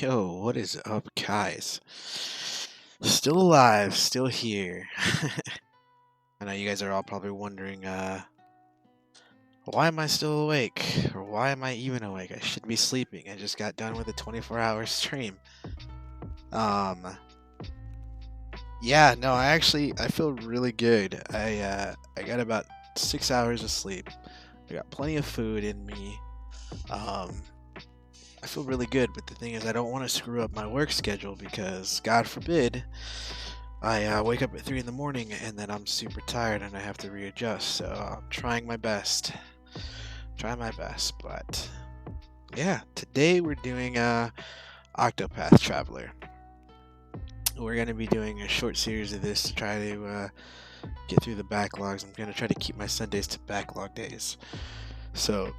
Yo, what is up, guys? Still alive, still here. I know you guys are all probably wondering, why am I still awake? Or why am I even awake? I should be sleeping. I just got done with a 24-hour stream. Yeah, no, I feel really good. I got about 6 hours of sleep. I got plenty of food in me. I feel really good, but the thing is I don't want to screw up my work schedule because, God forbid, I wake up at 3 in the morning and then I'm super tired and I have to readjust. So I'm trying my best. But yeah, today we're doing Octopath Traveler. We're going to be doing a short series of this to try to get through the backlogs. I'm going to try to keep my Sundays to backlog days. So,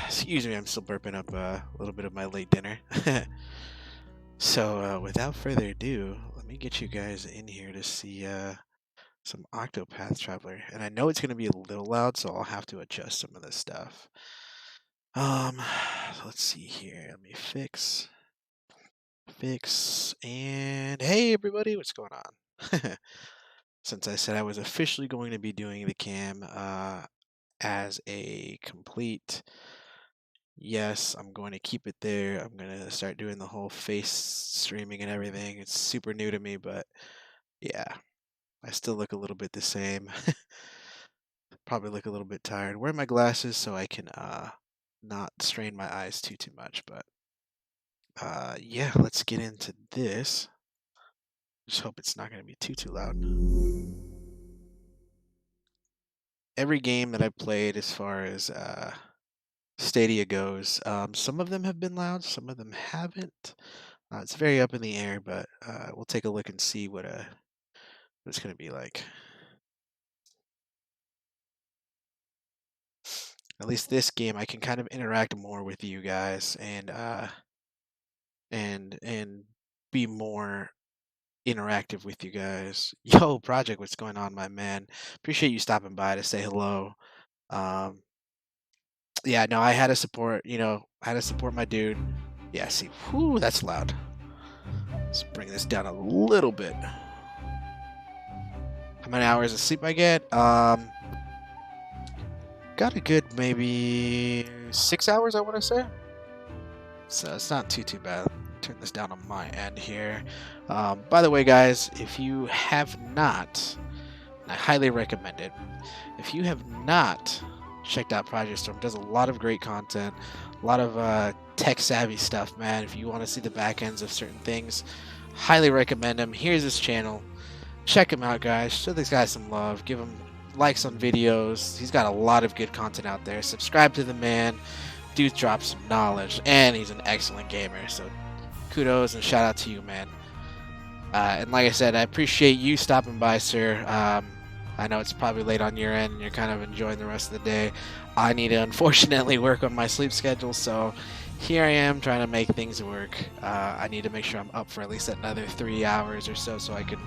excuse me, I'm still burping up a little bit of my late dinner. So, without further ado, let me get you guys in here to see some Octopath Traveler. And I know it's going to be a little loud, so I'll have to adjust some of this stuff. Let's see here. Let me fix, and hey everybody, what's going on? Since I said I was officially going to be doing the cam as a complete, yes, I'm going to keep it there. I'm going to start doing the whole face streaming and everything. It's super new to me, but yeah, I still look a little bit the same. Probably look a little bit tired. Wear my glasses so I can not strain my eyes too much, but yeah, let's get into this. Just hope it's not going to be too loud. Every game that I've played as far as Stadia goes, some of them have been loud, some of them haven't. It's very up in the air, but we'll take a look and see what it's going to be like. At least this game, I can kind of interact more with you guys and be more interactive with you guys. Yo, Project, what's going on, my man? Appreciate you stopping by to say hello. Yeah, no, I had to support, I had to support my dude. Yeah, see, whoo, that's loud. Let's bring this down a little bit. How many hours of sleep I get? Got a good maybe 6 hours, I want to say. So it's not too bad. Turn this down on my end here. By the way, guys, if you have not, I highly recommend it. If you have not checked out Project Storm, does a lot of great content, a lot of tech-savvy stuff, man. If you want to see the back ends of certain things, highly recommend him. Here's his channel. Check him out, guys. Show this guy some love. Give him likes on videos. He's got a lot of good content out there. Subscribe to the man. Dude drops some knowledge, and he's an excellent gamer. So kudos and shout out to you, man. And like I said, I appreciate you stopping by, sir. I know it's probably late on your end and you're kind of enjoying the rest of the day. I need to unfortunately work on my sleep schedule, so here I am trying to make things work. I need to make sure I'm up for at least another 3 hours or so I can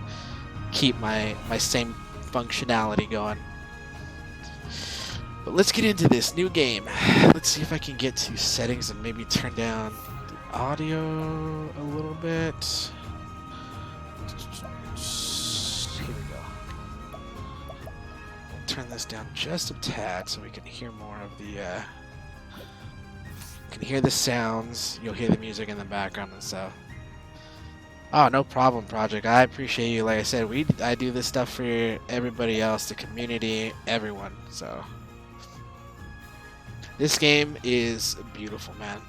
keep my same functionality going. But let's get into this new game. Let's see if I can get to settings and maybe turn down the audio a little bit. Here we go. Turn this down just a tad so we can hear more of the can hear the sounds. You'll hear the music in the background and stuff. Oh, no problem, Project. I appreciate you. Like I said, I do this stuff for everybody else, the community, everyone. So this game is beautiful, man.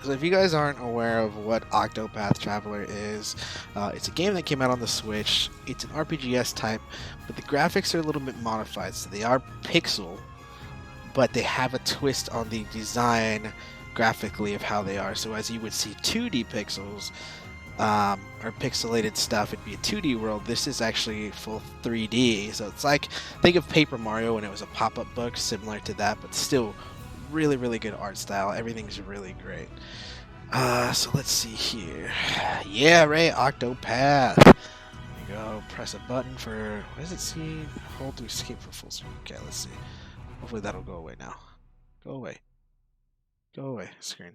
So if you guys aren't aware of what Octopath Traveler is, it's a game that came out on the Switch. It's an RPGS type, but the graphics are a little bit modified. So they are pixel, but they have a twist on the design graphically of how they are. So as you would see 2D pixels or pixelated stuff, it'd be a 2D world. This is actually full 3D. So it's like, think of Paper Mario when it was a pop-up book, similar to that, but still really, really good art style. Everything's really great. So let's see here. Yeah, right, Octopath. There you go. Press a button for, what does it see? Hold to escape for full screen. Okay, let's see. Hopefully that'll go away now. Go away. Go away, screen.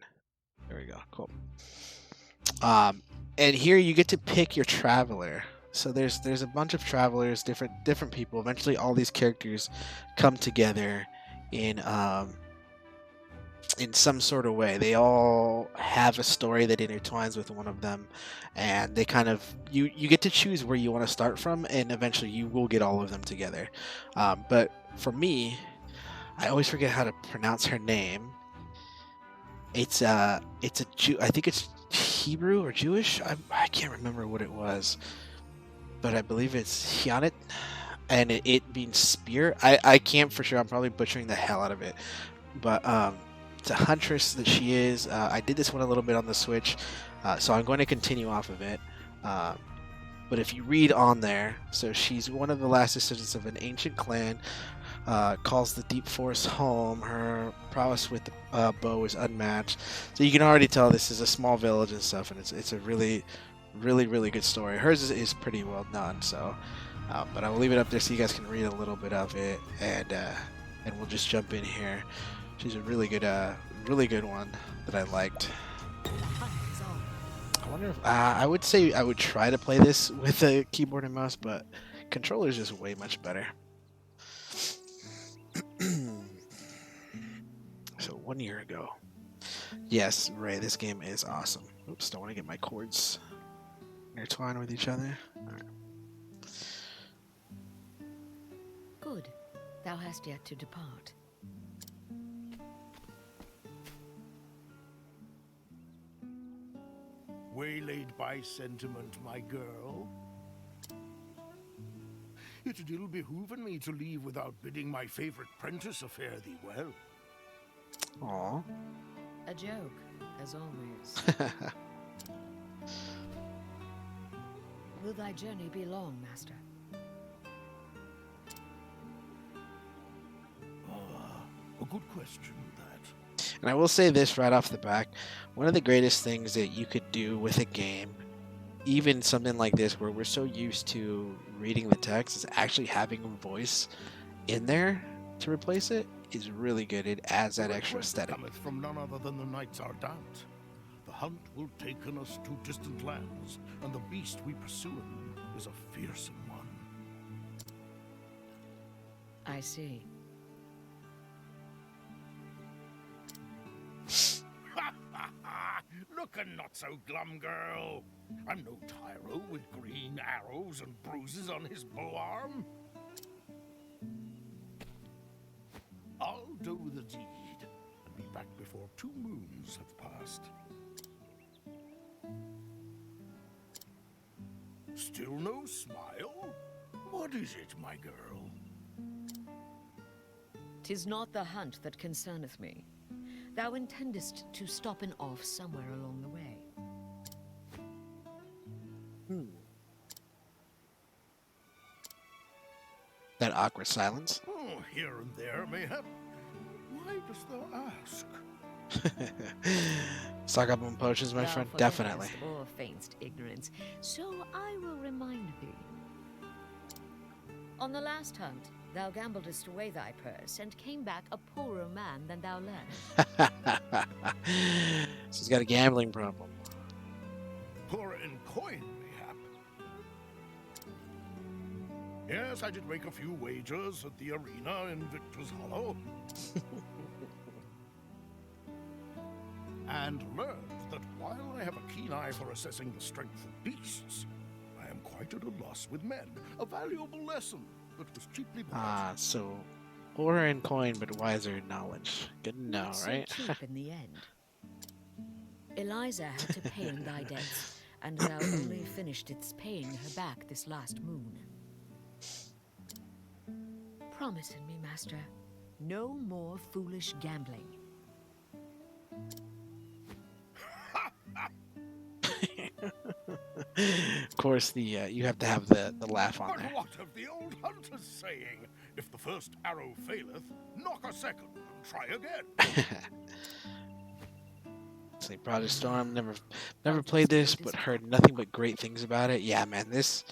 There we go. Cool. And here you get to pick your traveler. So there's a bunch of travelers, different people. Eventually, all these characters come together in some sort of way. They all have a story that intertwines with one of them, and they kind of you get to choose where you want to start from, and eventually you will get all of them together. But for me, I always forget how to pronounce her name. It's a Jew. I think it's Hebrew or Jewish. I can't remember what it was, but I believe it's Hyanit, and it means spear. I can't for sure. I'm probably butchering the hell out of it, but it's a huntress that she is. I did this one a little bit on the Switch, so I'm going to continue off of it. But if you read on there, so she's one of the last descendants of an ancient clan. Calls the deep forest home. Her prowess with the bow is unmatched. So you can already tell this is a small village and stuff, and it's a really, really, really good story. Hers is pretty well done. So, but I will leave it up there so you guys can read a little bit of it, and we'll just jump in here. She's a really good one that I liked. I wonder if I would say I would try to play this with a keyboard and mouse, but controller is just way much better. So 1 year ago. Yes, Ray, this game is awesome. Oops, don't want to get my chords intertwined with each other. All right. Good. Thou hast yet to depart. Waylaid by sentiment, my girl. It had ill behooven me to leave without bidding my favorite prentice fare thee well. Aww. A joke, as always. Will thy journey be long, master? A good question, that. And I will say this right off the back. One of the greatest things that you could do with a game, even something like this where we're so used to reading the text, is actually having a voice in there to replace it is really good. It adds that extra aesthetic. Cometh from none other than the knights Ardant. The hunt will taken us to distant lands, and the beast we pursuing is a fearsome one. I see. Lookin' not so glum, girl. I'm no tyro with green arrows and bruises on his bow arm. I'll do the deed and be back before 2 moons have passed. Still no smile? What is it, my girl? 'Tis not the hunt that concerneth me. Thou intendest to stop and off somewhere along the way. That awkward silence. Oh, here and there, mayhap. Why dost thou ask? Stock up on potions, my Thou friend. forgettest Definitely. or feignst ignorance, so I will remind thee. On the last hunt, thou gambledest away thy purse, and came back a poorer man than thou left. She's got a gambling problem. Poor in coin, mayhap. Yes, I did make a few wagers at the arena in Victor's Hollow. And learned that while I have a keen eye for assessing the strength of beasts, I am quite at a loss with men. A valuable lesson that was cheaply bought. So poorer in coin, but wiser in knowledge. Good to know, Not right? so cheap in the end. Eliza had to pay in thy debts, and thou only finishedst paying her back this last moon. Promise me, master, no more foolish gambling. Of course, you have to have the laugh on But there. what of the old hunter's saying? If the first arrow faileth, knock a second and try again. Say Project Storm. Never played this, but heard nothing but great things about it. Yeah, man, this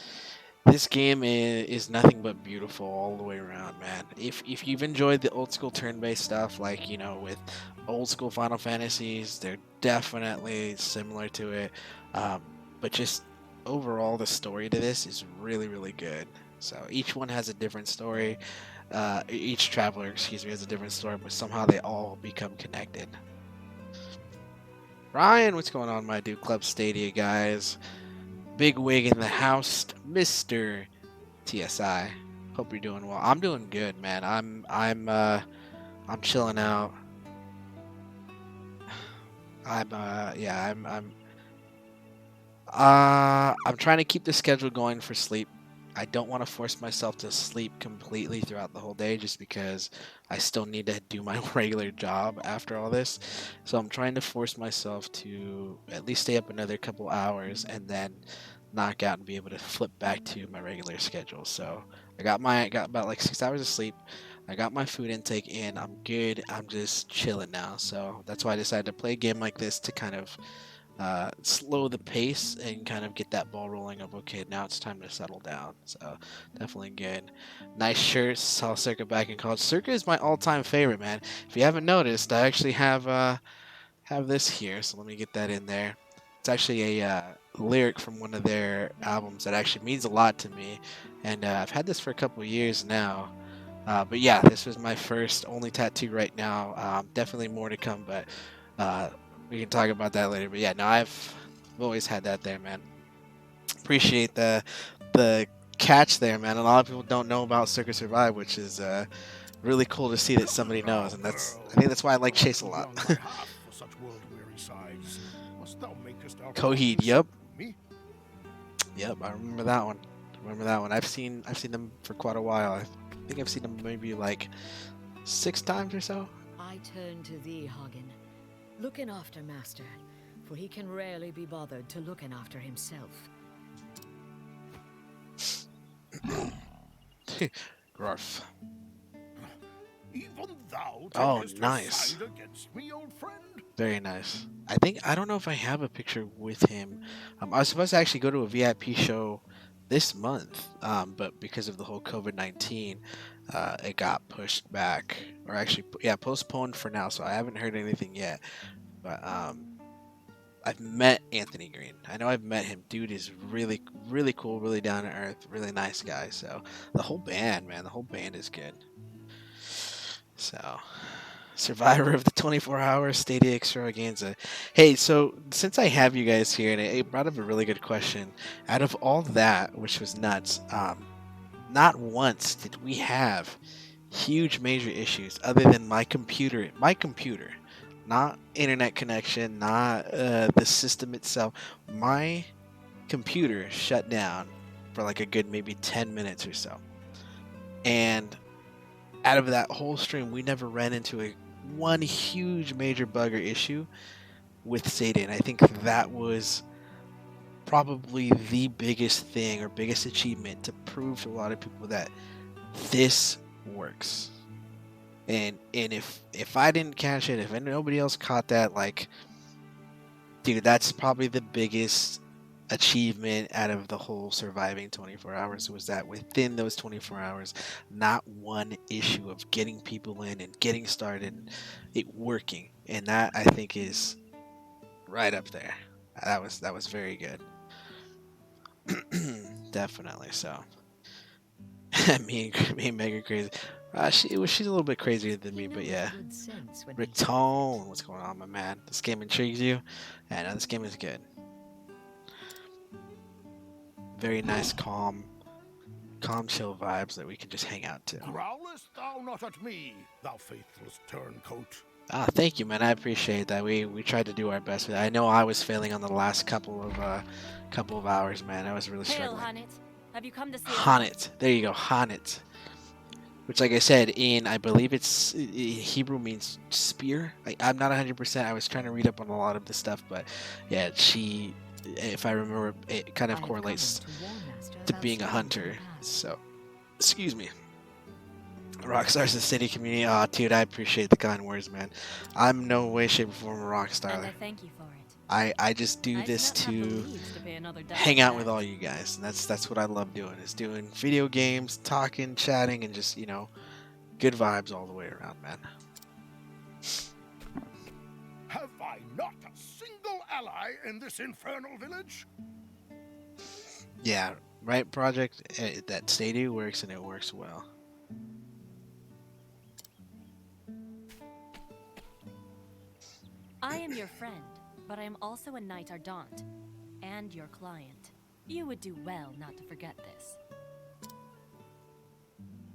game is nothing but beautiful all the way around, man. If you've enjoyed the old school turn-based stuff, like with old school Final Fantasies, they're definitely similar to it. But just overall, the story to this is really, really good. So each one has a different story. Each traveler, excuse me, has a different story, but somehow they all become connected. Ryan, what's going on, my dude? Club Stadia, guys. Big wig in the house, Mr. TSI. Hope you're doing well. I'm doing good, man. I'm chilling out. I'm trying to keep the schedule going for sleep. I don't want to force myself to sleep completely throughout the whole day just because I still need to do my regular job after all this. So I'm trying to force myself to at least stay up another couple hours and then knock out and be able to flip back to my regular schedule. So I got about like 6 hours of sleep. I got my food intake in. I'm good. I'm just chilling now. So that's why I decided to play a game like this to kind of slow the pace and kind of get that ball rolling of okay, now it's time to settle down. So definitely good. Nice shirt. Saw Circa back in college. Circa is my all-time favorite, man. If you haven't noticed, I actually have this here, so let me get that in there. It's actually a lyric from one of their albums that actually means a lot to me, and I've had this for a couple years now. But yeah, this was my first only tattoo right now. Definitely more to come, but we can talk about that later. But yeah, no, I've always had that there, man. Appreciate the catch there, man. A lot of people don't know about Circa Survive, which is really cool to see that somebody knows, and I think that's why I like Chase a lot. Coheed, yep. Yep, I remember that one. I've seen them for quite a while. I think I've seen them maybe like 6 times or so. I turn to thee, Hagen. Looking after master, for he can rarely be bothered to looking after himself. Gruff. Even thou takest nice. side against me, old friend? Very nice. I don't know if I have a picture with him. I was supposed to actually go to a VIP show this month, but because of the whole COVID-19, it got pushed back, or actually, yeah, postponed for now. So I haven't heard anything yet. But I've met Anthony Green. I know I've met him. Dude is really, really cool, really down to earth, really nice guy. So the whole band, man, the whole band is good. So, survivor of the 24-hour Stadia extravaganza. Hey, so since I have you guys here, and it brought up a really good question. Out of all that, which was nuts, not once did we have huge major issues other than my computer, not internet connection, not the system itself. My computer shut down for like a good maybe 10 minutes or so. And out of that whole stream, we never ran into one huge major bug or issue with Stadia, and I think that was probably the biggest thing or biggest achievement to prove to a lot of people that this works. And if I didn't catch it, if nobody else caught that, like, dude, that's probably the biggest achievement out of the whole surviving 24 hours, was that within those 24 hours, not one issue of getting people in and getting started and it working. And that, I think, is right up there. That was very good. Definitely. So me and Meg are crazy. She's a little bit crazier than me, but yeah. Good sense when Rick he sees Tone, what's going on, my man? This game intrigues you? Yeah, no, this game is good. Very nice, calm, chill vibes that we can just hang out to. Growlest thou not at me, thou faithless turncoat? Ah, thank you, man. I appreciate that. We tried to do our best with it. I know I was failing on the last couple of hours, man. I was really Hail, struggling. Hanit. Have you come to see Hanit. There you go, Hanit. Which, like I said, I believe it's Hebrew means spear. I'm not 100%. I was trying to read up on a lot of this stuff, but yeah, she, if I remember, it kind of correlates to being a hunter. So, excuse me. Rockstar's the city community. Aw, dude, I appreciate the kind words, man. I'm no way, shape, or form a rock And star. I thank you for it. I just do I this do not have the to leaves to pay another dime hang for out with that. all you guys. And that's what I love doing, is doing video games, talking, chatting, and just, good vibes all the way around, man. Have I not a single ally in this infernal village? Yeah, right, Project? That Stadia works, and it works well. I am your friend, but I am also a knight ardent, and your client. You would do well not to forget this.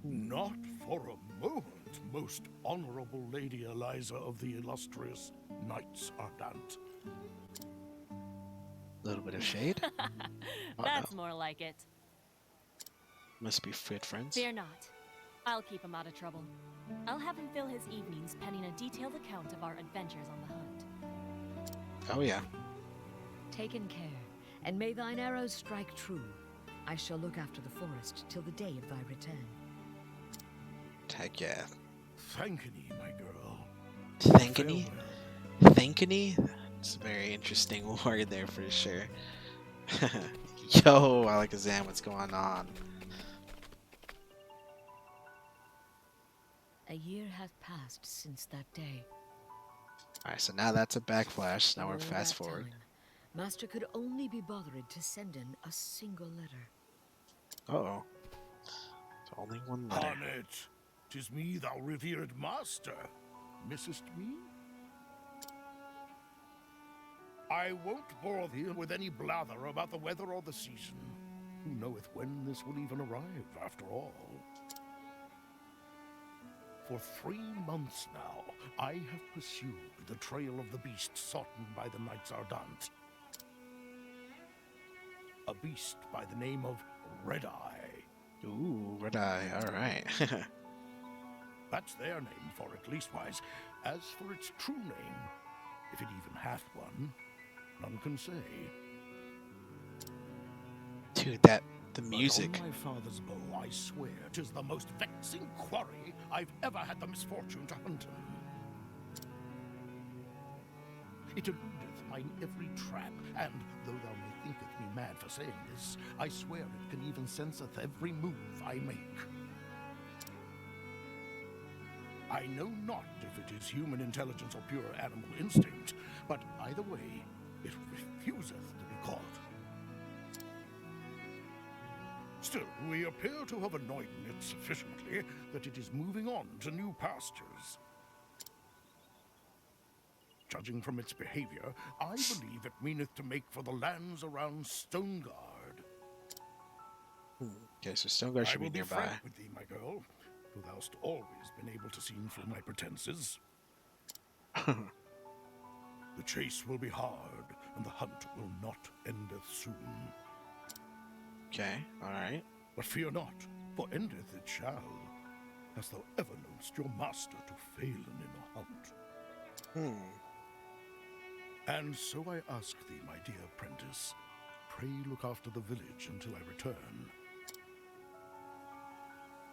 Not for a moment, most honorable Lady Eliza of the illustrious Knights Ardent. A little bit of shade. That's more like it. Must be fit friends. Fear not. I'll keep him out of trouble. I'll have him fill his evenings penning a detailed account of our adventures on the hunt. Oh, yeah. Taken care, and may thine arrows strike true. I shall look after the forest till the day of thy return. Heck yeah. Thankany, my girl. Thankany? Farewell. Thankany? It's a very interesting word there for sure. Yo, Alakazam, what's going on? A year hath passed since that day. Alright, so now that's a backflash. Now In we're all fast that forward. time, Master could only be bothered to send in a single letter. Uh-oh. It's only one letter. Hanit, 'tis me, thou revered master. Missest me? I won't bore thee with any blather about the weather or the season. Who knoweth when this will even arrive, after all? For 3 months now, I have pursued the trail of the beast sought by the Knights Ardent. A beast by the name of Red Eye. Ooh, red eye. Alright. That's their name for it, leastwise. As for its true name, if it even hath one, none can say. Dude, the music. But on my father's bow, I swear, 'tis the most vexing quarry I've ever had the misfortune to hunt him. It eludeth mine every trap, and though thou may thinketh me mad for saying this, I swear it can even senseth every move I make. I know not if it is human intelligence or pure animal instinct, but either way, it refuseth to be caught. Still, we appear to have annoyed it sufficiently that it is moving on to new pastures. Judging from its behavior, I believe it meaneth to make for the lands around Stoneguard. Okay, so Stoneguard I should will be be nearby. frank with thee, my girl, who thou'st always been able to see through my pretenses. The chase will be hard, and the hunt will not endeth soon. Okay, alright. But fear not, for endeth it shall. Hast thou ever noticed your master to fail in a hunt? Hmm. And so I ask thee, my dear apprentice, pray look after the village until I return.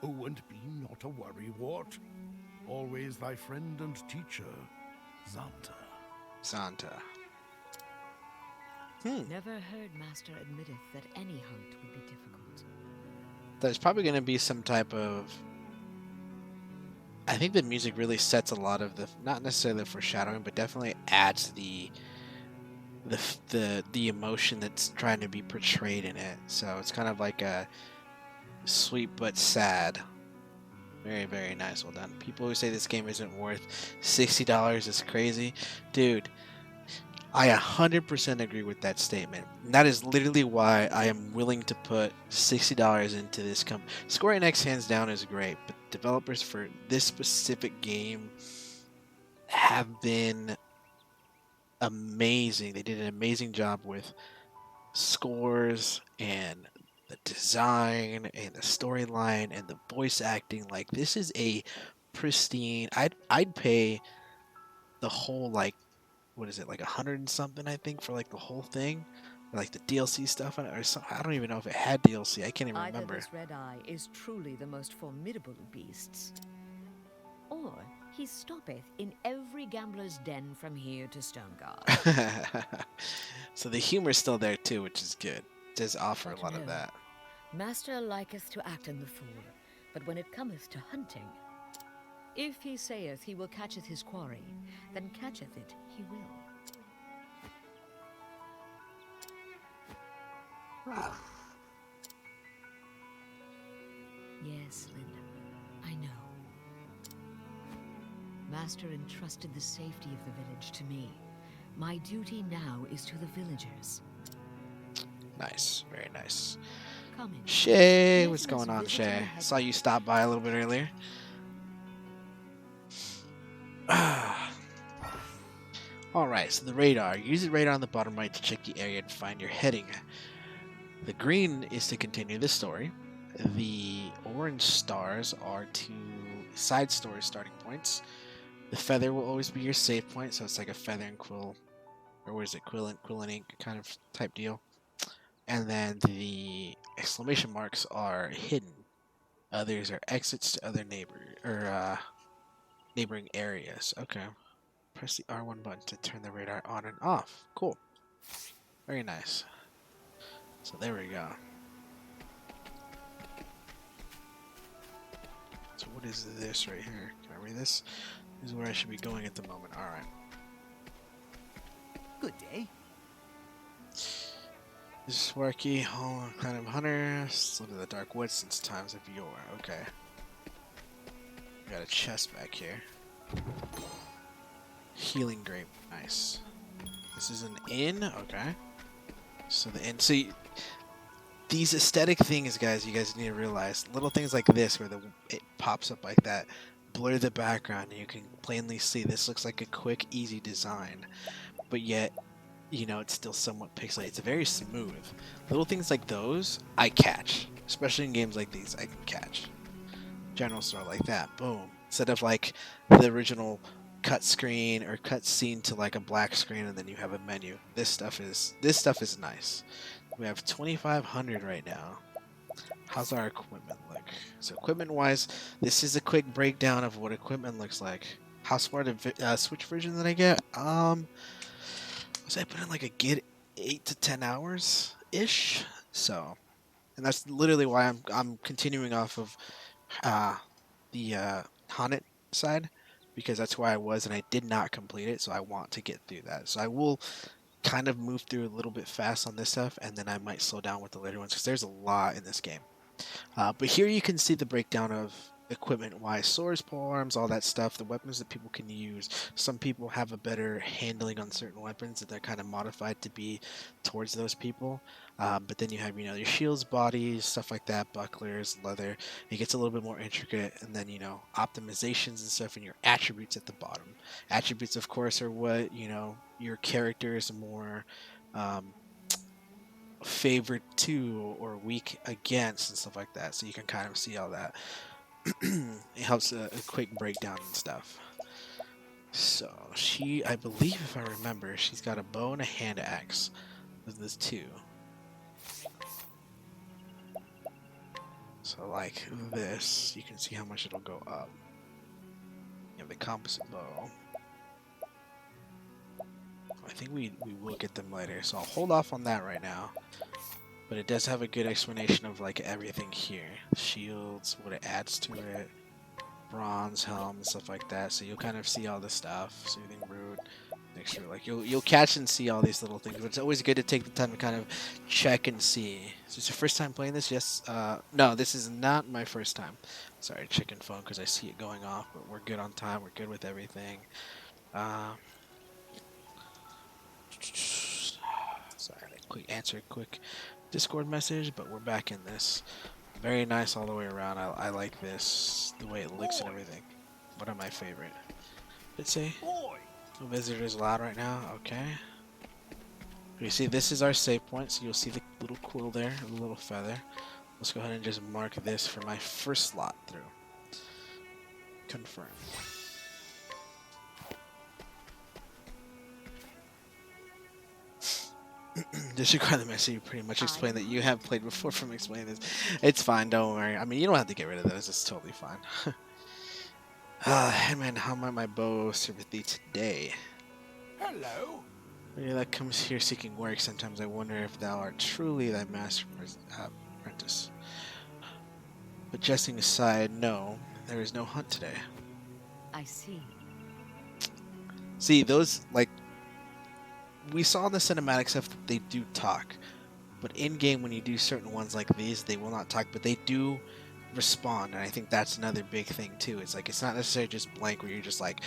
Oh, and be not a worrywart. Always thy friend and teacher, Xanta. Santa. Hmm. Never heard Master admitteth that any hunt would be difficult. There's probably going to be some type of. I think the music really sets a lot of the, not necessarily the foreshadowing, but definitely adds the emotion that's trying to be portrayed in it. So it's kind of like a sweet but sad. Very, very nice. Well done. People who say this game isn't worth $60 is crazy. Dude, I 100% agree with that statement. And that is literally why I am willing to put $60 into this company. Square Enix, hands down, is great, but developers for this specific game have been amazing. They did an amazing job with scores and the design and the storyline and the voice acting. Like, this is a pristine. I'd pay the whole, like, what is it, like 100 and something, I think, for like the whole thing, or like the DLC stuff on it, or something. I don't even know if it had DLC. I can't even Either remember. this Red Eye is truly the most formidable of beasts, or he stoppeth in every gambler's den from here to Stoneguard. So the humor's still there too, which is good. It does offer a But lot no, of that. Master liketh to act in the fool, but when it cometh to hunting, if he saith he will catcheth his quarry, then catcheth it he will. Yes, Linda, I know. Master entrusted the safety of the village to me. My duty now is to the villagers. Nice, very nice. Come in. Shay, what's Let us going on, visit in the Shay? head- Saw you stop by a little bit earlier. Alright, so the radar. Use the radar on the bottom right to check the area and find your heading. The green is to continue the story. The orange stars are two side story starting points. The feather will always be your save point, so it's like a feather and quill, or what is it, quill and ink kind of type deal. And then the exclamation marks are hidden. Others are exits to other neighboring areas. Okay. Press the R1 button to turn the radar on and off. Cool. Very nice. So there we go. So what is this right here? Can I read this? This is where I should be going at the moment. Alright. Good day. This is Swarky, kind of hunter. Slip of the dark woods since times of yore. Okay. Got a chest back here. Healing grape. Nice. This is an inn. Okay. So the inn. See, these aesthetic things, guys, you guys need to realize. Little things like this, where it pops up like that, blur the background, and you can plainly see this looks like a quick, easy design, but yet, you know, it's still somewhat pixelated. It's very smooth. Little things like those, I catch. Especially in games like these, I can catch. General store like that, boom. Instead of like the original cut screen or cut scene to like a black screen and then you have a menu. This stuff is nice. We have 2,500 right now. How's our equipment look? So equipment wise, this is a quick breakdown of what equipment looks like. How smart a Switch version did I get? Was I put in like a good 8 to 10 hours ish? So, and that's literally why I'm continuing off of the Haunted side, because that's where I was and I did not complete it, so I want to get through that. So I will kind of move through a little bit fast on this stuff, and then I might slow down with the later ones because there's a lot in this game. But here you can see the breakdown of equipment-wise, swords, polearms, all that stuff, the weapons that people can use. Some people have a better handling on certain weapons that they're kind of modified to be towards those people. But then you have, you know, your shields, bodies, stuff like that, bucklers, leather. It gets a little bit more intricate, and then, you know, optimizations and stuff, and your attributes at the bottom. Attributes, of course, are what, you know, your character is more favored to or weak against and stuff like that. So you can kind of see all that. it helps a quick breakdown and stuff. So I believe if I remember, she's got a bow and a hand axe. There's two. So like this, you can see how much it'll go up. You have the composite bow. I think we will get them later, so I'll hold off on that right now. But it does have a good explanation of like everything here. Shields, what it adds to it, bronze helm, and stuff like that. So you'll kind of see all this stuff. Soothing root, extra, like you'll catch and see all these little things. But it's always good to take the time to kind of check and see. So it's your first time playing this? Yes. No, this is not my first time. Sorry, chicken phone, because I see it going off. But we're good on time. We're good with everything. Sorry, answer a quick Discord message, but we're back in this. Very nice all the way around. I like this, the way it looks and everything. One of my favorite. Let's see. The visitor's loud right now. Okay. You see, this is our save point, so you'll see the little quill there, the little feather. Let's go ahead and just mark this for my first slot through. Confirm. Disregard the message. You pretty much explained that you have played before from explaining this. It's fine, don't worry. I mean, you don't have to get rid of those. It's totally fine. Hey man, how might my bow serve thee today? Hello. Yeah, that comes here seeking work. Sometimes I wonder if thou art truly thy master apprentice. But jesting aside, no, there is no hunt today. I see. See, those, like, we saw in the cinematic stuff that they do talk, but in-game when you do certain ones like these, they will not talk, but they do respond, and I think that's another big thing too. It's like, it's not necessarily just blank where you're just like,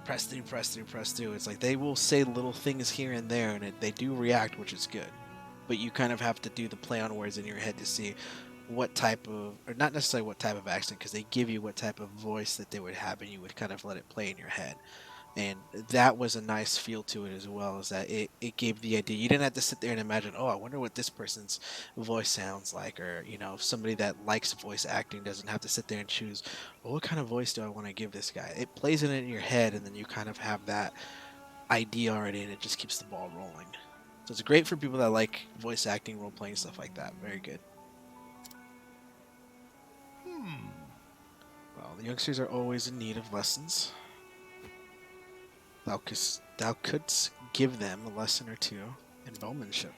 press through, press through, press through. It's like they will say little things here and there, and they do react, which is good. But you kind of have to do the play on words in your head to see what type of, or not necessarily what type of accent, because they give you what type of voice that they would have, and you would kind of let it play in your head. And that was a nice feel to it as well, is that it gave the idea. You didn't have to sit there and imagine, oh, I wonder what this person's voice sounds like. Or, you know, somebody that likes voice acting doesn't have to sit there and choose, well, what kind of voice do I want to give this guy? It plays it in your head, and then you kind of have that idea already, and it just keeps the ball rolling. So it's great for people that like voice acting, role-playing, stuff like that. Very good. Well, the youngsters are always in need of lessons. Thou couldst give them a lesson or two in bowmanship.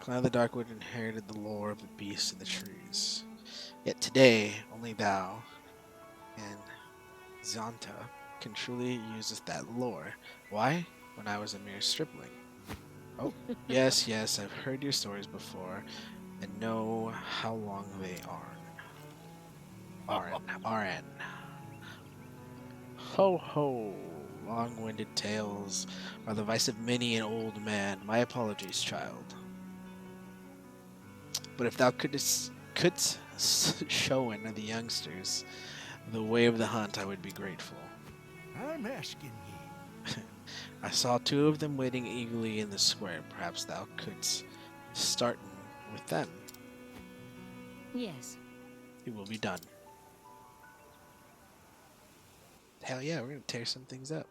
Clan of the Darkwood inherited the lore of the beasts and the trees. Yet today, only thou and Zonta can truly use that lore. Why? When I was a mere stripling. Oh, yes, yes, I've heard your stories before and know how long they are. RN. Ho ho! Long-winded tales are the vice of many an old man. My apologies, child. But if thou couldst show in the youngsters the way of the hunt, I would be grateful. I'm asking ye. I saw two of them waiting eagerly in the square. Perhaps thou couldst start with them. Yes. It will be done. Hell yeah, we're going to tear some things up.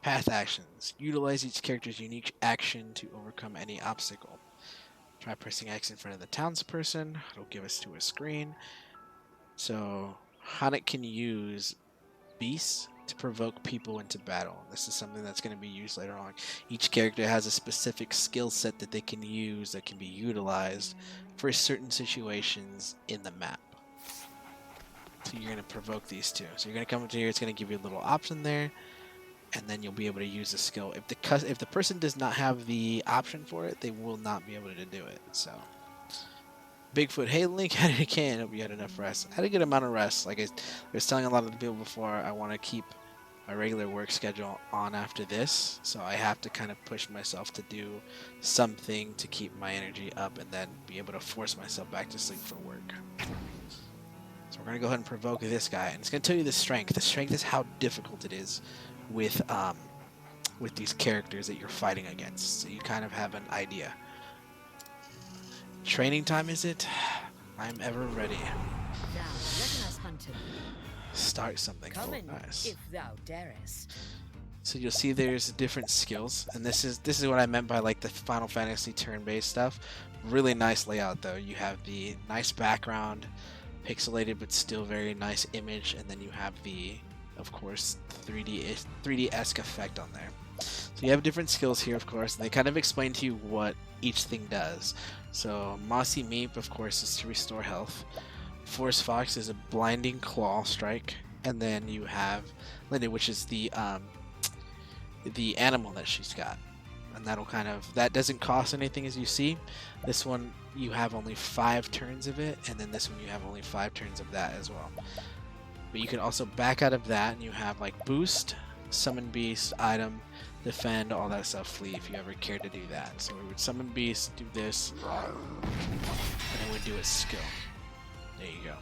Path actions. Utilize each character's unique action to overcome any obstacle. Try pressing X in front of the townsperson. It'll give us to a screen. So, Hanek can use beasts to provoke people into battle. This is something that's going to be used later on. Each character has a specific skill set that they can use that can be utilized for certain situations in the map. So you're going to provoke these two. So you're going to come into here, it's going to give you a little option there, and then you'll be able to use the skill. If the person does not have the option for it, they will not be able to do it. So, Bigfoot, hey Link, how did you can? Hope you had enough rest. I had a good amount of rest. Like I was telling a lot of the people before, I want to keep my regular work schedule on after this, so I have to kind of push myself to do something to keep my energy up and then be able to force myself back to sleep for work. So we're going to go ahead and provoke this guy, and it's going to tell you the strength. The strength is how difficult it is with these characters that you're fighting against, so you kind of have an idea. Training time, is it? I'm ever ready. Now, let us hunt him. Start something. Come Oh, in, nice. if thou darest. So you'll see there's different skills, and this is what I meant by like the Final Fantasy turn-based stuff. Really nice layout though. You have the nice background, pixelated but still very nice image, and then you have the, of course, 3D-esque effect on there. So you have different skills here, of course, and they kind of explain to you what each thing does. So Mossy Meep, of course, is to restore health. Force Fox is a blinding claw strike, and then you have Linda, which is the animal that she's got, and that doesn't cost anything, as you see. This one you have only 5 turns of it, and then this one you have only 5 turns of that as well. But you can also back out of that, and you have like boost, summon beast, item, defend, all that stuff, flee, if you ever care to do that. So we would summon beast, do this, and then we'd do its skill. There you go.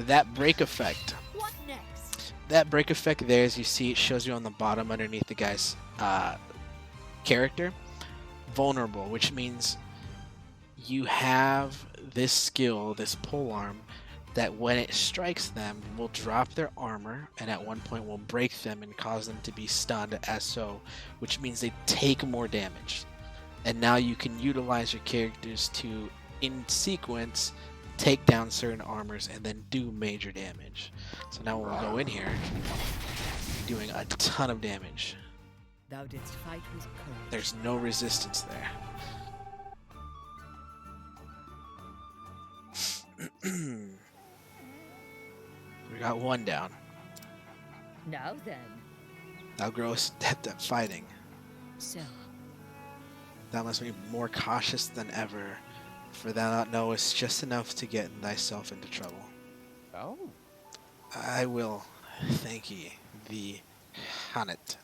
That break effect. What next? That break effect there, as you see, it shows you on the bottom underneath the guy's character. Vulnerable, which means you have this skill, this polearm, that when it strikes them will drop their armor, and at one point will break them and cause them to be stunned as so, which means they take more damage. And now you can utilize your characters to, in sequence, take down certain armors and then do major damage. So now we'll go in here, doing a ton of damage. Thou didst fight with courage. There's no resistance there. We got one down. Now then. Thou growest adept at fighting. So, Thou must be more cautious than ever, for thou not knowest just enough to get thyself into trouble. Oh. I will thank ye, the Hannet.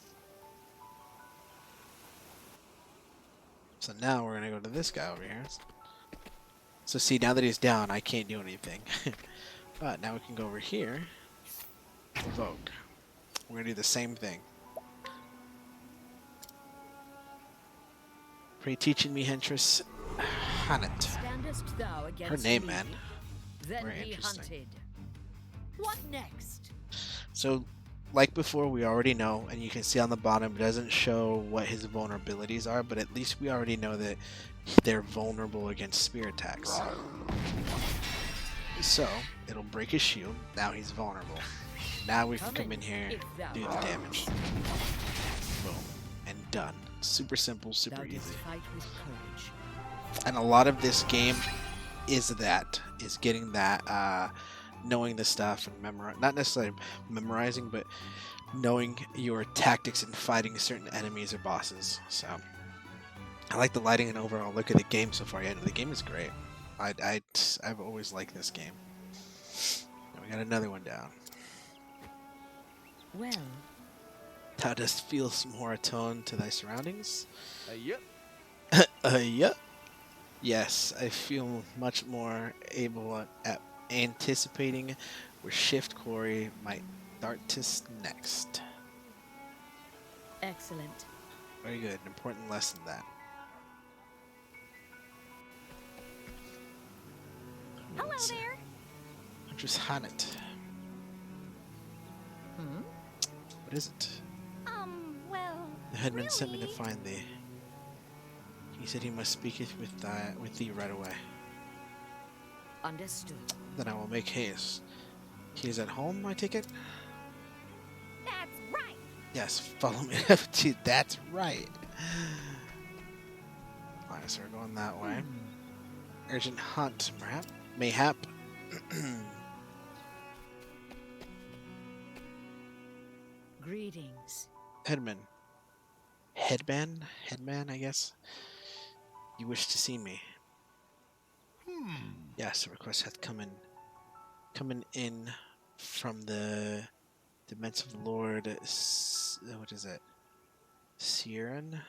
So now we're gonna go to this guy over here. So see, now that he's down, I can't do anything. But now we can go over here. Provoke. We're gonna do the same thing. Pray teaching me, Hentress Hannet. standest thou against Her name, me? man. Then Very be interesting. hunted. What next? So, like before, we already know, and you can see on the bottom, it doesn't show what his vulnerabilities are, but at least we already know that they're vulnerable against spear attacks. So, it'll break his shield. Now he's vulnerable. Now we can come in here, if thou do the damage. Boom. And done. Super simple, Thou super didst easy. fight with courage. And a lot of this game is getting that, knowing the stuff and not necessarily memorizing, but knowing your tactics in fighting certain enemies or bosses. So I like the lighting and overall look of the game so far. Yeah, the game is great. I've always liked this game. And we got another one down. Well, Thou dost feel more attuned to thy surroundings. Yep. Yeah. Yes, I feel much more able at anticipating where Shift Quarry might dartist next. excellent. Very good. An important lesson that. Hello there. Huntress Hannet. Hmm? What is it? Well, The headman sent me to really? find thee. He said he must speak with thee right away. Understood. Then I will make haste. He is at home, I take it? That's right. Yes, follow me. Gee, that's right. Alright, so we're going that way. Urgent hunt, mayhap. Greetings. Headman. Headman, I guess. You wish to see me. Yes, the request hath coming in from the dements of the Lord. What is it? Siren?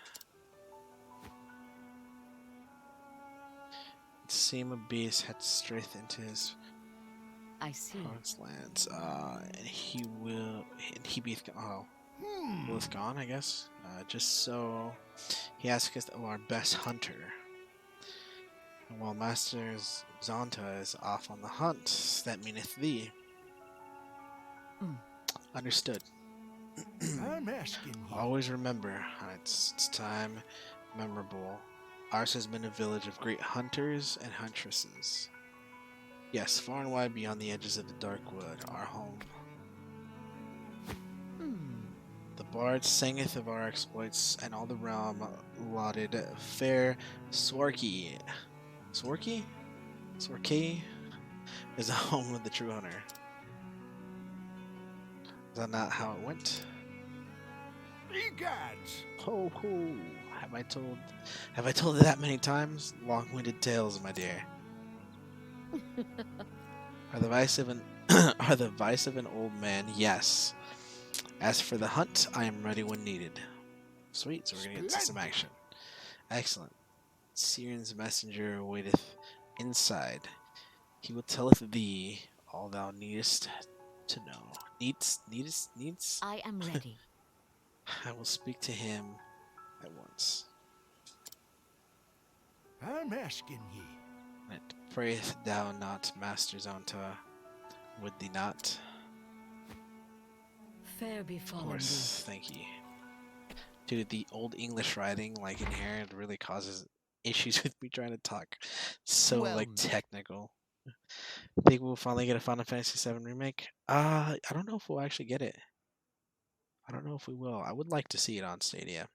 It seemed a beast had strength into his I see. province lands. And he beeth willeth gone, I guess. Just so he asked us of our best hunter. And while Master Zonta is off on the hunt, that meaneth thee. Understood. I'm asking you. Always remember, it's time memorable. Ours has been a village of great hunters and huntresses. Yes, far and wide beyond the edges of the dark wood, our home. The bard singeth of our exploits, and all the realm lauded fair Swarky. Swarky? Swarky is the home of the true hunter. Is that not how it went? Egads! Ho ho! Have I told it that many times? Long-winded tales, my dear. Are the vice of an are the vice of an old man? Yes. As for the hunt, I am ready when needed. Sweet, so we're gonna get to some action. Excellent. Siren's messenger waiteth inside. He will telleth thee all thou needest to know. Needs? I am ready. I will speak to him at once. I'm asking ye. And prayeth thou not, Master Zonta, would thee not? Fair Of befallen course, thank you. Dude, the old English writing, like in here, it really causes issues with me trying to talk. So Well like met. technical. Think we'll finally get a Final Fantasy VII remake? I don't know if we'll actually get it. I don't know if we will. I would like to see it on Stadia.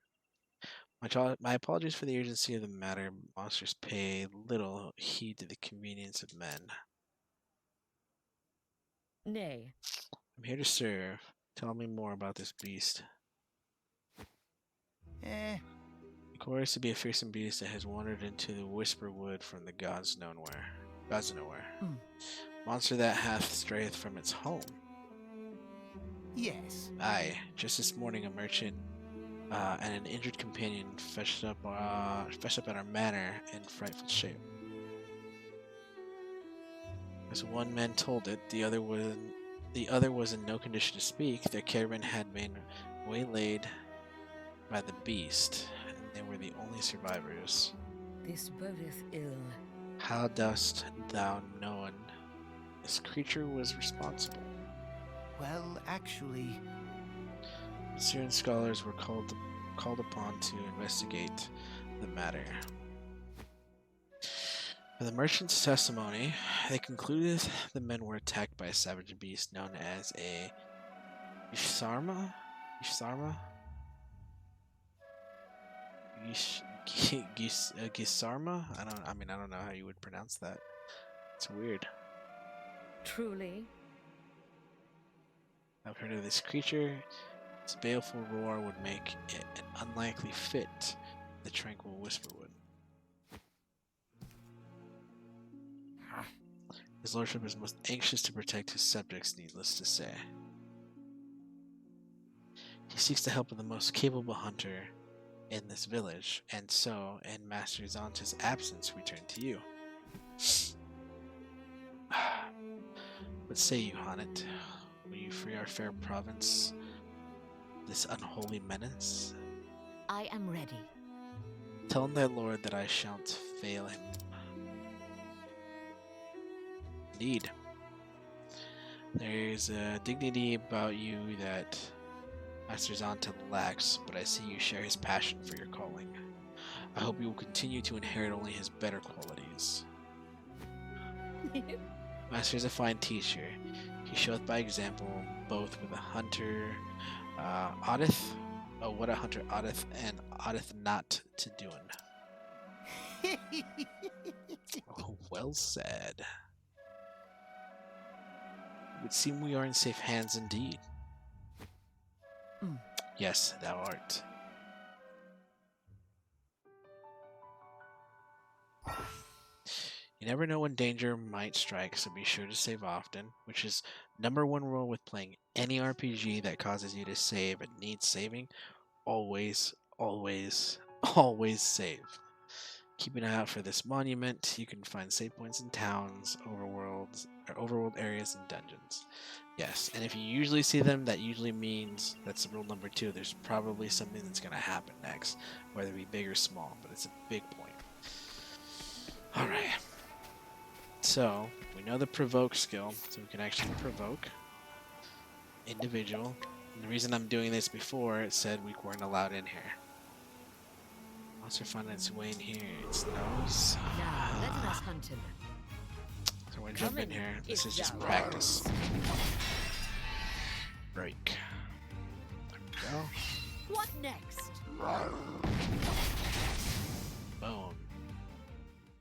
My apologies for the urgency of the matter. Monsters pay little heed to the convenience of men. Nay. I'm here to serve. Tell me more about this beast. The chorus to be a fearsome beast that has wandered into the whisper wood from the gods nowhere. Monster that hath strayed from its home. Yes. Aye, just this morning a merchant and an injured companion fetched up at our manor in frightful shape. As one man told it, the other was in no condition to speak. Their caravan had been waylaid by the beast, and they were the only survivors. This bodeth ill. How dost thou know this creature was responsible? Well, actually, Syrian scholars were called upon to investigate the matter. From the merchant's testimony, they concluded the men were attacked by a savage beast known as a Gisarma? Gisarma? I don't know how you would pronounce that. It's weird. Truly? I've heard of this creature. Its baleful roar would make it an unlikely fit the tranquil whisperwood. His lordship is most anxious to protect his subjects, needless to say. He seeks the help of the most capable hunter in this village, and so, in Master Zonta's absence, return to you. What say you, Haunted? Will you free our fair province, this unholy menace? I am ready. Tell thy lord that I shan't fail him. Indeed. There's a dignity about you that Master Zonta lacks, but I see you share his passion for your calling. I hope you will continue to inherit only his better qualities. Master is a fine teacher. He showeth by example, both with a hunter, oughteth, what a hunter oughteth, and oughteth not to doing. Oh, well said. It would seem we are in safe hands indeed. Yes, thou art. You never know when danger might strike, so be sure to save often, which is #1 rule with playing any RPG that causes you to save and needs saving. Always, always, always save. Keep an eye out for this monument. You can find save points in towns, overworld areas, and dungeons. Yes, and if you usually see them, that usually means that's rule #2. There's probably something that's going to happen next, whether it be big or small, but it's a big point. All right. So we know the provoke skill, so we can actually provoke individual. And the reason I'm doing this before, it said we weren't allowed in here. Monster find its way in here. Its nose. Now, let us hunt him. So we're gonna Come jump in in, here. This if is just thou practice. darest. Break. There we go. What next? Boom.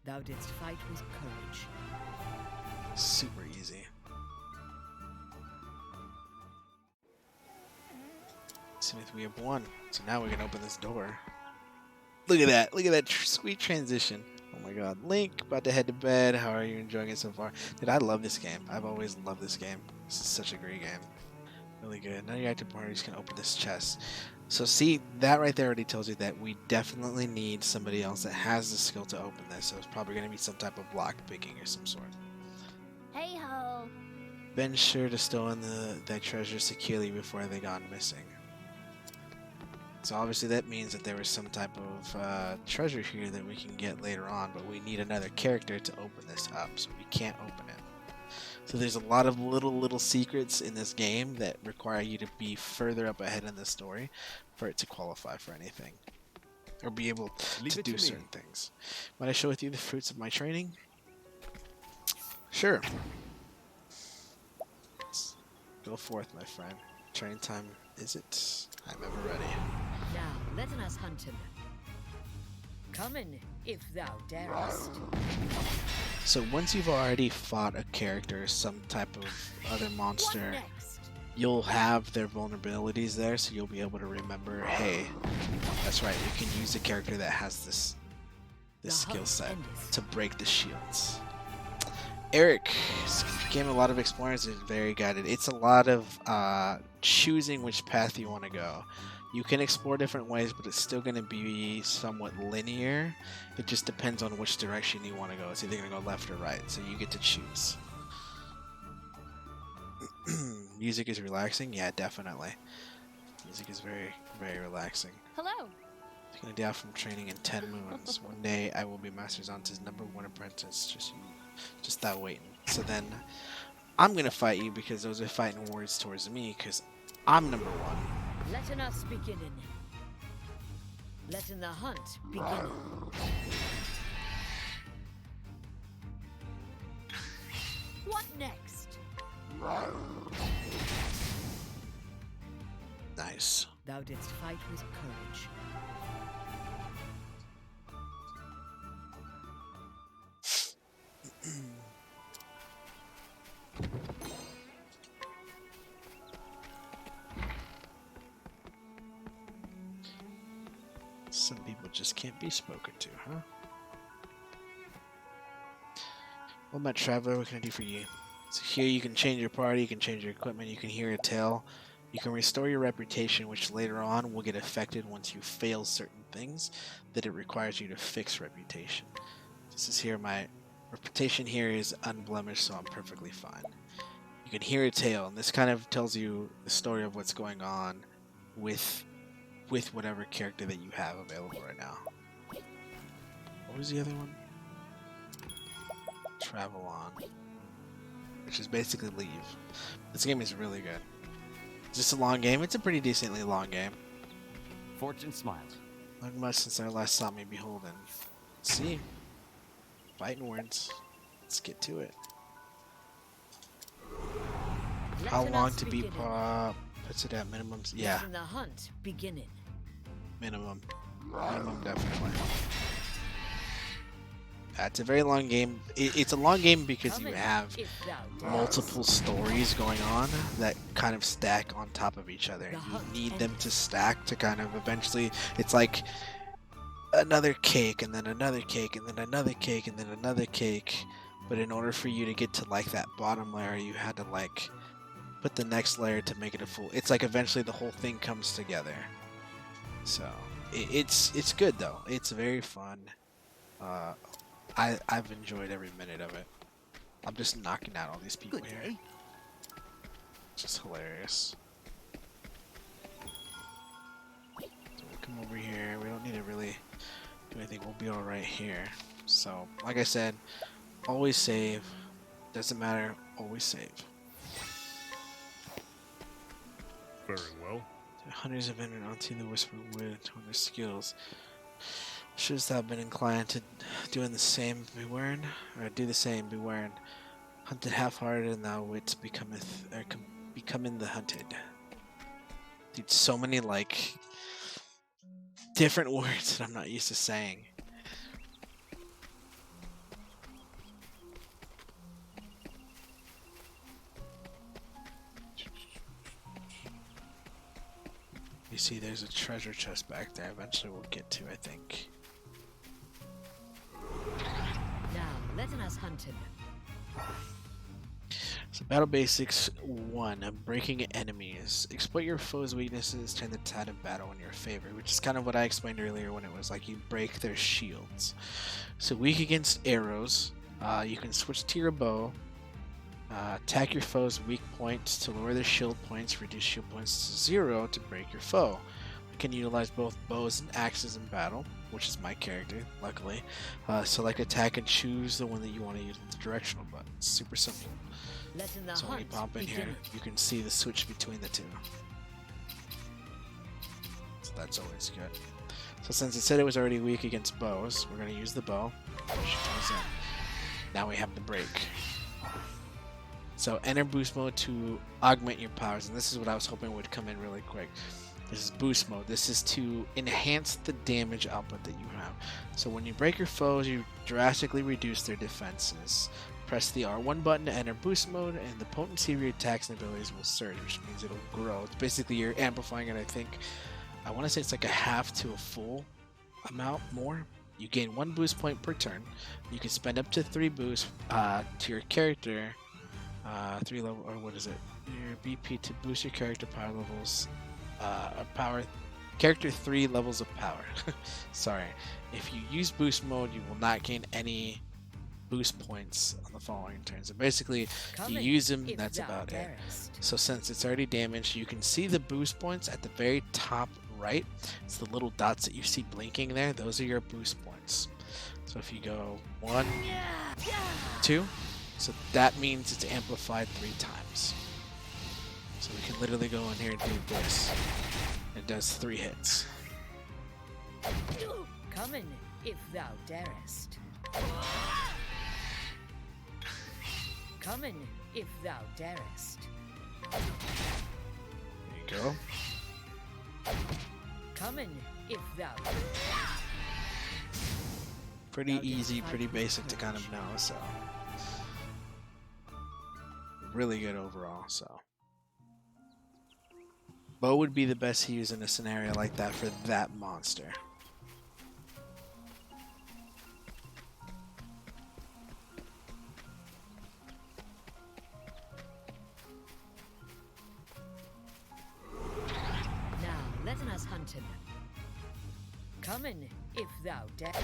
Thou didst fight with courage. Super easy. Smith, we have won. So now we can open this door. Look at that. Look at that sweet transition. Oh my god. Link, about to head to bed. How are you enjoying it so far? Dude, I love this game. I've always loved this game. This is such a great game. Really good. Now your active parties can open this chest. So see, that right there already tells you that we definitely need somebody else that has the skill to open this. So it's probably going to be some type of lock picking or some sort. Hey ho! Been sure to stow in that treasure securely before they gone missing. So obviously that means that there was some type of treasure here that we can get later on, but we need another character to open this up, so we can't open it. So there's a lot of little secrets in this game that require you to be further up ahead in the story for it to qualify for anything, or be able to do certain things. Might I share with you the fruits of my training? Sure. Let's go forth, my friend. Training time is it? I'm ever ready. Now, let us hunt him. Come in, if thou darest. So once you've already fought a character, some type of other What monster, next? you'll have their vulnerabilities there, so you'll be able to remember, hey, that's right, we can use a character that has this The skill hunt set endeth. to break the shields. Eric, this game a lot of explorers is very guided. It's a lot of choosing which path you want to go. You can explore different ways, but it's still going to be somewhat linear. It just depends on which direction you want to go. It's either going to go left or right, so you get to choose. Music is relaxing? Yeah, definitely. Music is very relaxing. Hello! Taking a day off from training in 10 moons. One day I will be Master Zanta's #1 apprentice. Just that waiting. So then I'm going to fight you because those are fighting words towards me because I'm #1. Let us begin. Let the hunt begin. What next? Nice. Thou didst fight with courage. Some people just can't be spoken to, huh? What about Traveler? What can I do for you? So here you can change your party, you can change your equipment, you can hear a tale. You can restore your reputation, which later on will get affected once you fail certain things that it requires you to fix reputation. This is here, my reputation here is unblemished, so I'm perfectly fine. You can hear a tale, and this kind of tells you the story of what's going on with whatever character that you have available right now. What was the other one? Travel on. Which is basically leave. This game is really good. Is this a long game? It's a pretty decently long game. Fortune smiled. Not much since I last saw me beholden. Let's see. Fighting words. Let's get to it. How long to be puts it at minimum? Yeah, Let the hunt begin. minimum. Minimum, definitely. It's a very long game. It's a long game because you have multiple stories going on that kind of stack on top of each other. You need them to stack to kind of eventually. It's like another cake, and then another cake, and then another cake, and then another cake. But in order for you to get to like that bottom layer, you had to like put the next layer to make it a full. It's like eventually the whole thing comes together. So it's good though. It's very fun. I've enjoyed every minute of it. I'm just knocking out all these people Good here. day. Just hilarious. So we'll come over here. We don't need to really do anything. We'll be alright here. So, like I said, always save. Doesn't matter, always save. Very well. The hunters have entered onto the Whisper Wood on their skills. Shouldst thou been inclined to doing the same, beware, or do the same, beware, hunted half-hearted, and thou wouldst becoming the hunted. Dude, so many like different words that I'm not used to saying. You see, there's a treasure chest back there. Eventually, we'll get to, I think. Now, let us hunt him. So, Battle Basics 1, breaking enemies. Exploit your foe's weaknesses, turn the tide of battle in your favor, which is kind of what I explained earlier when it was like you break their shields. So, weak against arrows. You can switch to your bow. Attack your foe's weak points to lower their shield points, reduce shield points to 0 to break your foe. You can utilize both bows and axes in battle, which is my character, luckily. Select attack and choose the one that you want to use with the directional button. It's super simple. So when you pop in here, you can see the switch between the two. So that's always good. So since it said it was already weak against bows, we're going to use the bow. She comes in. Now we have the break. So enter boost mode to augment your powers, and this is what I was hoping would come in really quick. This is boost mode. This is to enhance the damage output that you have. So when you break your foes, you drastically reduce their defenses. Press the R1 button to enter boost mode, and the potency of your attacks and abilities will surge, which means it'll grow. It's basically you're amplifying it, I think. I want to say it's like a half to a full amount more. You gain 1 boost point per turn. You can spend up to 3 boosts to your character. 3 level, or what is it? Your BP to boost your character power levels. Character 3 levels of power. Sorry. If you use boost mode, you will not gain any boost points on the following turns. So basically, you use them, that's about it. So since it's already damaged, you can see the boost points at the very top right. It's the little dots that you see blinking there. Those are your boost points. So if you go 1, 2, so that means it's amplified 3 times. So we can literally go in here and do this. It does 3 hits. Come in, if thou darest. Come in, if thou darest. There you go. Come in, if thou. Pretty easy, pretty basic to kind of know, so. Really good overall, so. Bow would be the best to use in a scenario like that for that monster. Now let us hunt him. Come in, if thou darest.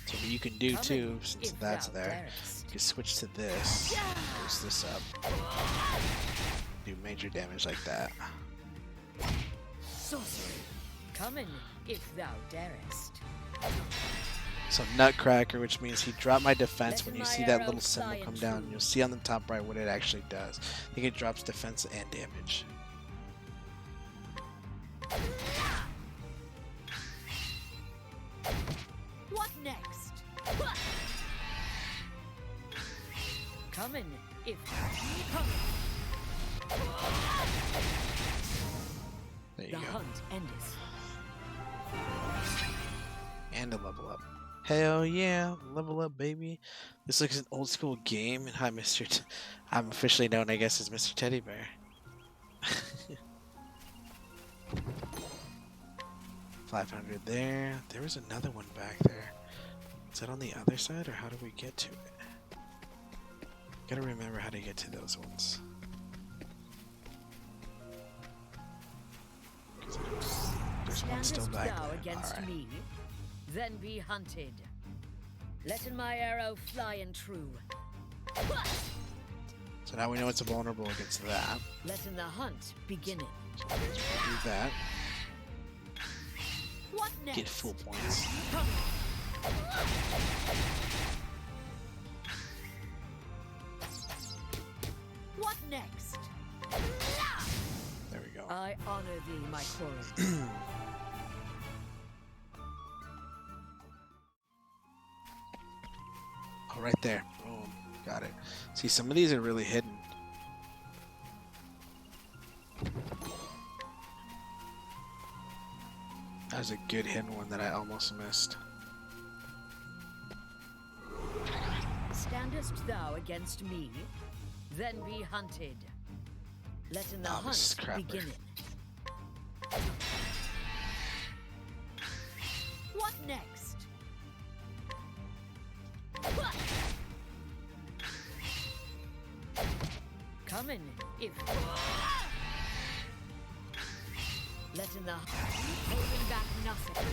So what you can do too, since that's there, you can switch to this, boost this up, do major damage like that. Sorcery. Come in, if thou darest. So Nutcracker, which means he dropped my defense. When you see that little symbol come down, you'll see on the top right what it actually does. I think it drops defense and damage. What next? Come in, if come in. There you The go. hunt endeth. And a level up. Hell yeah, level up, baby. This looks an old school game. And hi, Mr. I'm officially known, I guess, as Mr. Teddy Bear. 500 there. There was another one back there. Is that on the other side, or how do we get to it? Gotta remember how to get to those ones. There's one still Standest back thou there. against Alright. me? Then be hunted. Let my arrow fly and true. So now we know it's vulnerable against that. Let in the hunt beginneth. So we do that. What next? Get full points. Come in. What next? There we go. I honor thee, my quarry. Oh, right there. Boom. Got it. See, some of these are really hidden. That was a good hidden one that I almost missed. Standest thou against me? Then be hunted. Let in the Oh, this is hunt crapper. begin. What next? Coming, if let in the holding back nothing.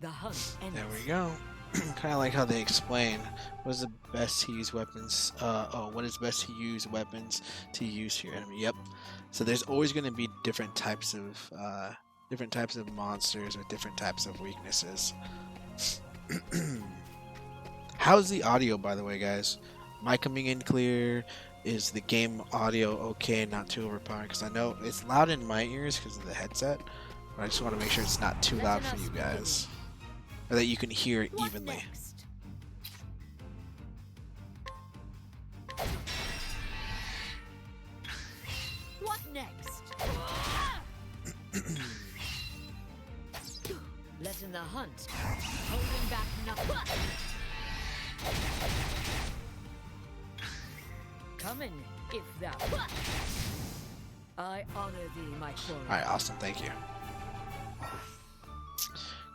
The hunt ends. There we go. Kind of like how they explain what is the best to use weapons. What is best to use weapons to use your enemy? Yep. So there's always going to be different types of monsters or different types of weaknesses. How's the audio, by the way, guys? Am I coming in clear? Is the game audio okay, not too overpowering? Because I know it's loud in my ears because of the headset, but I just want to make sure it's not too loud for you guys, or that you can hear it What evenly. next? What next? Let in the hunt, holding back nothing. Coming, if thou. I honor thee, my quarry. Alright, awesome, thank you.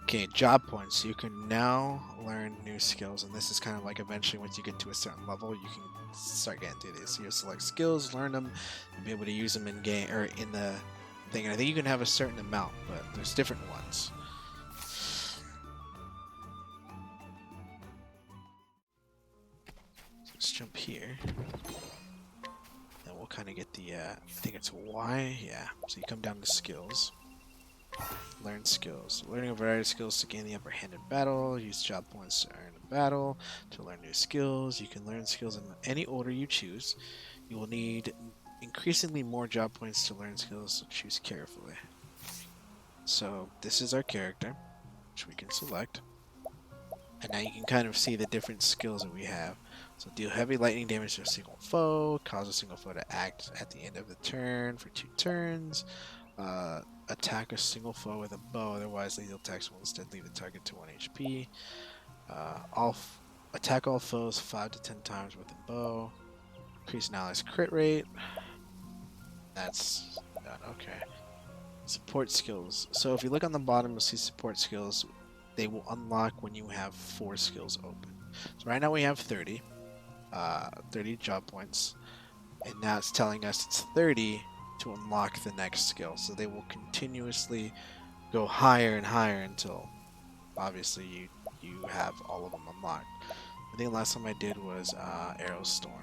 Okay, job points. You can now learn new skills, and this is kind of like eventually once you get to a certain level, you can start getting through these. So you'll select skills, learn them, and be able to use them in game or in the thing. And I think you can have a certain amount, but there's different ones. So let's jump here. Then we'll kind of get the, I think it's Y, yeah. So you come down to skills. Learn skills. Learning a variety of skills to gain the upper hand in battle. Use job points to earn a battle. To learn new skills. You can learn skills in any order you choose. You will need increasingly more job points to learn skills, so choose carefully. So this is our character, which we can select. And now you can kind of see the different skills that we have. So deal heavy lightning damage to a single foe. Cause a single foe to act at the end of the turn for 2 turns. Attack a single foe with a bow, otherwise lethal attacks will instead leave the target to 1 HP. Attack all foes 5 to 10 times with a bow. Increase an ally's crit rate. That's done, okay. Support skills. So if you look on the bottom, you'll see support skills. They will unlock when you have 4 skills open. So right now we have 30. 30 job points. And now it's telling us it's 30 to unlock the next skill. So they will continuously go higher and higher until obviously you have all of them unlocked. I think the last time I did was Arrow Storm.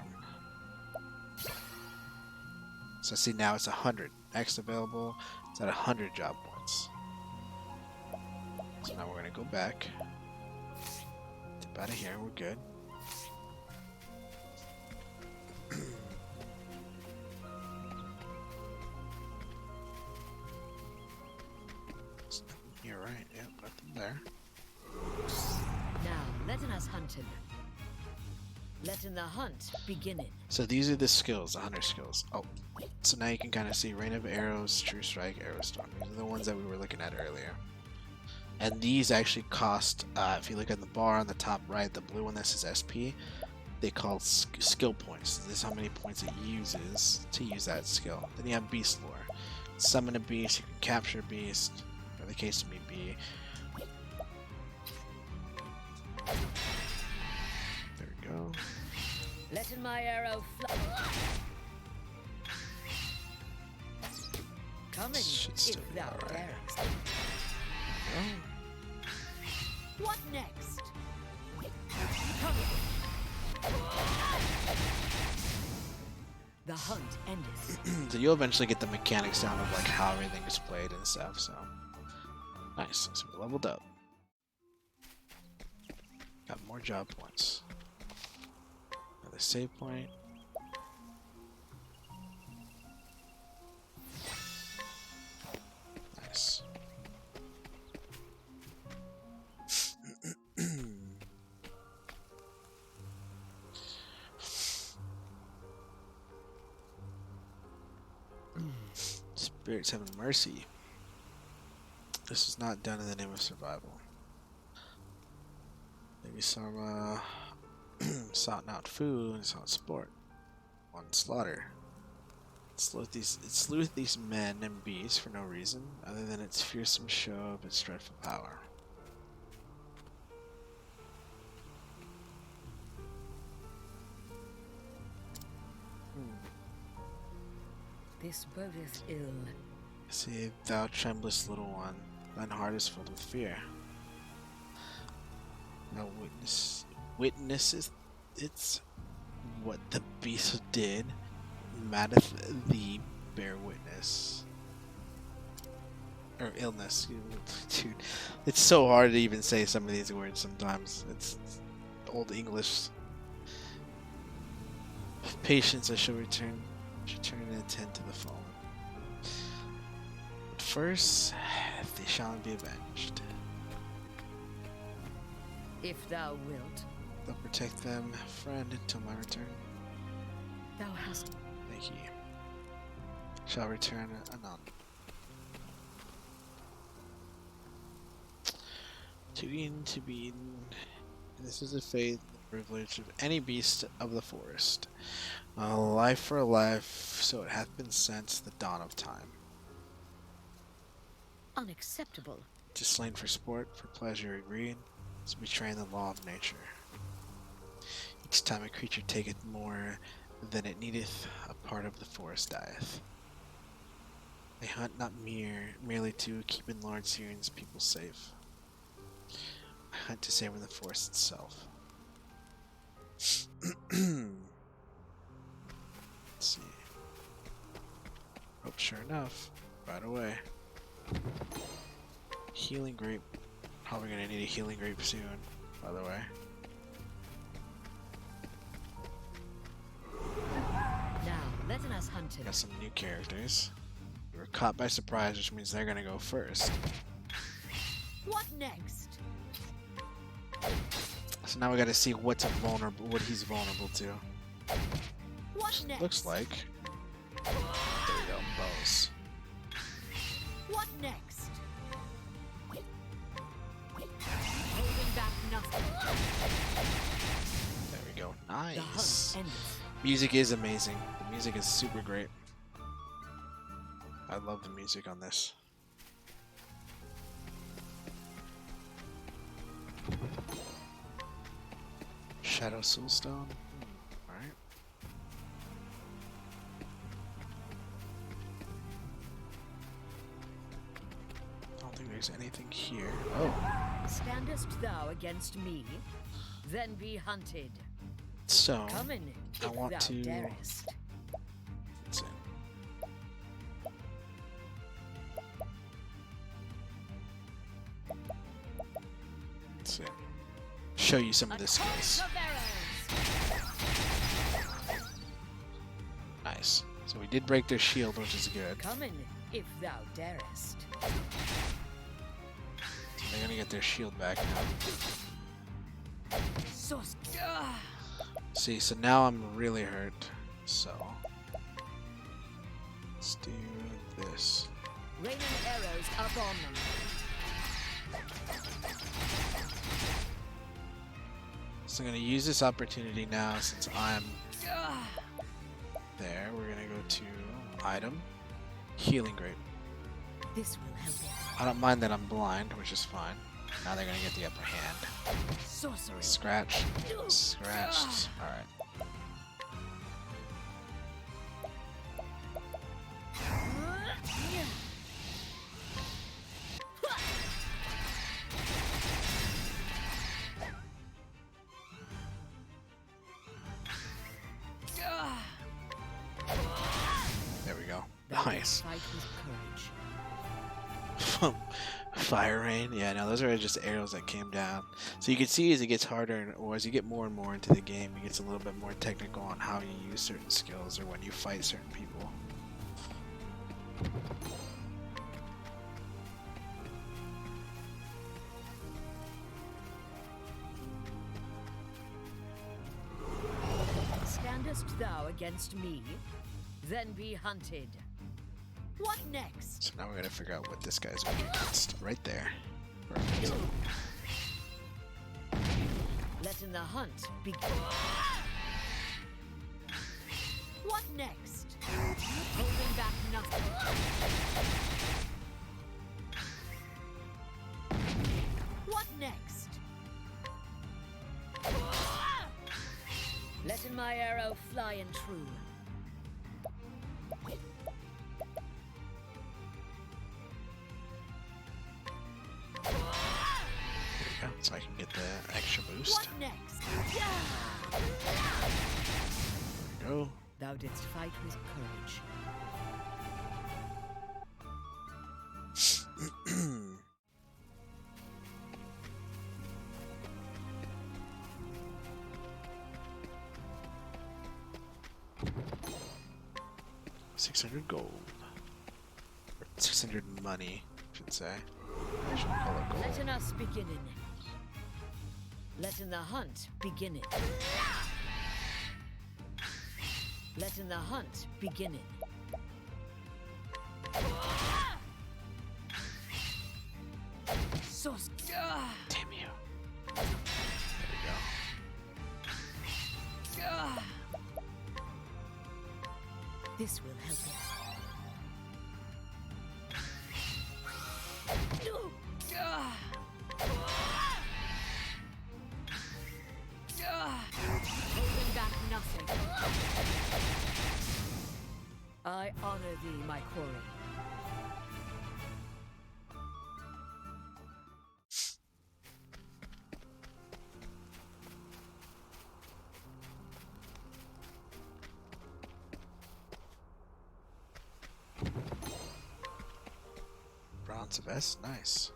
So see, now it's 100. Next available, it's at 100 job points. So now we're gonna go back. Dip out of here, we're good. You're right, yep, nothing there. Now, letting us hunting. Letting the hunt beginning. So these are the skills, the hunter skills. Oh, so now you can kind of see Rain of Arrows, True Strike, Arrow Storm. These are the ones that we were looking at earlier. And these actually cost, if you look at the bar on the top right, the blue one that says SP, they call skill points. This is how many points it uses to use that skill. Then you have Beast Lore. Summon a beast, you can capture a beast, or the case may be. There we go. Letting my arrow fly. Coming, Should still if be thou alright. darest. Oh. What next? Coming. The hunt endeth. So you'll eventually get the mechanics down of like how everything is played and stuff. So nice. So we leveled up. More job points. Another save point. Nice. Spirits having mercy. This is not done in the name of survival. Maybe some sought not food and sought sport. One slaughter. It slew these men and beasts for no reason other than its fearsome show of its dreadful power. This bodeth ill. See, thou tremblest, little one, thine heart is filled with fear. Thou witnessest it's what the beast did, matteth thee bear witness. Or illness. Dude, it's so hard to even say some of these words sometimes. It's old English. Patience I shall return and attend to the fallen. But first, they shall be avenged. If thou wilt. They'll protect them, friend, until my return. Thou hast. Thank you. Shall return anon. To be. This is the fate and privilege of any beast of the forest. A life for a life, so it hath been since the dawn of time. Unacceptable. 'Tis slain for sport, for pleasure or greed, is betraying the law of nature. Each time a creature taketh more than it needeth, a part of the forest dieth. They hunt not merely to keep in lords here and people safe. I hunt to save in the forest itself. Let's see. Oh, sure enough, right away. Healing grape. Probably gonna need a healing grape soon, by the way. Now, let us hunt him. Got some new characters. We were caught by surprise, which means they're gonna go first. What next? So now we gotta see what he's vulnerable to. What next? Looks like. There we go, bows. What next? Holding back nothing. There we go. The hunt Nice. endeth. Music is amazing. The music is super great. I love the music on this. Shadow Soulstone. Alright. I don't think there's anything here. Oh, Standest thou against me? Then be hunted. so Come in, I if want thou to- darest. let's see. Let's see. Show you some of the skills. Of arrows. Nice. So we did break their shield, which is good. Come in, if thou darest. They're gonna get their shield back now. Sus. See, so now I'm really hurt. So let's do this. Raining arrows upon them. So I'm gonna use this opportunity now since I'm there. We're gonna go to item, healing grape. This will help. I don't mind that I'm blind, which is fine. Now they're gonna get the upper hand. Sorcery. Scratch, scratched. All right. There we go. Thou Nice. wilt fight with courage. Fire rain. Yeah, no, those are just arrows that came down. So you can see as it gets harder, or as you get more and more into the game, it gets a little bit more technical on how you use certain skills or when you fight certain people. Standest thou against me? Then be hunted. What next? So now we're gonna figure out what this guy's weak against. Right there. Perfect. Let in the hunt begin. What next? Holding back nothing. What next? Letting my arrow fly and true. There we go. So I can get the extra boost. What next? There we go. Thou didst fight with courage. 600 gold. Or 600 money, I should say. I should call it gold. Letting us beginning. Letting the hunt beginning. Letting the hunt beginning. So Damn you. There we go. This will help us. Holding back nothing. I honor thee, my quarry. Bronze vest, nice.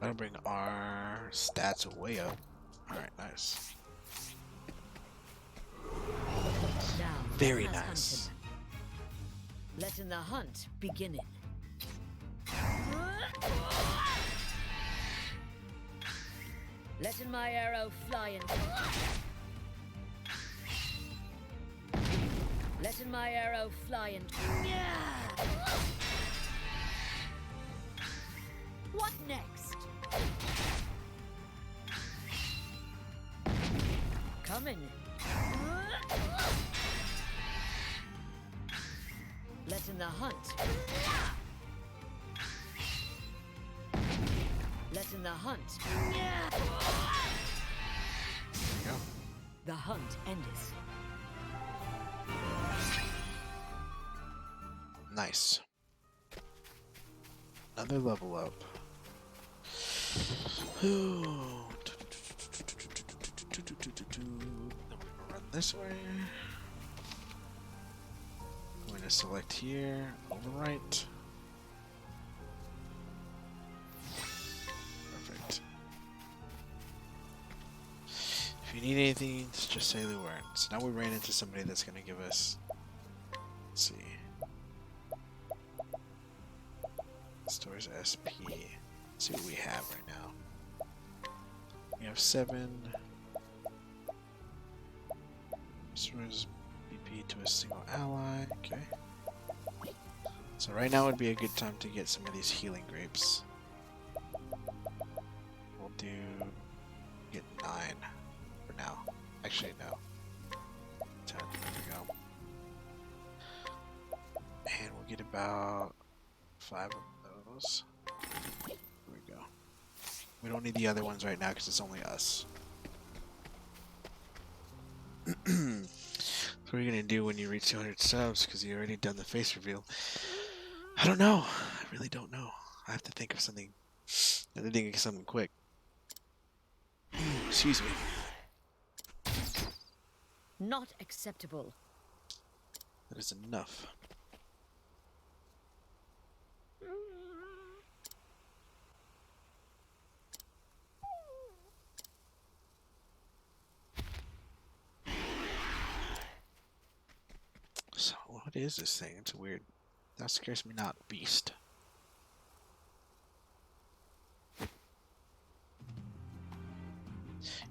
That'll bring our stats way up. Alright, nice. Now, Very let us nice. hunt him. Letting the hunt beginning. Letting my arrow fly and letting my arrow fly and what next? Coming. Letting the hunt. Letting the hunt. There you go. The hunt endeth. Nice. Another level up. Then we're gonna run this way. I'm going to select here, overwrite. Perfect. If you need anything, just say the word. So now we ran into somebody that's going to give us. Let's see. Stores SP. Let's see what we have right now. We have 7. Restores BP to a single ally. Okay. So right now would be a good time to get some of these healing grapes. We'll get 9 for now. Actually, no. 10. There we go. And we'll get about 5 of those. There we go. We don't need the other ones right now because it's only us. So what are you gonna do when you reach 200 subs? Because you already done the face reveal. I don't know. I really don't know. I have to think of something. I have to think of something quick. Excuse me. Not acceptable. That is enough. So, what is this thing? It's weird. That scares me not, beast.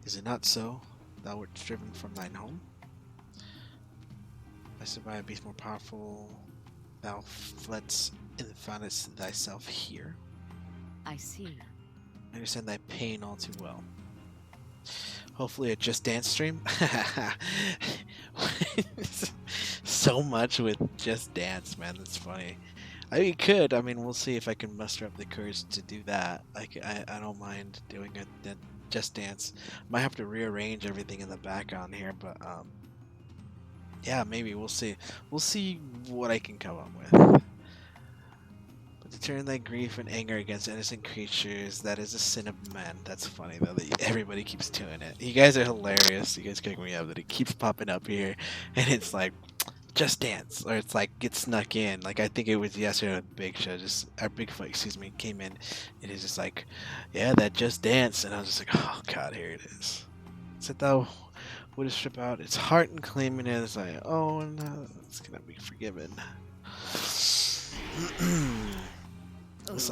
Is it not so? Thou wert driven from thine home? I survived a beast more powerful. Thou fledst and foundest thyself here. I see. I understand thy pain all too well. Hopefully a Just Dance stream. So much with Just Dance, man. That's funny. I mean, could. I mean, we'll see if I can muster up the courage to do that. Like, I don't mind doing a Just Dance. Might have to rearrange everything in the background here, but yeah, maybe we'll see. We'll see what I can come up with. But to turn thy grief and anger against innocent creatures, that is a sin of men. That's funny though that everybody keeps doing it. You guys are hilarious. You guys kick me up that it keeps popping up here, and it's like Just Dance, or it's like get snuck in. Like I think it was yesterday with Big Show, or Bigfoot, excuse me, came in, and it's just like, yeah, that Just Dance, and I was just like, oh god, here it is. Said thou wouldst strip out its heart and claiming it as I own, it's gonna be forgiven.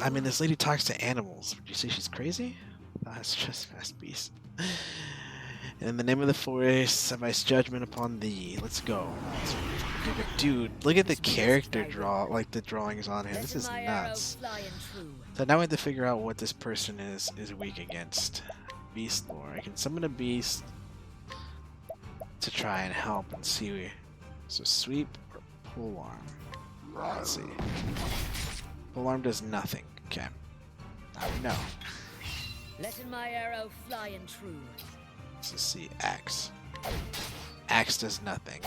I mean, this lady talks to animals. Would you say she's crazy? That's just fast beast. In the name of the forest, have I judgment upon thee. Let's go. Dude, look at the character like the drawings on here. This is nuts. So now we have to figure out what this person is weak against. Beast lore. I can summon a beast to try and help and see. So sweep or pole arm. Let's see. Pole arm does nothing. Okay. Now we know. Let my arrow fly and true. Let's see. Axe. Axe does nothing.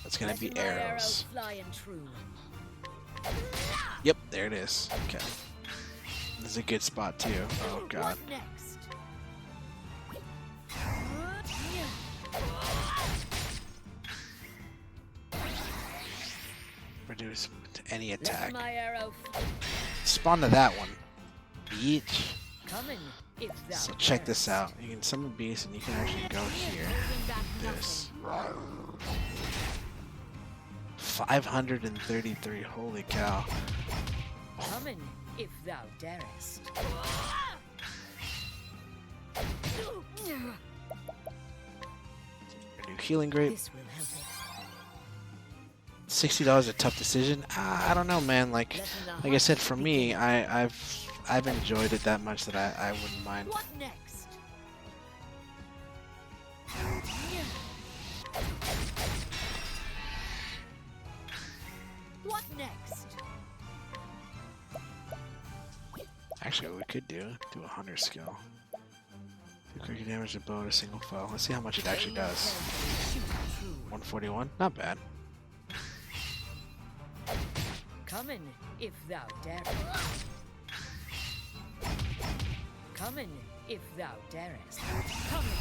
That's gonna be arrows. Yep, there it is. Okay. This is a good spot too. Oh god. Reduce to any attack. Spawn to that one. Beach. So check this out. You can summon beasts and you can actually go here. This. 533. Holy cow. Come in if thou darest. A new healing grape. This will help it. $60 a tough decision. I don't know, man. Like I said, for me, I've enjoyed it that much that I wouldn't mind. What next? What next? Actually, what we could do a hunter skill. Do quick damage to bow to single foe. Let's see how much it actually does. 141, not bad. Come in if thou darest. Come in if thou darest. Come in.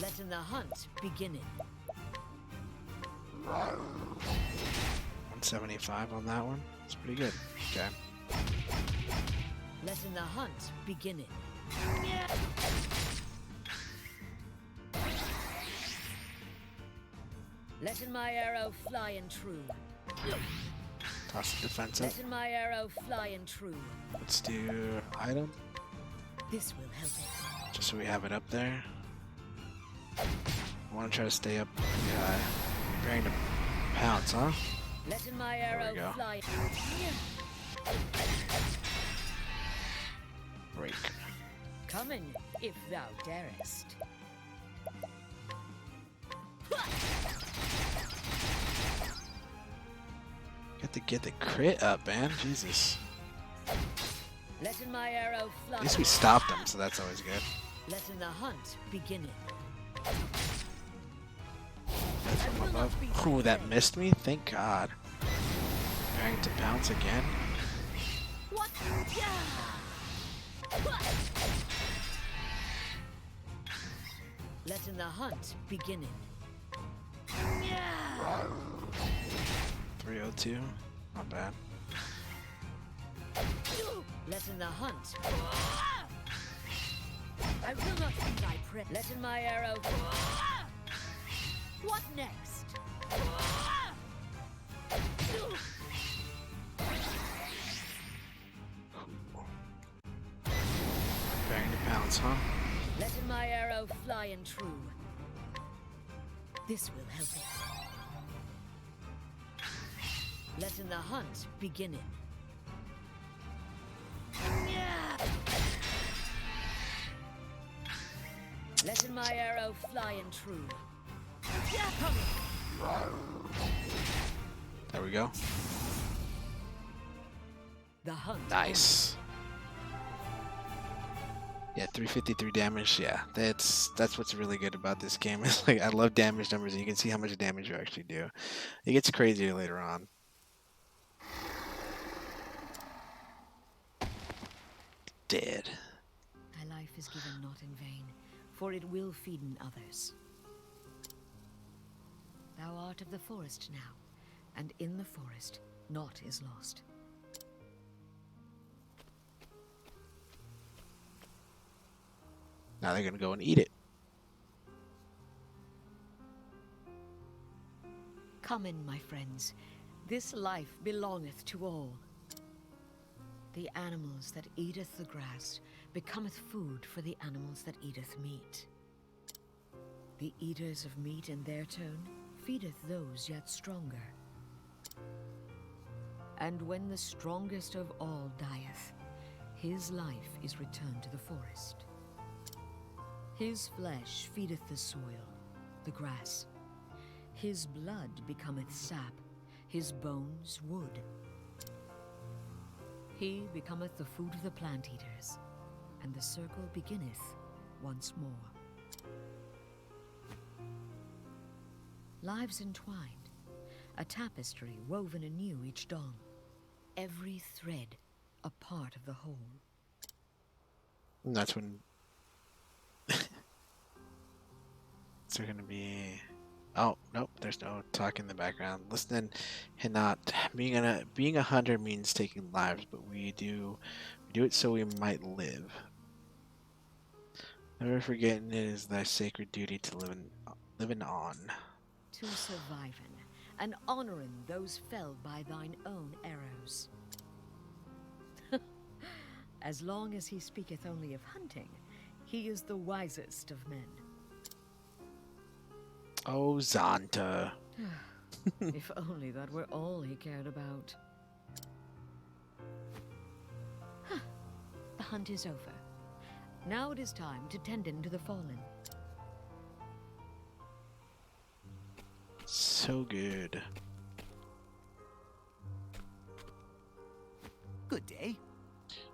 Let the hunt begin. 175 on that one. It's pretty good. Okay. Let the hunt begin. Let my arrow fly and true. Toss the defense up. Let my arrow fly and true. Let's do item. This will help it. Just so we have it up there. I want to try to stay up pretty high. Preparing to pounce, huh? Let my arrow fly. Break. Come in if thou darest. Got to get the crit up, man. Jesus. Let my arrow fly. At least we stopped them, so that's always good. Let the hunt begin. From above. Ooh, that missed me? Thank God. Trying to pounce again. What Letting the hunt beginning. 302. Not bad. Letting the hunt. I will not see thy prey. Letting my arrow. What next? Bearing to pounce, huh? Letting my arrow fly and true. This will help it. Letting the hunt beginning. Letting my arrow fly and true. There we go. The hunt. Nice. Yeah, 353 damage. Yeah, that's what's really good about this game. It's like I love damage numbers, and you can see how much damage you actually do. It gets crazier later on. Dead. Thy life is given not in vain, for it will feed in others. Thou art of the forest now, and in the forest naught is lost. Now they're gonna go and eat it. Come in, my friends. This life belongeth to all. The animals that eateth the grass becometh food for the animals that eateth meat. The eaters of meat in their turn feedeth those yet stronger. And when the strongest of all dieth, his life is returned to the forest. His flesh feedeth the soil, the grass. His blood becometh sap, his bones wood. He becometh the food of the plant eaters, and the circle beginneth once more. Lives entwined, a tapestry woven anew each dawn, every thread a part of the whole. And that's when it's gonna be. Oh nope, there's no talk in the background. Listening and not being a hunter means taking lives, but we do it so we might live. Never forgetting it is thy sacred duty to living on. To surviving, and honoring those felled by thine own arrows. As long as he speaketh only of hunting, he is the wisest of men. Oh, Zonta. If only that were all he cared about. The hunt is over. Now it is time to tend in to the fallen. So good. Good day.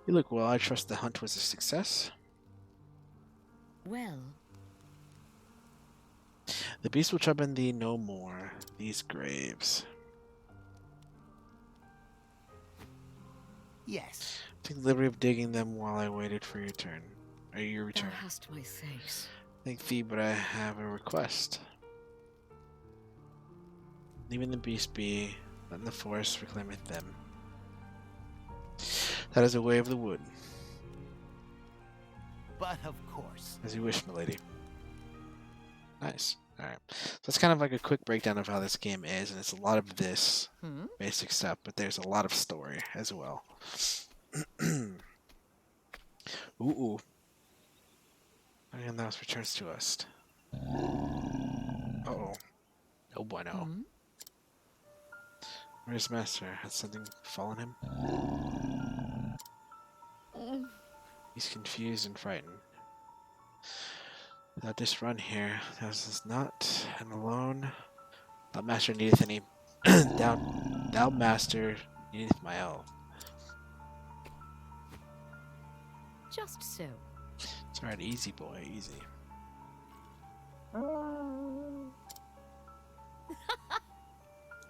You look well. I trust the hunt was a success. Well, The beast will trouble thee no more. These graves. Yes. Take the liberty of digging them while I waited for your turn. Or your thou return. hast my thanks. Thank thee, but I have a request. Leaving the beast be, letting the forest reclaimeth them. That is a way of the wood. But of course. As you wish, milady. Nice. Alright. So that's kind of like a quick breakdown of how this game is, and it's a lot of this basic stuff, but there's a lot of story as well. Ooh. And that returns to us. Uh-oh. Oh boy, no. Where's Master? Has something fallen him? He's confused and frightened. Without this run here, thou is not and alone. Thou Master needeth any. thou Master needeth my help. Just so. It's alright, easy boy, easy.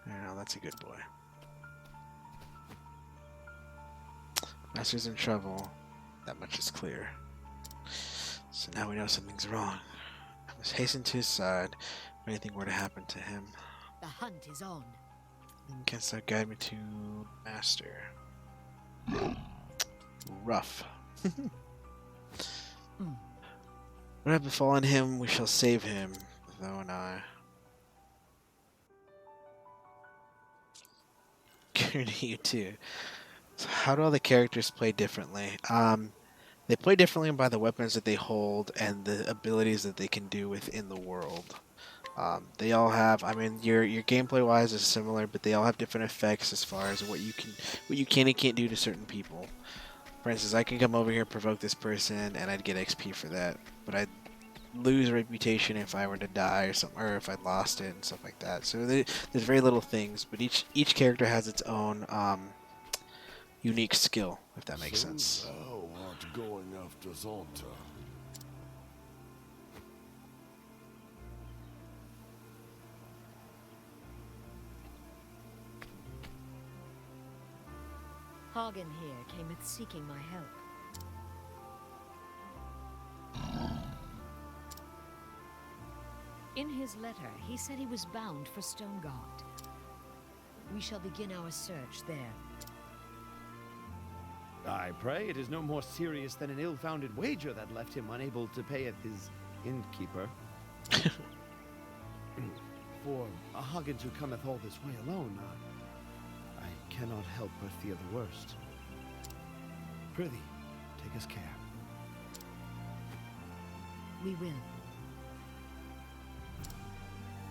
Yeah, that's a good boy. Master's in trouble. That much is clear. So now we know something's wrong. I must hasten to his side if anything were to happen to him. The hunt is on. Canst thou guide me to Master? Rough. What have befallen him, we shall save him, thou and I. Good to you too. So how do all the characters play differently? They play differently by the weapons that they hold and the abilities that they can do within the world. They all have, I mean, your gameplay wise is similar, but they all have different effects as far as what you can and can't do to certain people. For instance, I can come over here, provoke this person, and I'd get XP for that, but I'd lose reputation if I were to die or something, or if I lost it and stuff like that. So there's very little things, but each character has its own unique skill, if that makes sense. Thou art going after Zonta. Hagen here cameth seeking my help. In his letter, he said he was bound for Stonegard. We shall begin our search there. I pray it is no more serious than an ill-founded wager that left him unable to pay at his innkeeper. For a Hagen who cometh all this way alone, I cannot help but fear the worst. Prithee, take us care. We will.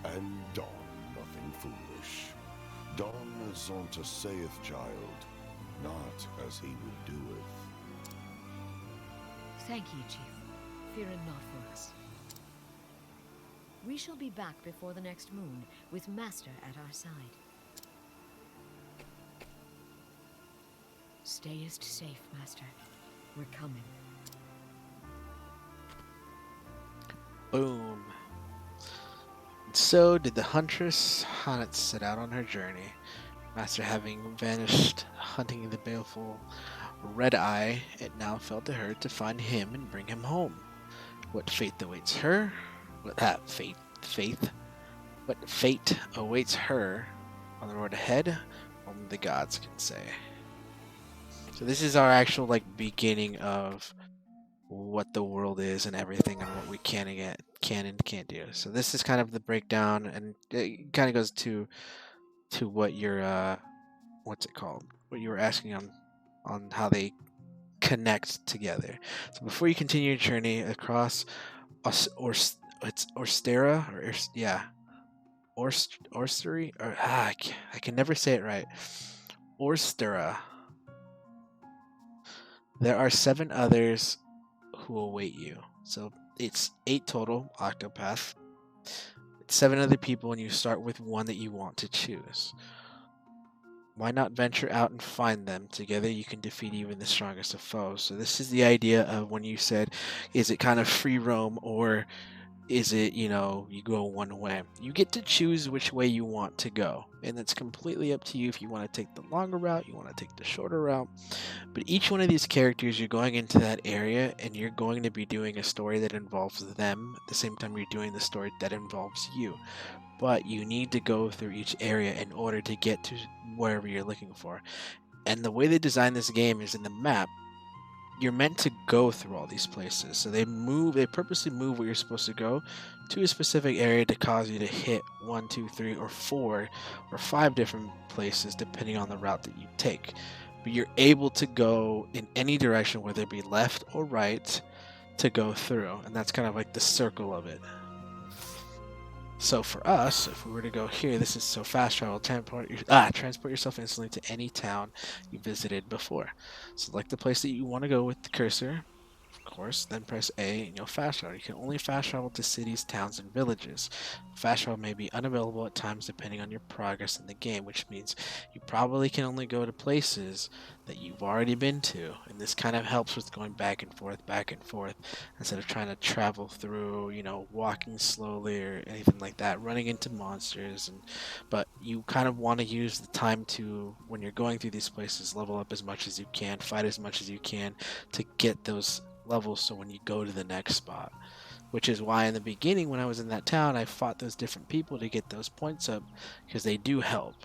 And don nothing foolish. Don as Zonta saith, child, not as he would doeth. Thank ye, Chief. Fear not for us. We shall be back before the next moon, with Master at our side. Stayest safe, Master. We're coming. Boom. And so did the huntress Hannet set out on her journey. Master having vanished, hunting the baleful Red-Eye, it now fell to her to find him and bring him home. What fate awaits her? What fate awaits her on the road ahead? Only the gods can say. So this is our actual beginning of what the world is and everything, and what we can and can't do. So this is kind of the breakdown, and it kind of goes to what your what's it called? What you were asking on how they connect together. So before you continue your journey across it's Orstera Orstery, or I can never say it right. Orstera. There are 7 others who await you. So it's 8 total, Octopath. It's 7 other people, and you start with one that you want to choose. Why not venture out and find them? Together you can defeat even the strongest of foes. So this is the idea of when you said, is it kind of free roam, or is it, you go one way? You get to choose which way you want to go, and it's completely up to you if you want to take the longer route, you want to take the shorter route. But each one of these characters, you're going into that area, and you're going to be doing a story that involves them at the same time you're doing the story that involves you. But you need to go through each area in order to get to wherever you're looking for. And the way they design this game is in the map, you're meant to go through all these places. So they purposely move where you're supposed to go to a specific area to cause you to hit 1, 2, 3, or 4, or 5 different places depending on the route that you take. But you're able to go in any direction, whether it be left or right, to go through. And that's kind of like the circle of it. So for us, if we were to go here, this is so fast travel. Transport yourself instantly to any town you visited before. Select the place that you want to go with the cursor. of course, then press A and you'll fast travel. You can only fast travel to cities, towns, and villages. Fast travel may be unavailable at times depending on your progress in the game, which means you probably can only go to places that you've already been to. And this kind of helps with going back and forth, instead of trying to travel through, walking slowly or anything like that, running into monsters. But you kind of want to use the time to, when you're going through these places, level up as much as you can, fight as much as you can to get those levels so when you go to the next spot. Which is why in the beginning when I was in that town I fought those different people to get those points up, because they do help.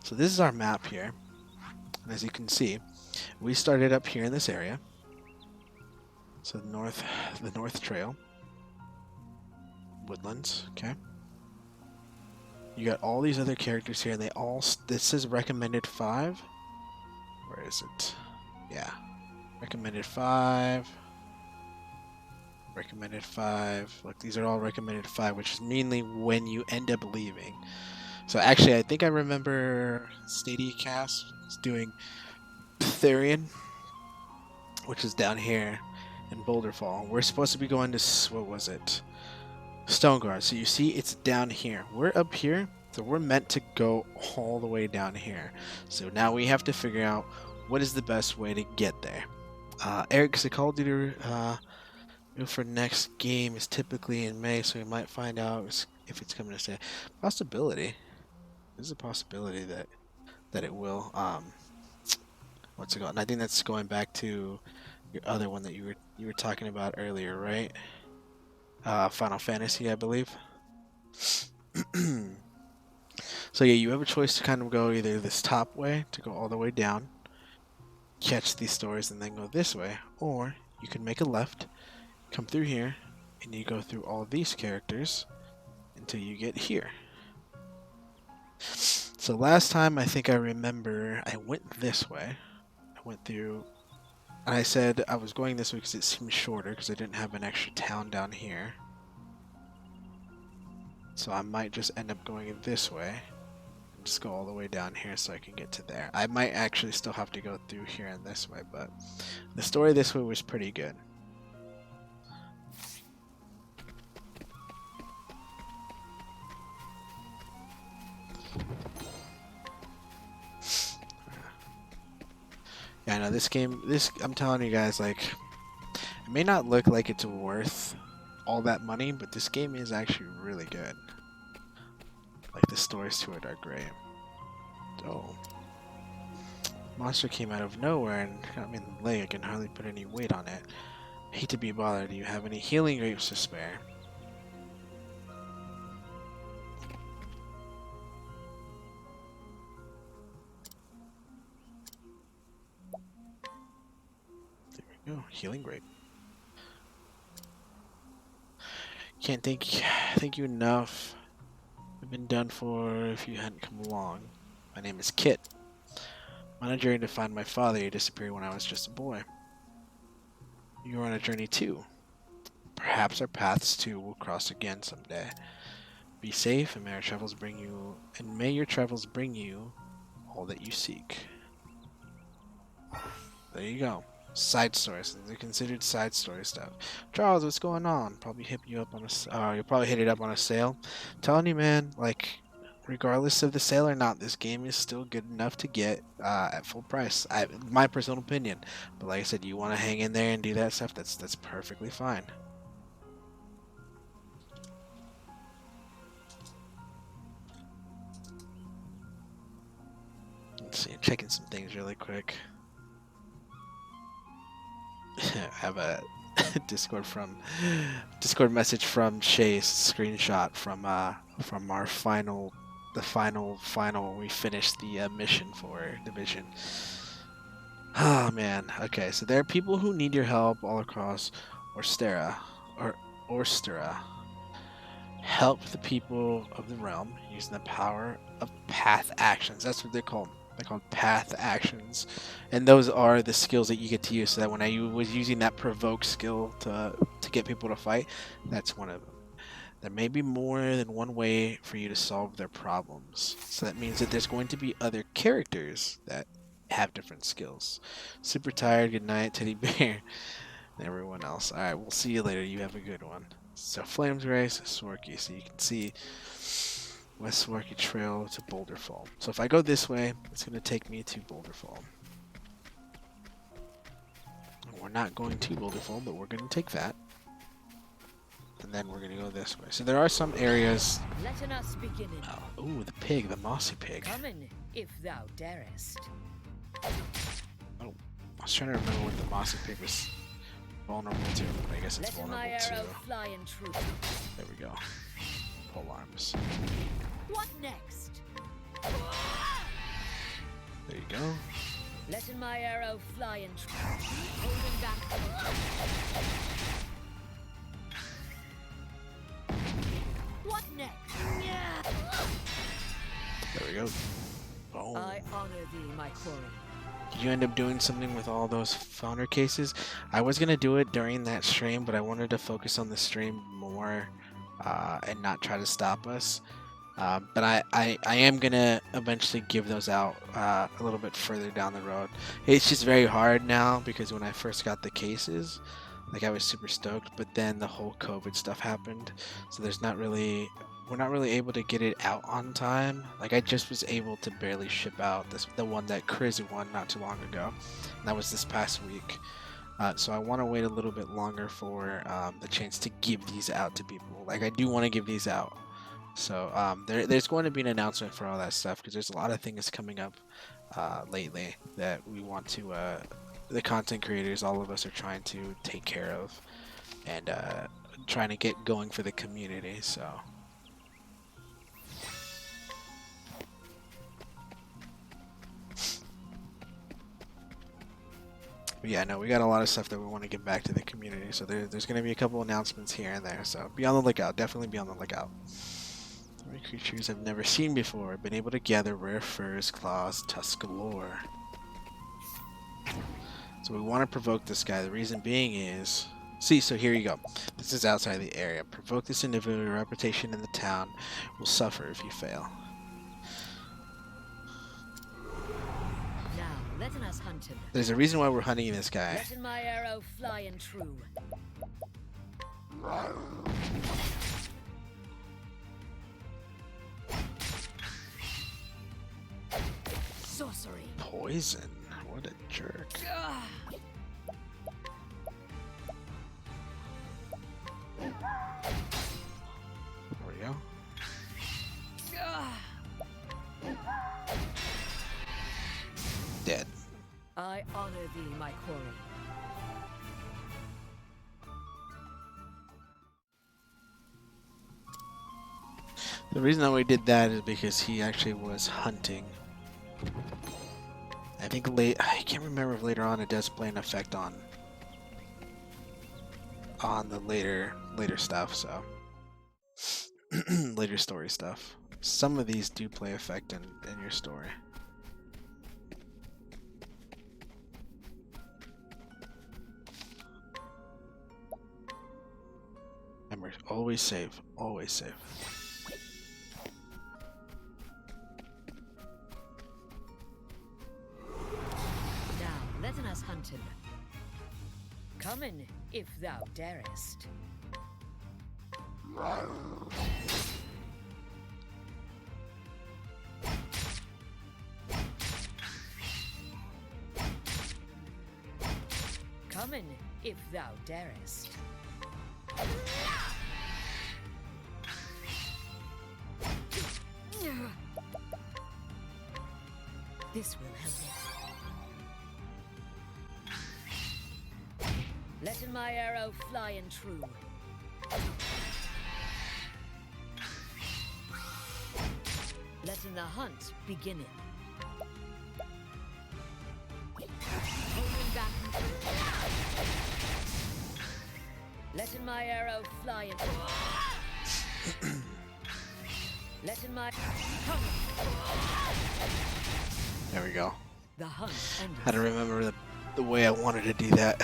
So this is our map here, and as you can see we started up here in this area. So the north trail, woodlands, okay. You got all these other characters here, and this is recommended 5. Where is it? Yeah. Recommended 5. Recommended 5. Look, these are all recommended 5, which is mainly when you end up leaving. So actually, I think I remember Stadia Cast is doing Therian, which is down here in Boulder Fall. We're supposed to be going to, what was it? Stoneguard. So you see it's down here. We're up here, so we're meant to go all the way down here. So now we have to figure out what is the best way to get there. Eric, the Call of Duty for next game is typically in May, so we might find out if it's coming to stay. Possibility. There's a possibility that it will. What's it called? And I think that's going back to your other one that you were talking about earlier, right? Final Fantasy, I believe. So yeah, you have a choice to kind of go either this top way to go all the way down, catch these stories, and then go this way, or you can make a left, come through here, and you go through all of these characters until you get here. So last time I think I remember I went this way. I went through, and I said I was going this way because it seemed shorter because I didn't have an extra town down here. So I might just end up going this way and just go all the way down here so I can get to there. I might actually still have to go through here and this way, but the story this way was pretty good. Yeah, I know this game, I'm telling you guys, like, it may not look like it's worth all that money, but this game is actually really good. Like, the stories to it are great. Oh. Monster came out of nowhere and got me in the leg. I can hardly put any weight on it. Hate to be bothered. Do you have any healing grapes to spare? There we go. Healing grape. Can't thank you enough. I've been done for if you hadn't come along. My name is Kit. I'm on a journey to find my father. He disappeared when I was just a boy. You're on a journey too. Perhaps our paths too will cross again someday. Be safe, and may your travels bring you all that you seek. There you go. Side stories. They're considered side story stuff. Charles, what's going on? Probably hit you up on you'll probably hit it up on a sale. I'm telling you, man, like, regardless of the sale or not, this game is still good enough to get at full price. My personal opinion. But like I said, you want to hang in there and do that stuff, that's perfectly fine. Let's see, checking some things really quick. I have a Discord message from Chase, screenshot from our final when we finished the mission for Division. Oh man. Okay, so there are people who need your help all across Orstera. Help the people of the realm using the power of path actions. That's what they're called. They're called path actions, and those are the skills that you get to use. So that when I was using that Provoke skill to get people to fight, that's one of them. There may be more than one way for you to solve their problems. So that means that there's going to be other characters that have different skills. Super tired. Good night, teddy bear. And everyone else. All right, we'll see you later. You have a good one. So Flames Race, Swarky. So you can see West Swarky Trail to Boulder Fall. So if I go this way, it's going to take me to Boulder Fall. We're not going to Boulder Fall, but we're going to take that. And then we're going to go this way. So there are some areas. Let us begin it. Oh, ooh, the pig, the mossy pig. Come in, if thou darest. Oh, I was trying to remember what the mossy pig was vulnerable to, but I guess it's Let my vulnerable arrow to. fly in truth. There we go. Pole arms. What next? There you go. Let my arrow fly in truth. Holding back. What next? There we go. Boom. I honor thee, my quarry. Did you end up doing something with all those founder cases? I was gonna do it during that stream, but I wanted to focus on the stream more and not try to stop us. But I am gonna eventually give those out a little bit further down the road. It's just very hard now because when I first got the cases, like I was super stoked, but then the whole COVID stuff happened, so we're not really able to get it out on time. Like I just was able to barely ship out the one that Chris won not too long ago. And that was this past week. So I want to wait a little bit longer for the chance to give these out to people. Like I do want to give these out. So there's going to be an announcement for all that stuff because there's a lot of things coming up lately that we want to, the content creators, all of us are trying to take care of and trying to get going for the community. So. But yeah, no, we got a lot of stuff that we want to get back to the community. So there's going to be a couple announcements here and there. So be on the lookout. Definitely be on the lookout. Rare creatures I've never seen before. Been able to gather rare furs, claws, tusks galore. So we want to provoke this guy. The reason being is... See, so here you go. This is outside the area. Provoke this individual. Your reputation in the town will suffer if you fail. Let us hunt him. There's a reason why we're hunting this guy. Let my arrow fly in true. Sorcery. Poison. What a jerk. There we go. Dead. I honor thee, my quarry. The reason that we did that is because he actually was hunting. I think I can't remember if later on it does play an effect on the later stuff, so later story stuff. Some of these do play effect in your story. Remember, always save, always save. Now, let us hunt him. Come in, if thou darest. Come in, if thou darest. This will help us. Let my arrow fly in true. Letting the hunt begin. Holding back. Letting my arrow fly in. Letting my There we go. the hunt ended. Had to remember the way I wanted to do that.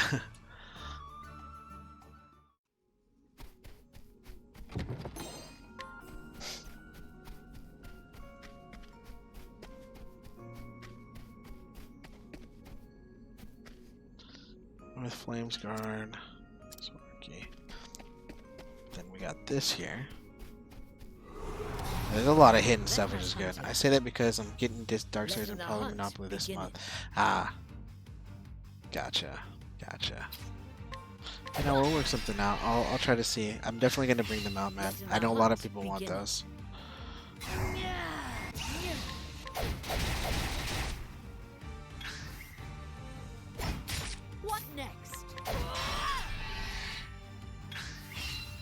Flames Guard. Okay. Then we got this here. There's a lot of hidden stuff, which is good. I say that because I'm getting this Darksiders and probably Monopoly this month. Ah. Gotcha. Gotcha. You know, we'll work something out. I'll try to see. I'm definitely going to bring them out, man. I know a lot of people want those. What next?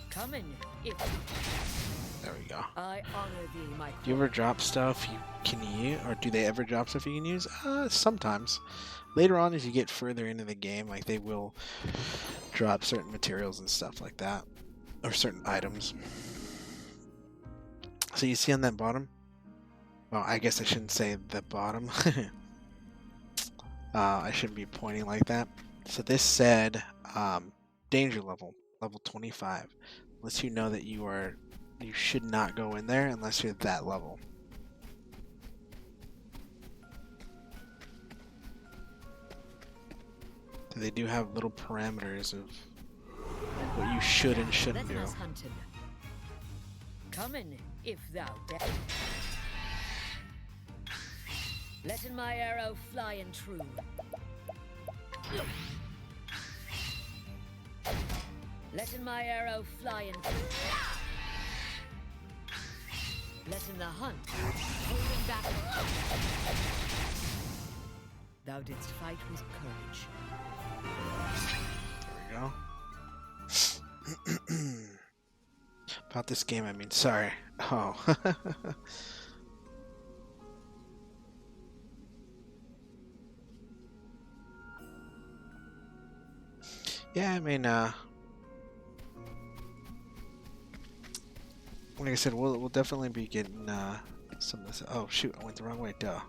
Coming. There we go. I honor thee, my Do you ever drop stuff you can use, or do they ever drop stuff you can use? Sometimes. Later on, as you get further into the game, like they will drop certain materials and stuff like that, or certain items. So you see on that bottom? Well, I guess I shouldn't say the bottom. I shouldn't be pointing like that. So this said, danger level 25. Lets you know that you should not go in there unless you're that level. So they do have little parameters of what you should and shouldn't do. Come in, if thou dare. Letting my arrow fly and true. Letting my arrow fly and true. Letting the hunt holding back. Thou didst fight with courage. There we go. About this game, I mean, sorry. Oh. Yeah, I mean, like I said, we'll definitely be getting some of this. Oh shoot, I went the wrong way. Duh.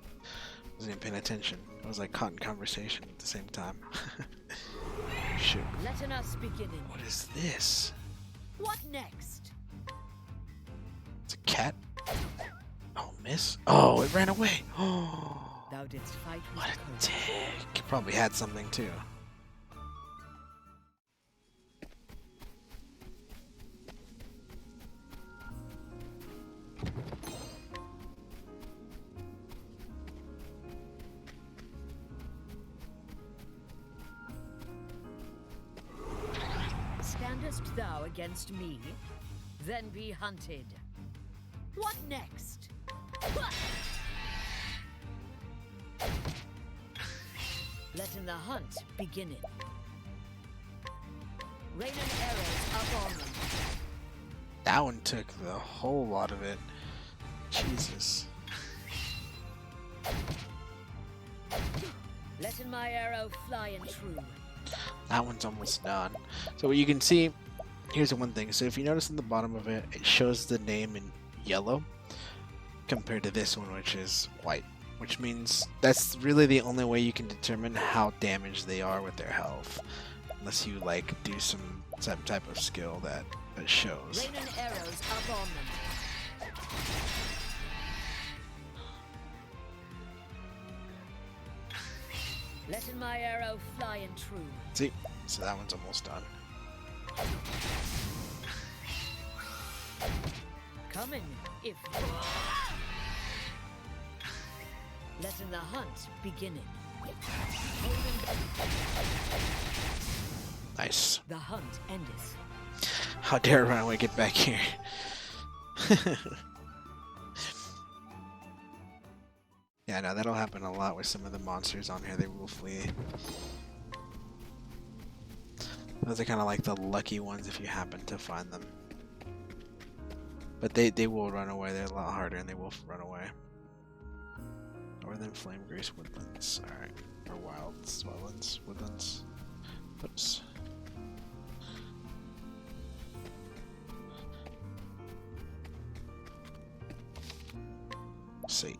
Wasn't even paying attention. I was like caught in conversation at the same time. Shoot. Letting us begin. What is this? What next? It's a cat. Oh, miss. Oh, it ran away. Oh, Thou didst fight with what a courage. dick. It probably had something too. Standest thou against me? Then be hunted. What next? Letting the hunt beginning. Raining arrows up on them. That one took the whole lot of it. Jesus. Letting my arrow fly and true. That one's almost done. So what you can see, here's the one thing. So if you notice in the bottom of it, it shows the name in yellow compared to this one, which is white. Which means that's really the only way you can determine how damaged they are with their health. Unless you like do some type of skill that shows. Raining arrows up on them. Letting my arrow fly and true. See? So that one's almost done. Coming, if letting the hunt beginning. Nice. The hunt endeth. How dare Runaway get back here? Yeah, no, that'll happen a lot with some of the monsters on here. They will flee. Those are kind of like the lucky ones if you happen to find them. But they will run away. They're a lot harder and they will run away. Northern Flame Grease Woodlands. Alright. Or Wilds. Wildlands. Woodlands. Oops. Save.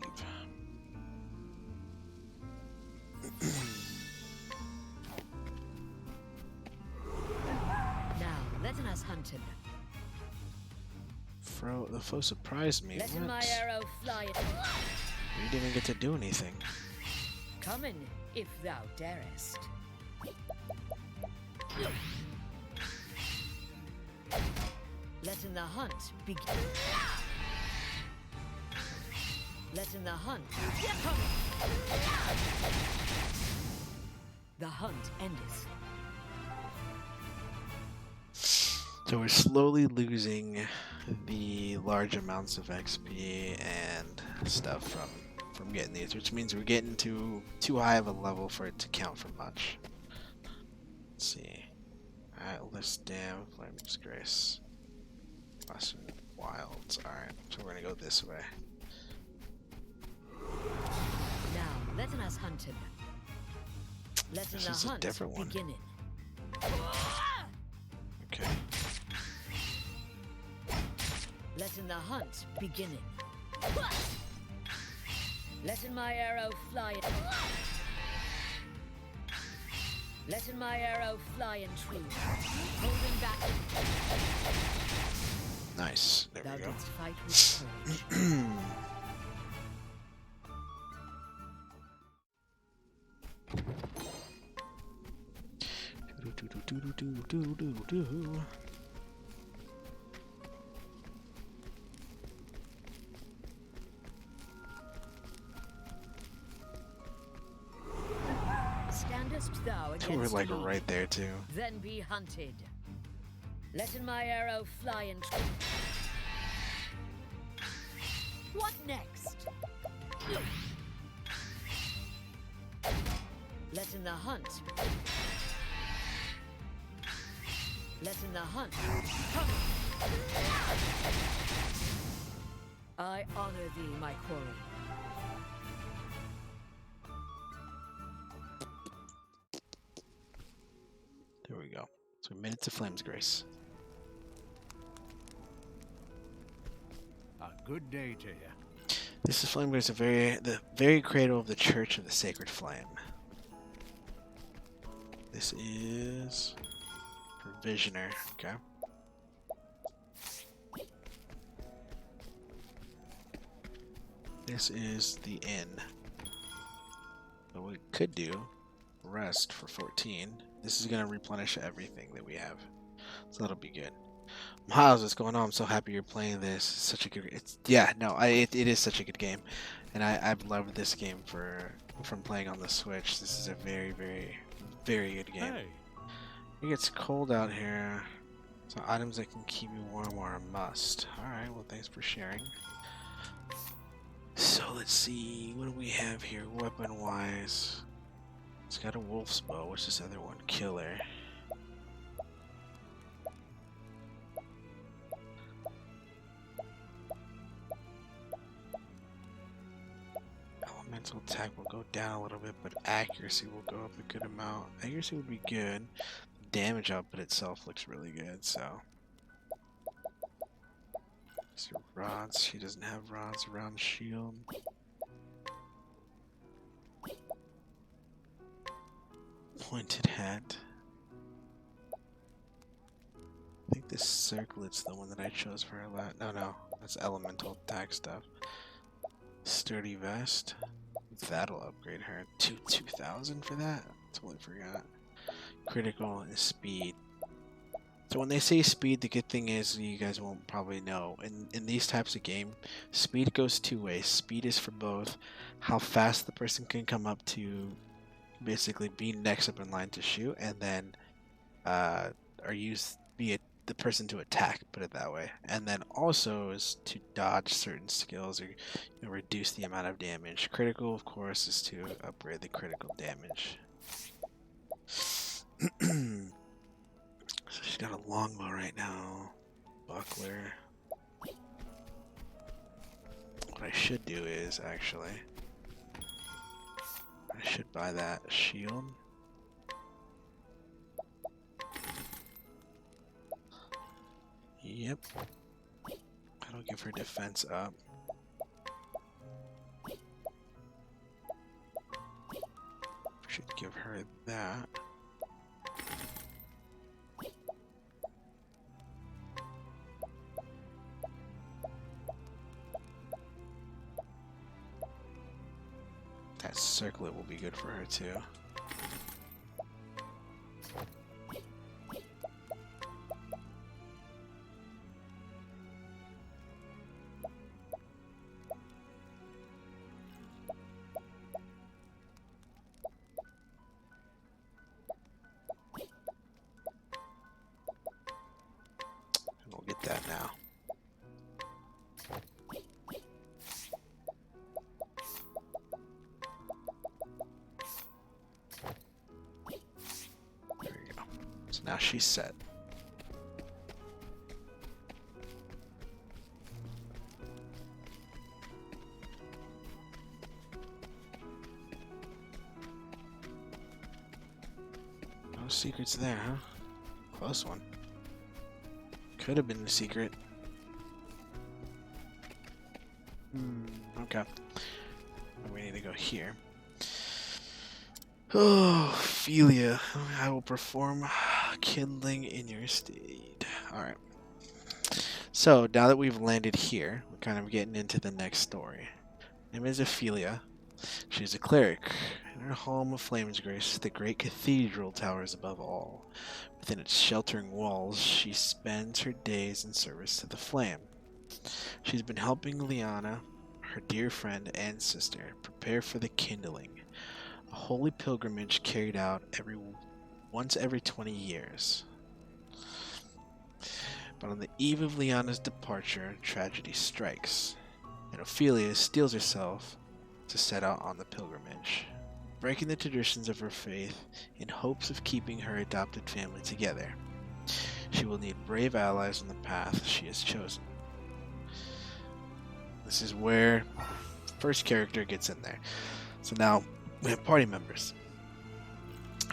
Now, letting us hunt him. The foe surprised me. Letting What? my arrow fly. You didn't even get to do anything. Coming, if thou darest. Letting the hunt begin. Letting the hunt. The hunt endeth. So we're slowly losing the large amounts of XP and stuff from getting these, which means we're getting to too high of a level for it to count for much. Let's see. Alright, list dam, Flame's Grace. Western Wilds. Alright, so we're gonna go this way. Now, letting us hunt him. Letting This the is a hunt different one. beginning. Okay. Letting the hunt beginning. Letting my arrow fly. Letting my arrow fly and true. Holding back. Nice. There Thou we go. didst fight with courage. Do. Standest thou against We're like me? right there too. Then be hunted. Letting my arrow fly and true. What next? Letting the hunt. Letting the hunt. Come. I honor thee, my quarry. There we go. So we made it to Flame's Grace. A good day to you. This is Flame Grace, the very cradle of the Church of the Sacred Flame. This is Provisioner. Okay. This is the inn. So what we could do, rest for 14. This is going to replenish everything that we have. So that'll be good. Miles, what's going on? I'm so happy you're playing this. It's such a good. It is such a good game, and I've loved this game from playing on the Switch. This is a very, very, very good game. Hey. It gets cold out here, so items that can keep you warm are a must. All right, well, thanks for sharing. So let's see, what do we have here, weapon-wise? It's got a wolf's bow. What's this other one? Killer. Elemental attack will go down a little bit, but accuracy will go up a good amount. Accuracy would be good. Damage output itself looks really good, so. These are rods. She doesn't have rods around the shield. Pointed hat. I think this circlet's the one that I chose for her last. No, that's elemental attack stuff. Sturdy vest. That'll upgrade her. 2,000 for that? Totally forgot. Critical and speed. So when they say speed, the good thing is you guys won't probably know. In these types of game, speed goes two ways. Speed is for both how fast the person can come up to basically be next up in line to shoot, and then the person to attack, put it that way. And then also is to dodge certain skills or reduce the amount of damage. Critical, of course, is to upgrade the critical damage. So she's got a longbow right now. Buckler. What I should do is actually I should buy that shield. Yep. That'll give her defense up. Should give her that. That circlet will be good for her too. that now. There we go. So now she's set. No secrets there, huh? Close one. Could have been the secret. Okay. We need to go here. Oh, Ophelia, I will perform kindling in your stead. Alright. So, now that we've landed here, we're kind of getting into the next story. Her name is Ophelia. She's a cleric. In her home of Flamesgrace, the great cathedral towers above all. Within its sheltering walls, she spends her days in service to the flame. She's been helping Liana, her dear friend and sister, prepare for the kindling, a holy pilgrimage carried out once every 20 years. But on the eve of Liana's departure, tragedy strikes, and Ophelia steels herself to set out on the pilgrimage, breaking the traditions of her faith in hopes of keeping her adopted family together. She will need brave allies on the path she has chosen. This is where the first character gets in there. So now we have party members.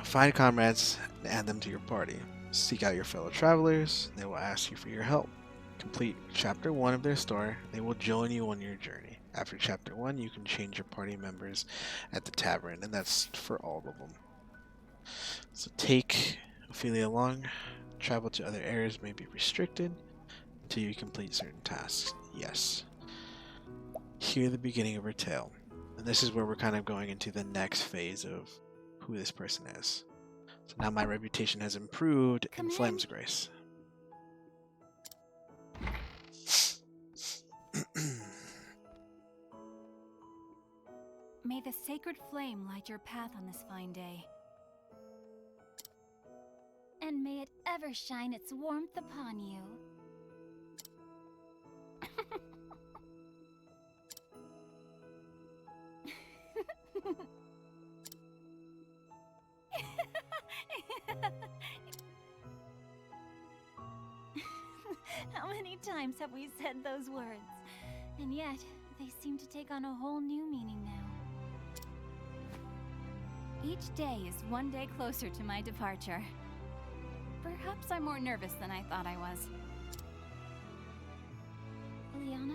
Find comrades and add them to your party. Seek out your fellow travelers. They will ask you for your help. Complete Chapter 1 of their story. They will join you on your journey. After Chapter 1, you can change your party members at the tavern, and that's for all of them. So take Ophelia along. Travel to other areas may be restricted until you complete certain tasks. Yes. Hear the beginning of her tale. And this is where we're kind of going into the next phase of who this person is. So now my reputation has improved in Flamesgrace. May the sacred flame light your path on this fine day. And may it ever shine its warmth upon you. How many times have we said those words? And yet, they seem to take on a whole new meaning now. Each day is one day closer to my departure. Perhaps I'm more nervous than I thought I was. Liana?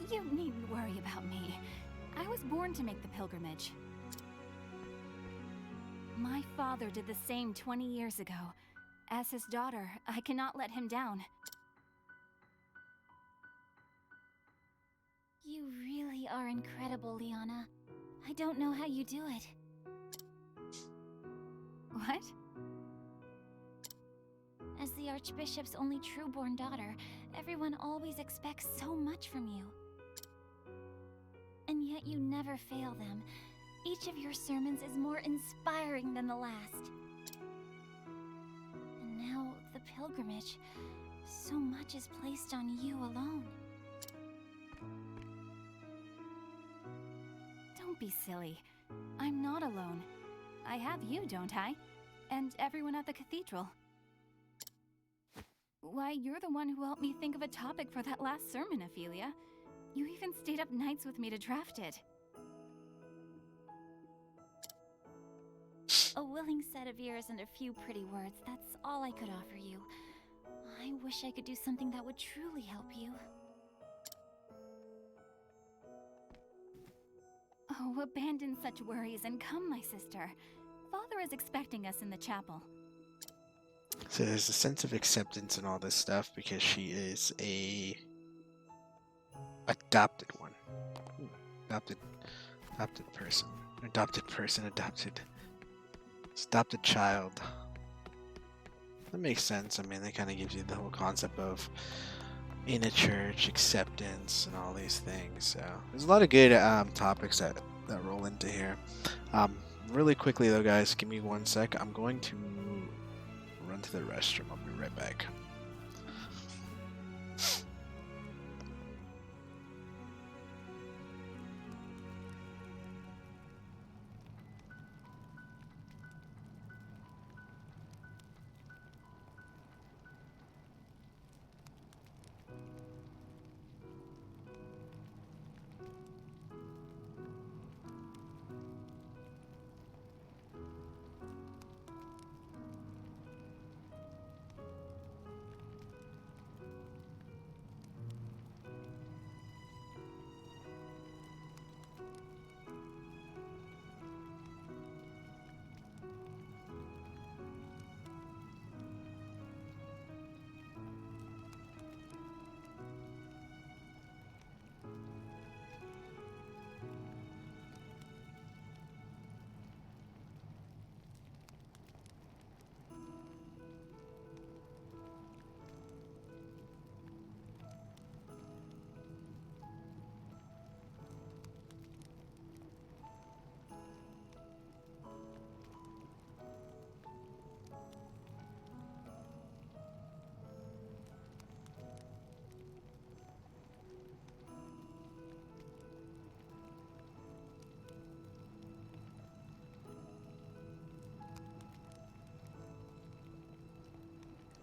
You needn't worry about me. I was born to make the pilgrimage. My father did the same 20 years ago. As his daughter, I cannot let him down. You really are incredible, Liana. I don't know how you do it. What? As the Archbishop's only true-born daughter, everyone always expects so much from you. And yet you never fail them. Each of your sermons is more inspiring than the last. And now, the pilgrimage. So much is placed on you alone. Don't be silly. I'm not alone. I have you, don't I? And everyone at the cathedral. Why, you're the one who helped me think of a topic for that last sermon, Ophelia. You even stayed up nights with me to draft it. A willing set of ears and a few pretty words, that's all I could offer you. I wish I could do something that would truly help you. Oh, abandon such worries and come, my sister. Father is expecting us in the chapel. So there's a sense of acceptance and all this stuff because she is a adopted one. Adopted person. Adopted child. That makes sense. I mean, that kind of gives you the whole concept of in a church, acceptance, and all these things. So there's a lot of good topics that roll into here. Really quickly though, guys, give me 1 sec. I'm going to run run to the restroom. I'll be right back.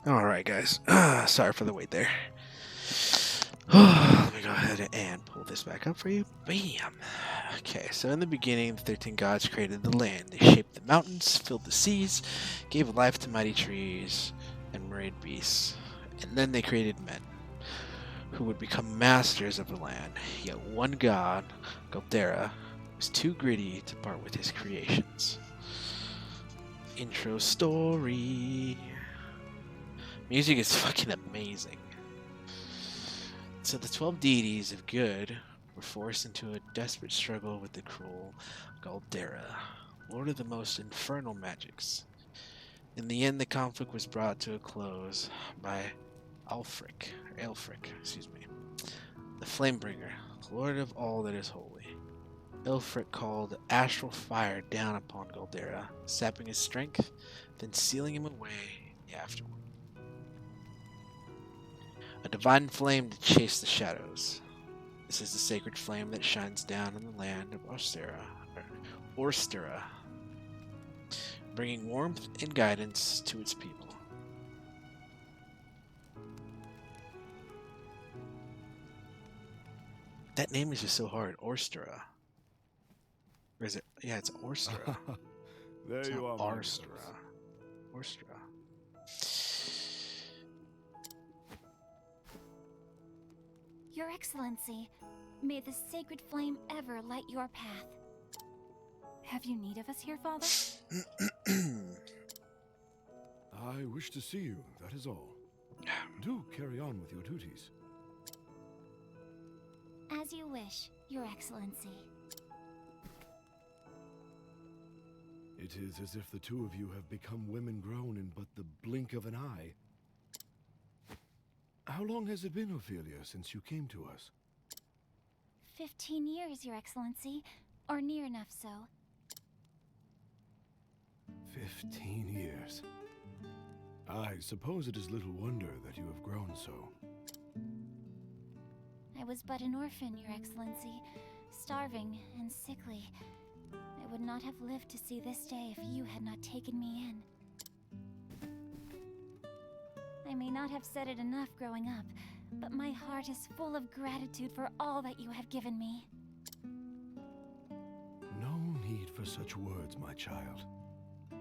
Alright, guys. Sorry for the wait there. Let me go ahead and pull this back up for you. Bam! Okay, so in the beginning, the 13 gods created the land. They shaped the mountains, filled the seas, gave life to mighty trees and myriad beasts. And then they created men, who would become masters of the land. Yet one god, Galdera, was too greedy to part with his creations. Intro story. Music is fucking amazing. So the 12 deities of good were forced into a desperate struggle with the cruel Galdera, lord of the most infernal magics. In the end, the conflict was brought to a close by Aelfric, the Flamebringer, lord of all that is holy. Aelfric called astral fire down upon Galdera, sapping his strength, then sealing him away in the afterworld. A divine flame to chase the shadows. This is the sacred flame that shines down on the land of Orstera, bringing warmth and guidance to its people. That name is just so hard, Orstera. Or is it? Yeah, it's Orstera. There It's you not are. Orstera. Orstera. Your Excellency, may the sacred flame ever light your path. Have you need of us here, Father? I wish to see you, that is all. Do carry on with your duties. As you wish, Your Excellency. It is as if the two of you have become women grown in but the blink of an eye. How long has it been, Ophelia, since you came to us? 15 years, Your Excellency, or near enough so. 15 years. I suppose it is little wonder that you have grown so. I was but an orphan, Your Excellency, starving and sickly. I would not have lived to see this day if you had not taken me in. I may not have said it enough growing up, but my heart is full of gratitude for all that you have given me. No need for such words, my child.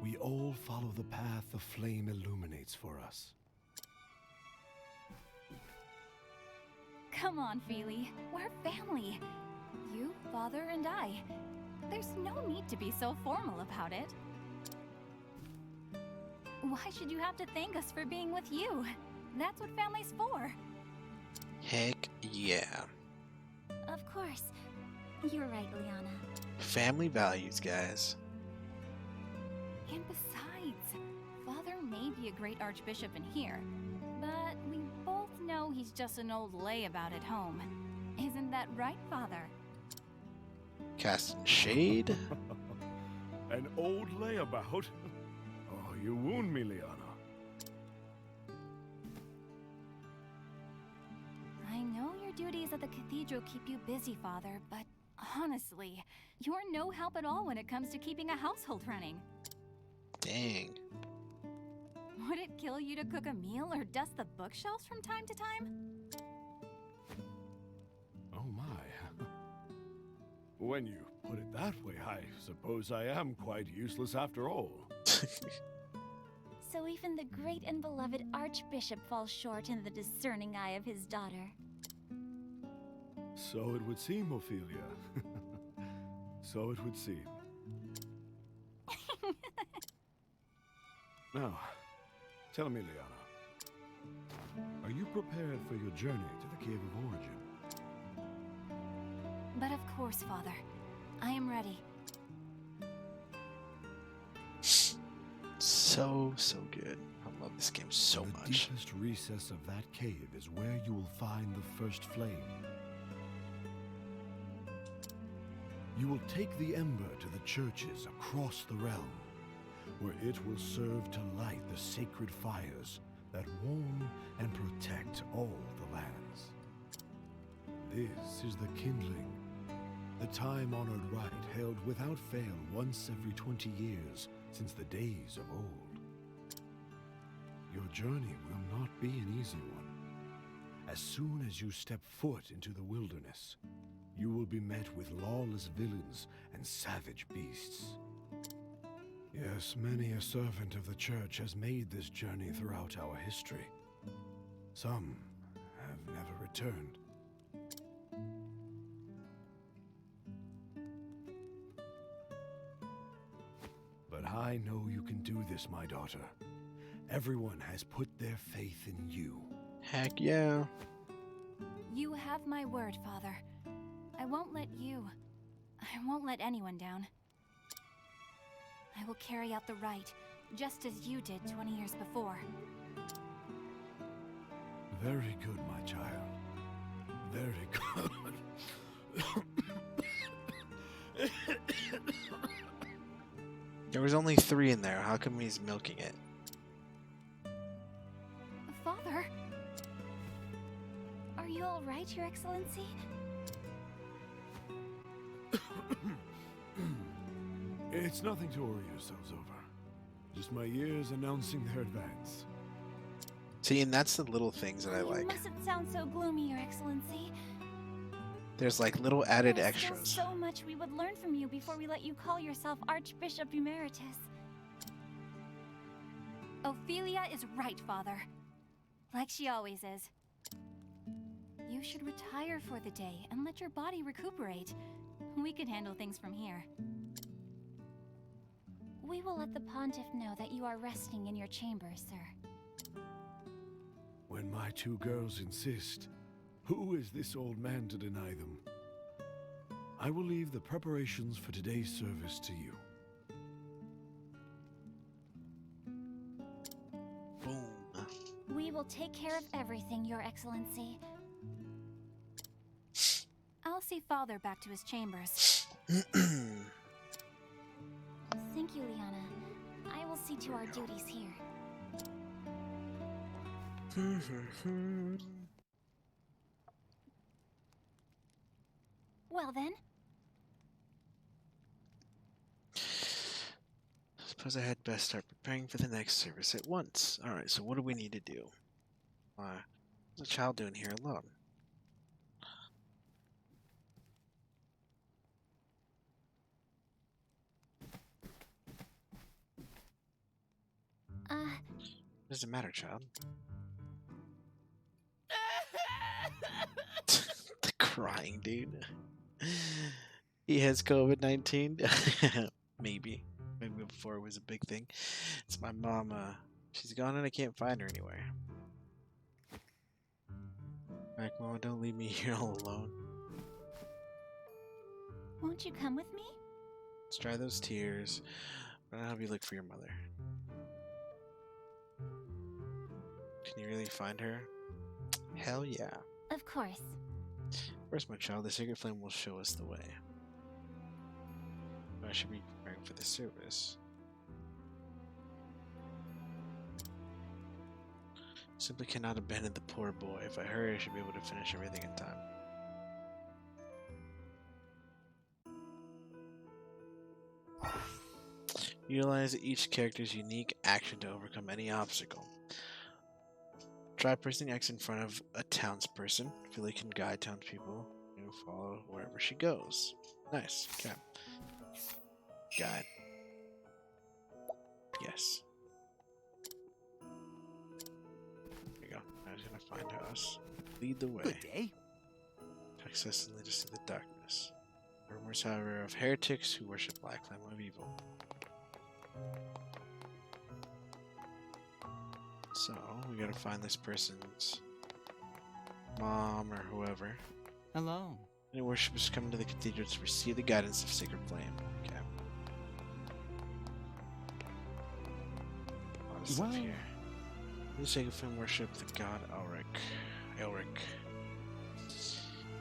We all follow the path the flame illuminates for us. Come on, Feely. We're family. You, Father, and I. There's no need to be so formal about it. Why should you have to thank us for being with you? That's what family's for. Heck yeah. Of course. You're right, Liana. Family values, guys. And besides, Father may be a great archbishop in here, but we both know he's just an old layabout at home. Isn't that right, Father? Casting shade? An old layabout? Oh, you wound me, Liana. duties at the cathedral keep you busy, Father, but honestly, you're no help at all when it comes to keeping a household running. Dang. Would it kill you to cook a meal or dust the bookshelves from time to time? Oh my. When you put it that way, I suppose I am quite useless after all. So even the great and beloved Archbishop falls short in the discerning eye of his daughter. So it would seem, Ophelia. So it would seem. Now, tell me, Liana. Are you prepared for your journey to the Cave of Origin? But of course, Father. I am ready. So good. I love this game so The much. deepest recess of that cave is where you will find the first flame. You will take the ember to the churches across the realm, where it will serve to light the sacred fires that warm and protect all the lands. This is the kindling, the time-honored rite held without fail once every 20 years since the days of old. Your journey will not be an easy one. As soon as you step foot into the wilderness, you will be met with lawless villains and savage beasts. Yes, many a servant of the church has made this journey throughout our history. Some have never returned. But I know you can do this, my daughter. Everyone has put their faith in you. Heck yeah. You have my word, Father. I won't let anyone down. I will carry out the rite, just as you did 20 years before. Very good, my child. Very good. There was only 3 in there. How come he's milking it? Father? Are you all right, Your Excellency? It's nothing to worry yourselves over. Just my ears announcing their advance. See, and that's the little things that I You like. mustn't sound so gloomy, Your Excellency. There's like little added There's still extras. so much we would learn from you before we let you call yourself Archbishop Emeritus. Ophelia is right, Father. Like she always is. You should retire for the day and let your body recuperate. We can handle things from here. We will let the Pontiff know that you are resting in your chambers, sir. When my 2 girls insist, who is this old man to deny them? I will leave the preparations for today's service to you. Boom. We will take care of everything, Your Excellency. I'll see Father back to his chambers. Thank you, Liana. I will see to our duties here. Well then, Suppose I had best start preparing for the next service at once. Alright, so what do we need to do? What's a child doing here alone? Doesn't matter, child. The crying dude. He has COVID-19. Maybe. Maybe before it was a big thing. It's my mom. She's gone and I can't find her anywhere. Like, Mama, don't leave me here all alone. won't you come with me? Let's dry those tears. But I'll help you look for your mother. Can you really find her? Hell yeah. Of course. First, my child, the sacred flame will show us the way. I should be preparing for the service. Simply cannot abandon the poor boy. If I hurry, I should be able to finish everything in time. Utilize each character's unique action to overcome any obstacle. Try pressing X in front of a townsperson. Philly can guide townspeople and follow wherever she goes. Nice. Okay. Guide. Yes. There you go. I was gonna find us. Lead the way. Good day. Access and lead us to the darkness. Rumors, however, of heretics who worship Black Flame of Evil. So, we gotta find this person's mom or whoever. Hello. Any worshippers come to the cathedral to receive the guidance of Sacred Flame. Okay. A lot of stuff Well- here. The Sacred Flame worship the god Elric.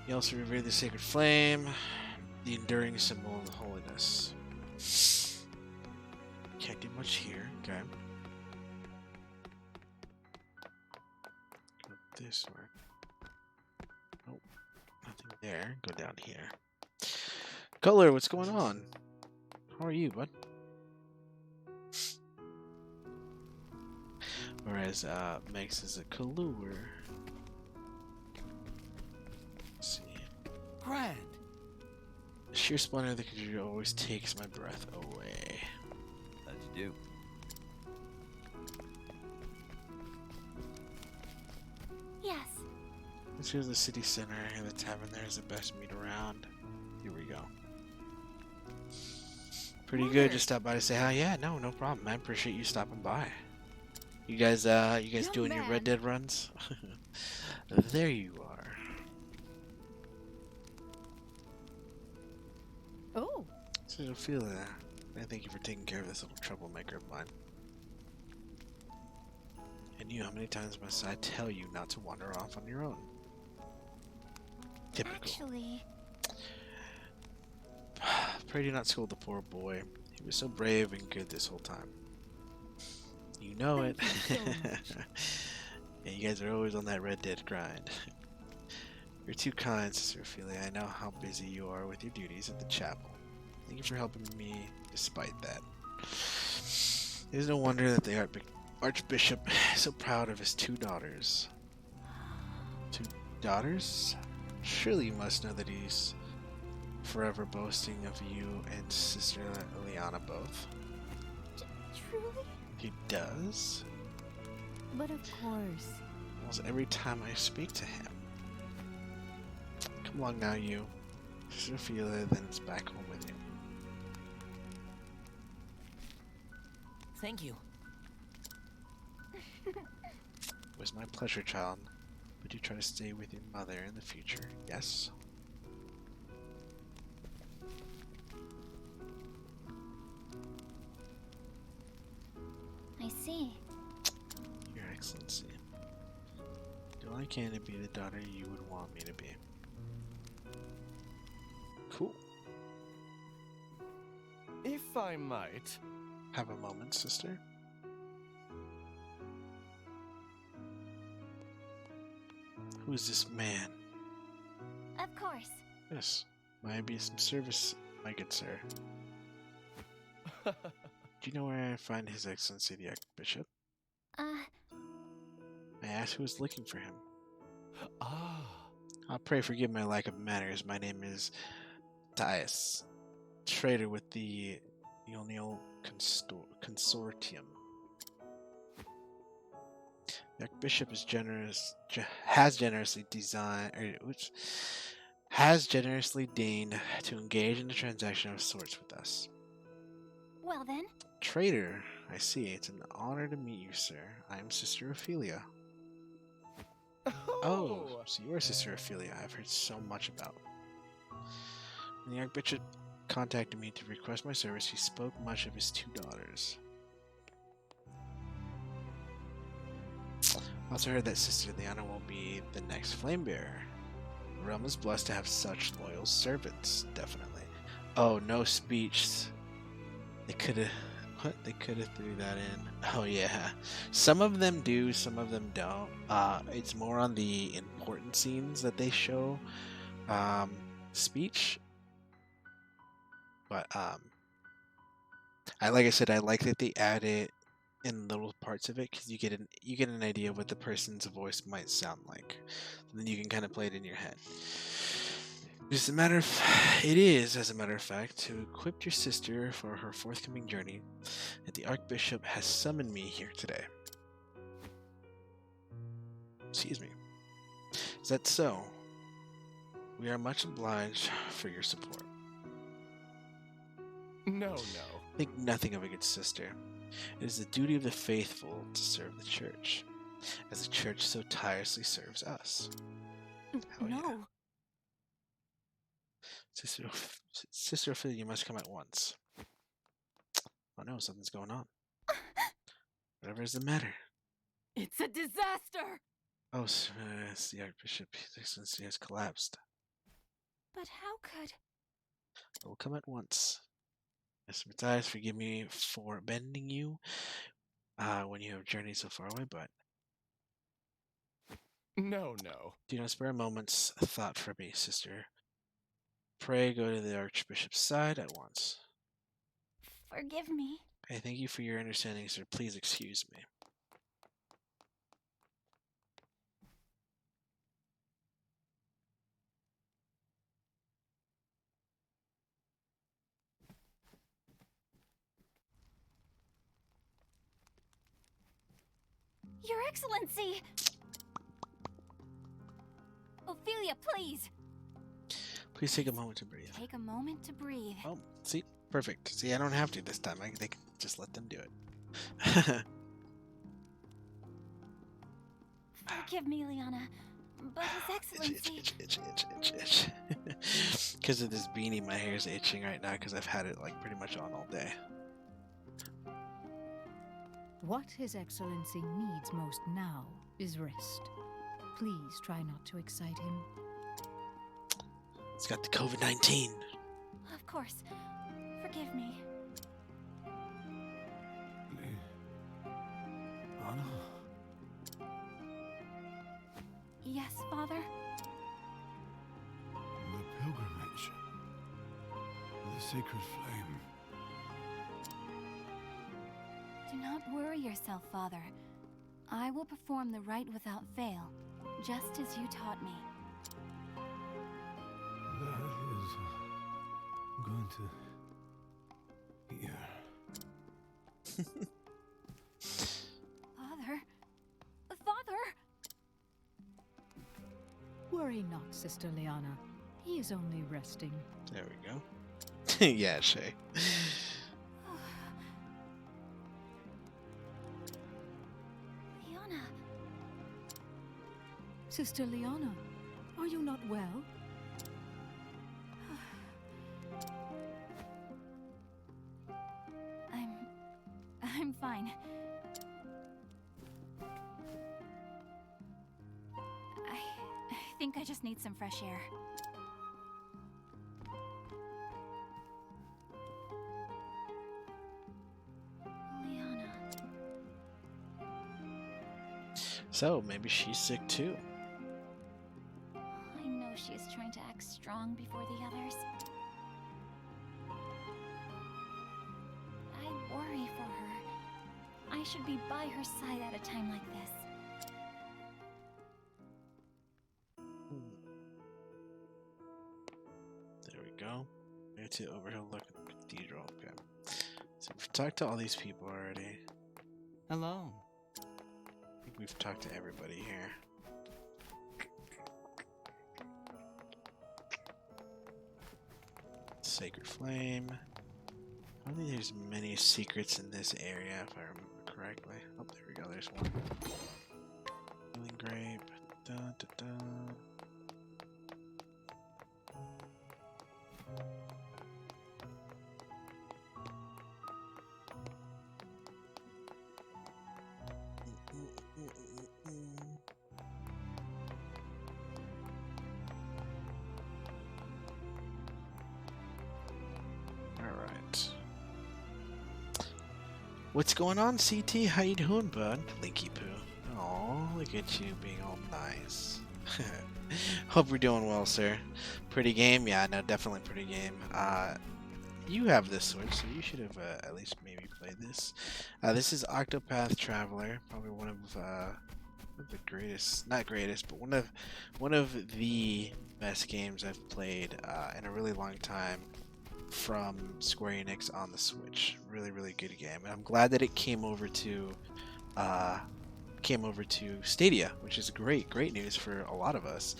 He also revered the Sacred Flame, the enduring symbol of holiness. Can't do much here. Okay. Go this way. Nope. Nothing there. Go down here. Color, what's going on? How are you, bud? Whereas Megs is a Kalur. Let's see. Grand. The sheer splendor of the cathedral always takes my breath away. How'd you do? Yes. Let's go to the city center, and the tavern there is the best meat around. Here we go. Pretty good. Just stop by to say hi. Yeah, no problem. I appreciate you stopping by. You guys Young doing your Red man. Dead runs? There you are. Oh, So I feel I thank you for taking care of this little troublemaker of mine. And you, how many times must I tell you not to wander off on your own? Typical. Actually, Pray do not scold the poor boy. He was so brave and good this whole time. You know it. Thank you so much. Yeah, you guys are always on that Red Dead grind. You're too kind, Sister Ophelia. I know how busy you are with your duties at the chapel. Thank you for helping me despite that. It is no wonder that the Archbishop is so proud of his 2 daughters. 2 daughters? Surely you must know that he's forever boasting of you and Sister Liana both. truly? He does? but of course. Almost every time I speak to him. Come along now, you. Sister Ophelia, then it's back home with you. Thank you. It was my pleasure, child. Would you try to stay with your mother in the future? Yes? I see. Your Excellency. Do all I can to be the daughter you would want me to be. Cool. If I might. Have a moment, sister. Who is this man? Of course. Yes. May I be of some service, my good sir? Do you know where I find His Excellency the Archbishop? I asked who was looking for him. Ah. Pray forgive my lack of manners. My name is Dias, trader with the Ionial Consortium. The Archbishop is has generously deigned to engage in a transaction of sorts with us. Well then, Trader, I see. It's an honor to meet you, sir. I am Sister Ophelia. Oh, so you are Sister Ophelia. I've heard so much about. When the Archbishop contacted me to request my service, he spoke much of his 2 daughters. I also heard that Sister Liana will be the next flame bearer. The realm is blessed to have such loyal servants, definitely. Oh, no speech. They could have... What? They could have threw that in. Oh, yeah. Some of them do, some of them don't. It's more on the important scenes that they show speech. But, Like I said, I like that they add it in little parts of it because you get an idea of what the person's voice might sound like. And then you can kind of play it in your head. It is, as a matter of fact, to equip your sister for her forthcoming journey, that the Archbishop has summoned me here today. Excuse me. Is that so? We are much obliged for your support. No. Think nothing of it, good sister. It is the duty of the faithful to serve the Church, as the Church so tirelessly serves us. Hell yeah. No. Sister Ophelia, you must come at once. Oh no, something's going on. Whatever is the matter? It's a disaster! Oh, the Archbishop, His Excellency has collapsed. But how could... I will come at once. Mr. Matthias, forgive me for abandoning you when you have journeyed so far away, but No. do not spare a moment's thought for me, sister. Pray go to the Archbishop's side at once. Forgive me. I thank you for your understanding, sir. Please excuse me. Your Excellency! Ophelia, please! Please take a moment to breathe. Take a moment to breathe. Oh, see? Perfect. See, I don't have to this time. They can just let them do it. Forgive me, Liana, but His Excellency... Itch. Because of this beanie, my hair's itching right now because I've had it like pretty much on all day. What His Excellency needs most now is rest. Please try not to excite him. It's got the COVID-19. Of course. Forgive me. Anna? Yes, Father? The pilgrimage. The sacred flame. Do not worry yourself, Father. I will perform the rite without fail, just as you taught me. That is going to hear. Father? Father! Worry not, Sister Liana. He is only resting. There we go. Yeah, Shay. Liana, Sister Liana, are you not well? I'm fine. I think I just need some fresh air. Liana. So, maybe she's sick too. I know she is trying to act strong before the others. I worry for her. I should be by her side at a time like this. There we go. Go to overlook the cathedral. Okay. So we've talked to all these people already. Hello. I think we've talked to everybody here. Sacred Flame. I don't think there's many secrets in this area, if I remember correctly. Oh, there we go. There's one. Healing Grape. Dun, dun, dun. Alright. What's going on, CT? How you doing, bud? Linky Poo. Aw, look at you being all nice. Hope you're doing well, sir. Pretty game? Yeah, no, definitely pretty game. you have this Switch, so you should have at least maybe played this. This is Octopath Traveler, probably one of the greatest, not greatest, but one of the best games I've played in a really long time from Square Enix on the Switch. Really, really good game, and I'm glad that it uh, came over to Stadia, which is great news for a lot of us.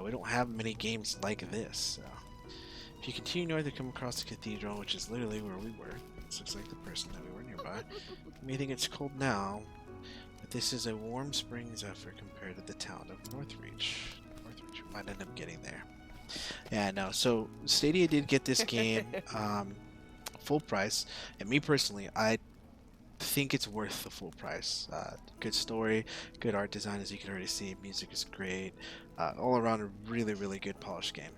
We don't have many games like this. So. If you continue north, you come across the cathedral, which is literally where we were. This looks like the person that we were nearby. You may think it's cold now, but this is a warm spring zephyr compared to the town of Northreach. Northreach, we might end up getting there. Yeah, no. So Stadia did get this game full price, and me personally, I think it's worth the full price. Good story, good art design, as you can already see. Music is great. All around a really good polished game.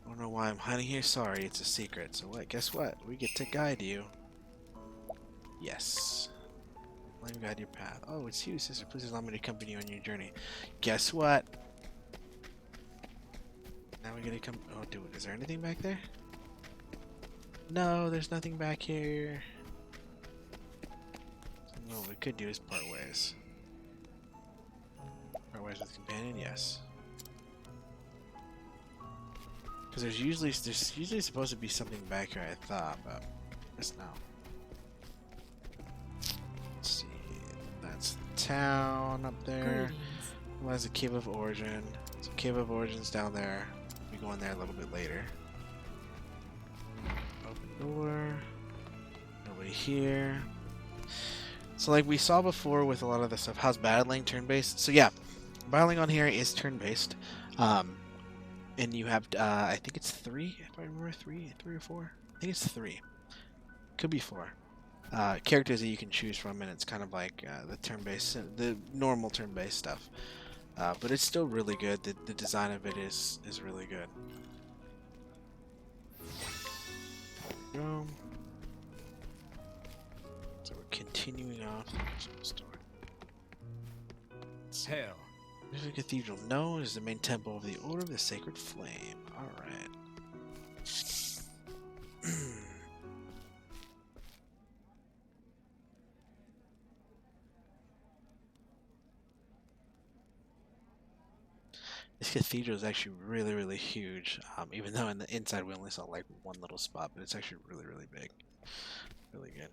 I don't know why I'm hiding here. Sorry, it's a secret. So what? Guess what? We get to guide you. Yes. Let me guide your path. Oh, it's you, sister. Please allow me to accompany you on your journey. Guess what? Now we gotta come. Oh, dude, is there anything back there? No, there's nothing back here. No, what we could do is part ways. Part ways with companion, yes. Because there's usually supposed to be something back here, I thought, but it's not. Let's see. That's the town up there. Well, there's a Cave of Origin. So Cave of Origin's down there. We'll be going there a little bit later. Open door. Nobody here. So like we saw before with a lot of the stuff, how's battling turn-based? So yeah, battling on here is turn-based. And you have, I think it's 3, if I remember, 3 or 4. I think it's 3. Could be 4. Characters that you can choose from, and it's kind of like the turn-based, the normal turn-based stuff. But it's still really good. The design of it is really good. There we go. So we're continuing on the story. Hail. There's a cathedral known as the main temple of the Order of the Sacred Flame. Alright. This cathedral is actually really huge. Even though in the inside we only saw like one little spot, but it's actually really big. Really good.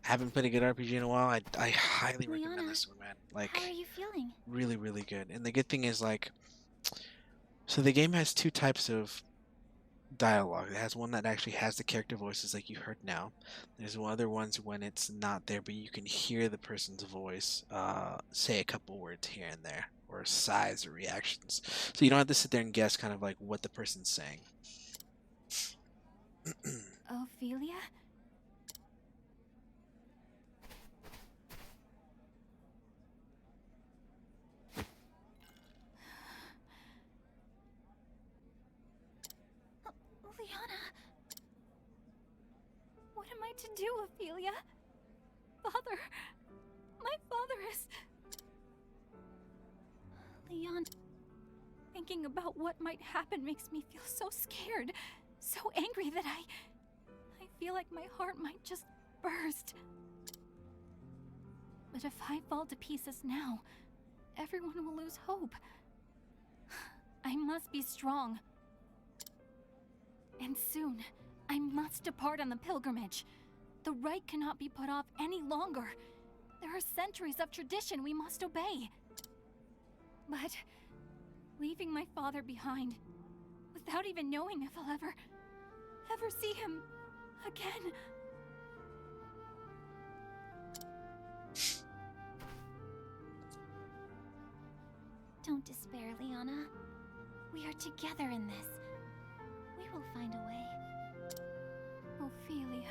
Haven't played a good RPG in a while. I highly recommend Liana, this one, man. Like, how are you feeling? really good. And the good thing is, like, so the game has 2 types of dialogue. It has one that actually has the character voices like you heard now. There's other ones when it's not there, but you can hear the person's voice say a couple words here and there, or sighs or reactions. So you don't have to sit there and guess kind of like what the person's saying. Ophelia? Liana? What am I to do, Ophelia? Father! My father is... Leon, Thinking about what might happen makes me feel so scared, so angry that I feel like my heart might just burst. But if I fall to pieces now, everyone will lose hope. I must be strong. And soon, I must depart on the pilgrimage. The rite cannot be put off any longer. There are centuries of tradition we must obey. But leaving my father behind, without even knowing if I'll ever see him again. don't despair, Liana. We are together in this. We will find a way. Ophelia.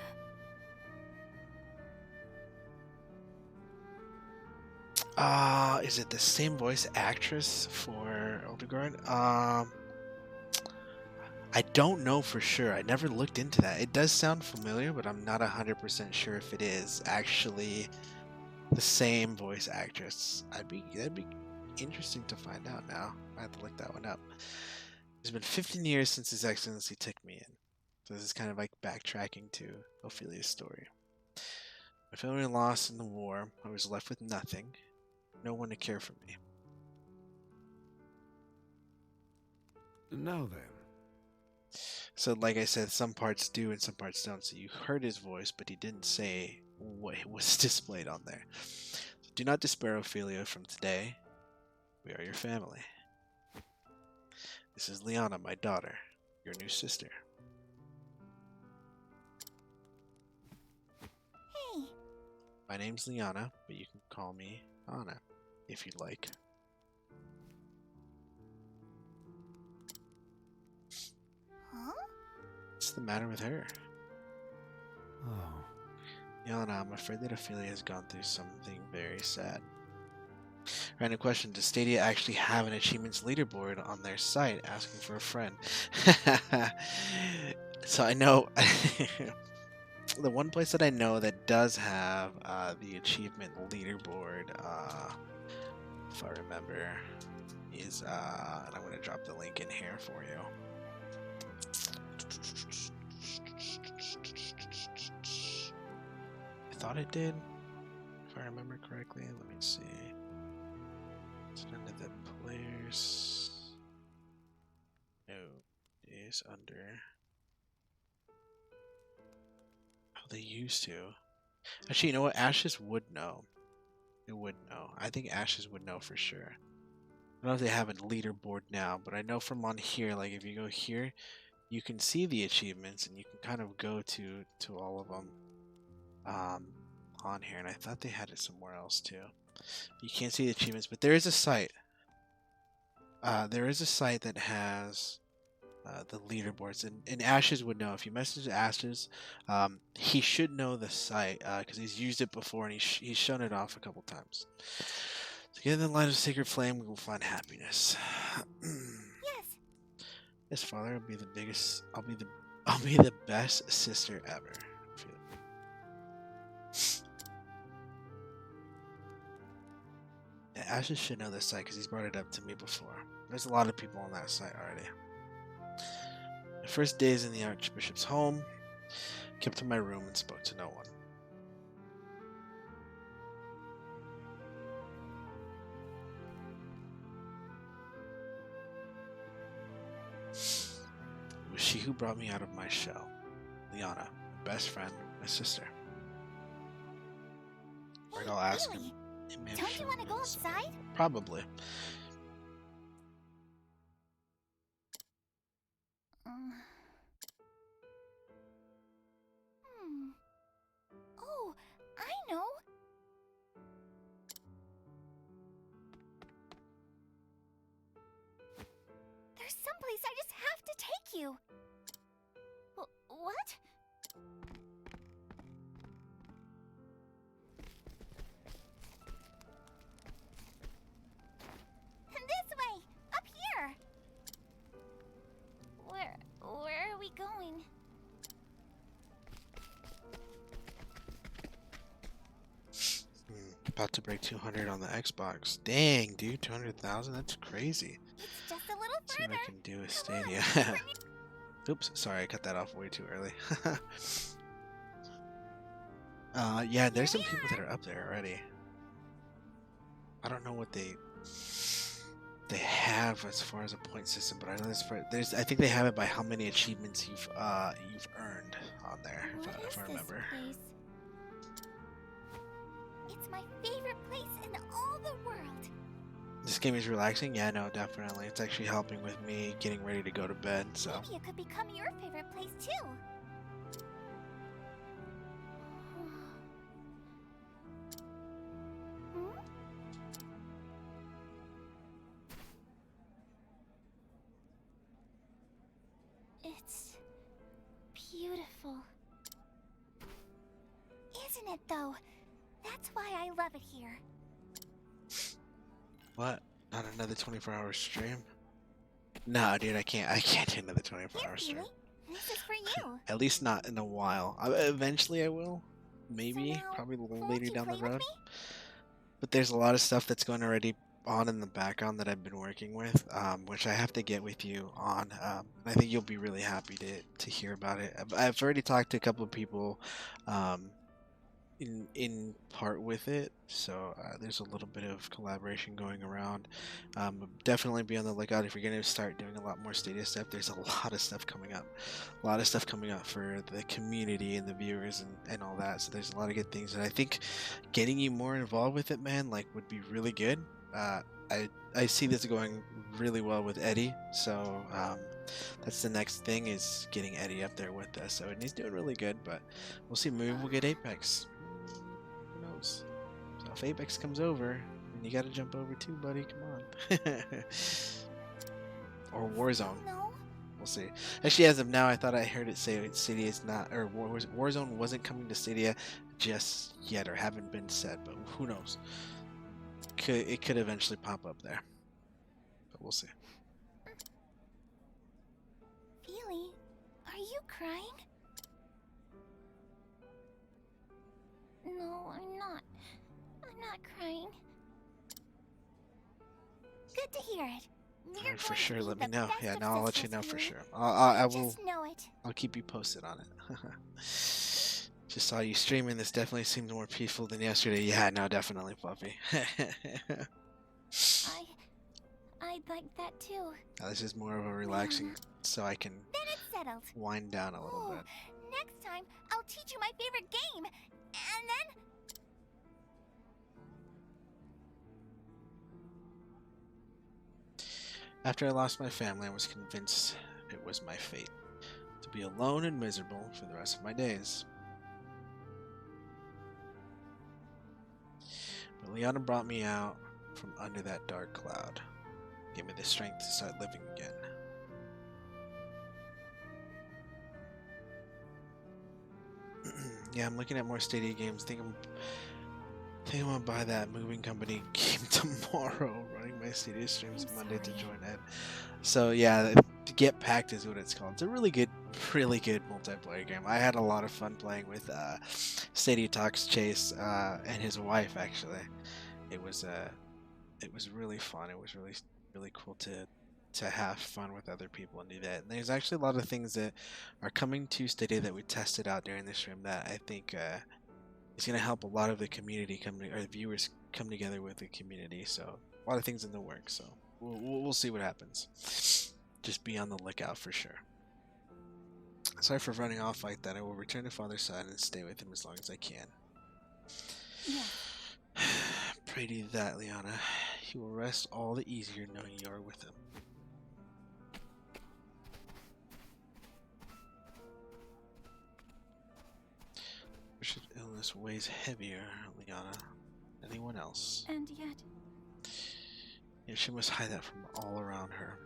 Is it the same voice actress for Eldegard? I don't know for sure. I never looked into that. It does sound familiar, but I'm not 100% sure if it is actually the same voice actress. That'd be interesting to find out now. I have to look that one up. It's been 15 years since His Excellency took me in. So this is kind of like backtracking to Ophelia's story. My family lost in the war. I was left with nothing. No one to care for me. Now then. So like I said, some parts do and some parts don't. So you heard his voice, but he didn't say what was displayed on there. So do not despair, Ophelia, from today. We are your family. This is Liana, my daughter, your new sister. Hey, My name's Liana, but you can call me Anna, if you'd like. huh? What's the matter with her? Oh. Liana, I'm afraid that Ophelia has gone through something very sad. Random question, does Stadia actually have an achievements leaderboard on their site asking for a friend? So I know the one place that I know that does have the achievement leaderboard, if I remember, is, and I'm going to drop the link in here for you. I thought it did, if I remember correctly. Let me see. It's under the players. No, it is under. Oh, they used to. Actually, you know what? Ashes would know. It would know. I think Ashes would know for sure. I don't know if they have a leaderboard now, but I know from on here, like if you go here, you can see the achievements and you can kind of go to all of them on here. And I thought they had it somewhere else too. You can't see the achievements, but there is a site. There is a site that has the leaderboards, and Ashes would know. If you message Ashes, he should know the site because he's used it before and he's shown it off a couple times. Together in the light of sacred flame, we will find happiness. Yes. Yes, Father, I'll be the biggest. I'll be the best sister ever. Yeah, Ashes should know this site because he's brought it up to me before. There's a lot of people on that site already. My first days in the Archbishop's home, kept in my room and spoke to no one. It was she who brought me out of my shell. Liana, my best friend, my sister. Right, I'll ask him. Really? He may have Don't you shown want to me go something. outside? Probably. Hmm. Oh, I know. There's someplace I just have to take you. What? This way! Up here! Where are we going? About to break 200 on the Xbox. Dang, dude, 200,000? That's crazy. It's just a little See what further. I can do with Come on, Stadia. bring it- Oops, sorry, I cut that off way too early. Yeah, there's some people that are up there already. I don't know what they have as far as a point system, but I know I think they have it by how many achievements you've earned on there, What if is I this remember. place? It's my favorite place in all the world. This game is relaxing? Yeah, no, definitely. It's actually helping with me getting ready to go to bed, so. Maybe it could become your favorite place too. Hmm? It's beautiful. Isn't it though? That's why I love it here. What? Not another 24-hour stream? No, dude, I can't do another 24-hour Here, stream. Keely. This is for you. At least not in a while. Eventually I will. Maybe, So now, probably a little won't later you down the play with road. me? But there's a lot of stuff that's going to already on in the background that I've been working with, which I have to get with you on. I think you'll be really happy to hear about it. I've already talked to a couple of people um, in part with it, so there's a little bit of collaboration going around. Definitely be on the lookout if you're going to start doing a lot more Stadia stuff. There's a lot of stuff coming up, for the community and the viewers and all that. So there's a lot of good things, and I think getting you more involved with it, man, like would be really good. I see this going really well with Eddie, so that's the next thing is getting Eddie up there with us. So and he's doing really good, but we'll see. Maybe we'll get Apex. Who knows? So if Apex comes over, then you got to jump over too, buddy. Come on. Or Warzone. No. We'll see. Actually, as of now, I thought I heard it say Stadia is not, or Warzone wasn't coming to Stadia just yet, or haven't been said. But who knows? It could eventually pop up there, but we'll see. Feely, are you crying? No, I'm not. I'm not crying. Good to hear it. You're Alright, for going to sure. be Let me the know. best Yeah, of no, I'll let you sisters, know for Feely. sure. I will. Just know it. I'll keep you posted on it. Just saw you streaming. This definitely seemed more peaceful than yesterday. Yeah, no, definitely, Fluffy. I'd like that too. This is more of a relaxing, so I can Then it's settled. wind down a little Oh, bit. next time I'll teach you my favorite game, and then After I lost my family, I was convinced it was my fate to be alone and miserable for the rest of my days. But Liana brought me out from under that dark cloud, gave me the strength to start living again. Yeah, I'm looking at more Stadia games. think I'm gonna buy that moving company game tomorrow. Running my Stadia streams I'm Monday to sorry. join Ed. So yeah, Get Packed is what it's called. It's a really good multiplayer game. I had a lot of fun playing with Stadia Talks Chase and his wife. Actually, it was really fun. It was really cool to have fun with other people and do that. And there's actually a lot of things that are coming to Stadia that we tested out during the stream that I think is going to help a lot of the community or the viewers come together with the community. So a lot of things in the works. So we'll see what happens. Just be on the lookout for sure. Sorry for running off like that. I will return to Father's side and stay with him as long as I can. yeah. Pray to that, Liana. He will rest all the easier knowing you are with him. Richard's illness weighs heavier, Liana, than anyone else. And yet, Yet she must hide that from all around her.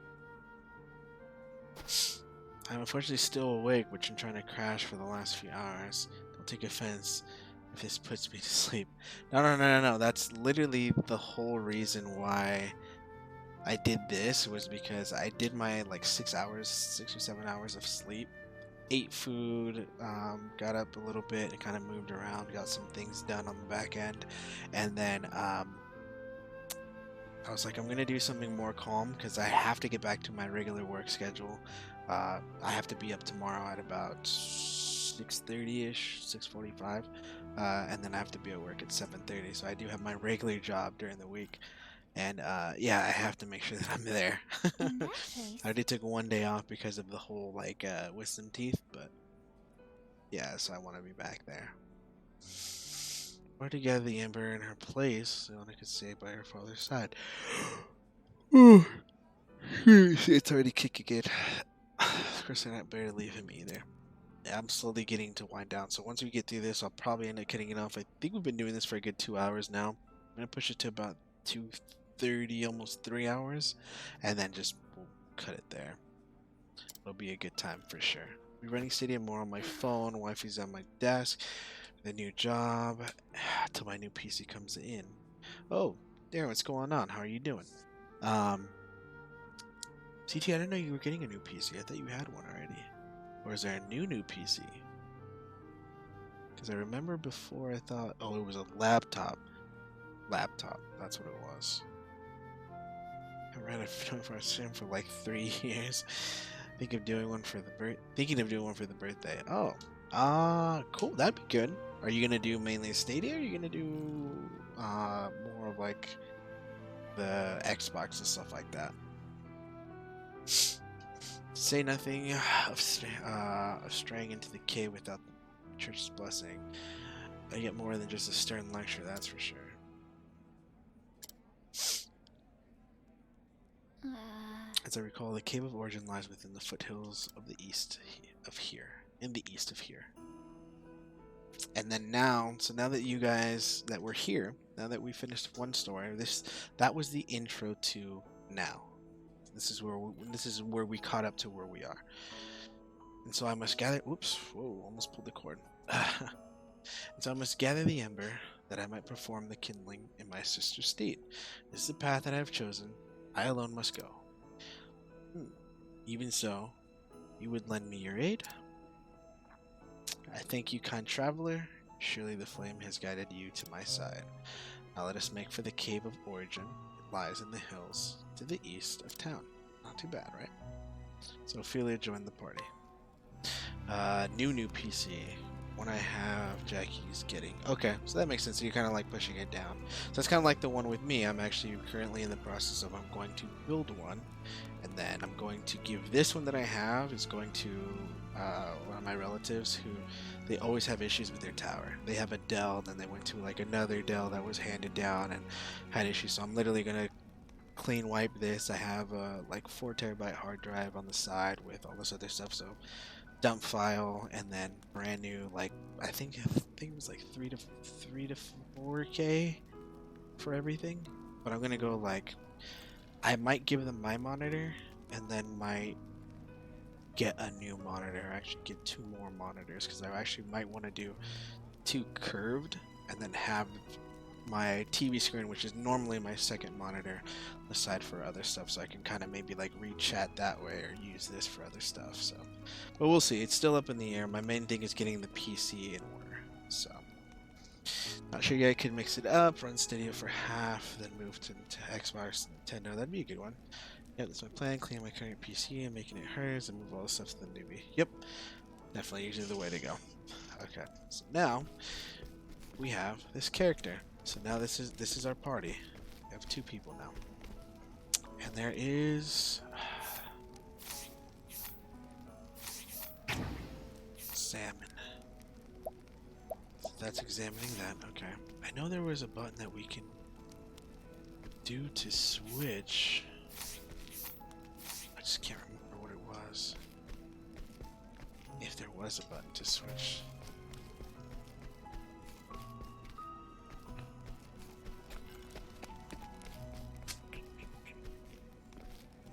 I'm unfortunately still awake, which I'm trying to crash for the last few hours. Don't take offense if this puts me to sleep. No. That's literally the whole reason why I did this, was because I did my like 6 or 7 hours of sleep. Ate food, got up a little bit and kind of moved around, got some things done on the back end, and then I was like, I'm gonna do something more calm because I have to get back to my regular work schedule. I have to be up tomorrow at about 6:30ish, 6:45, and then I have to be at work at 7:30. So I do have my regular job during the week, and yeah, I have to make sure that I'm there. In that case, I already took one day off because of the whole like wisdom teeth, but yeah, so I want to be back there. Or to gather the ember in her place, so I could stay by her father's side. It's already kicking it. Of course, I better leave him either. Yeah, I'm slowly getting to wind down, so once we get through this, I'll probably end up cutting it off. I think we've been doing this for a good 2 hours now. I'm gonna push it to about 2:30, almost 3 hours, and then just we'll cut it there. It'll be a good time for sure. I'll be running Stadia more on my phone. Wifey's on my desk. The new job till my new PC comes in. Oh, Darren, what's going on? How are you doing? CT, I didn't know you were getting a new PC. I thought you had one already. Or is there a new PC? Because I remember before I thought, oh, it was a laptop. Laptop, that's what it was. I ran a for a sim for like 3 years. Thinking of doing one for the birthday. Oh, cool. That'd be good. Are you gonna do mainly Stadia? Or are you gonna do more of like the Xbox and stuff like that? Say nothing of straying into the cave without the church's blessing. I get more than just a stern lecture, that's for sure. As I recall, the Cave of Origin lies within the foothills of the east of here. In the east of here. And then now, so now that you guys that we're here, now that we finished one story, that was the intro to now. This is where we caught up to where we are. And so I must gather. Whoops! Whoa! Almost pulled the cord. And so I must gather the ember that I might perform the kindling in my sister's stead. This is the path that I have chosen. I alone must go. Even so, you would lend me your aid? I thank you, kind traveler. Surely the flame has guided you to my side. Now let us make for the Cave of Origin. It lies in the hills to the east of town. Not too bad, right? So Ophelia joined the party. New PC. One I have, Jackie's getting. Okay, so that makes sense. So you're kind of like pushing it down. So it's kind of like the one with me. I'm actually currently in the process of I'm going to build one. And then I'm going to give this one that I have is going to one of my relatives who they always have issues with their tower. They have a Dell, and then they went to like another Dell that was handed down and had issues. So I'm literally gonna clean wipe this. I have a like 4 terabyte hard drive on the side with all this other stuff. So dump file and then brand new like I think it was like 3 to 4K for everything. But I'm gonna go like I might give them my monitor and then might get a new monitor. Actually get 2 more monitors because I actually might want to do 2 curved and then have my TV screen, which is normally my second monitor, aside for other stuff, so I can kind of maybe like read chat that way or use this for other stuff. So, but we'll see. It's still up in the air. My main thing is getting the PC in order. So, not sure yet. I could mix it up, run Stadia for half, then move to Xbox, Nintendo. That'd be a good one. Yep, that's my plan. Clean my current PC and making it hers, and move all the stuff to the newbie. Yep, definitely usually the way to go. Okay, so now we have this character. So now this is our party. We have 2 people now. And there is salmon. So that's examining that. Okay. I know there was a button that we can do to switch. I just can't remember what it was. If there was a button to switch.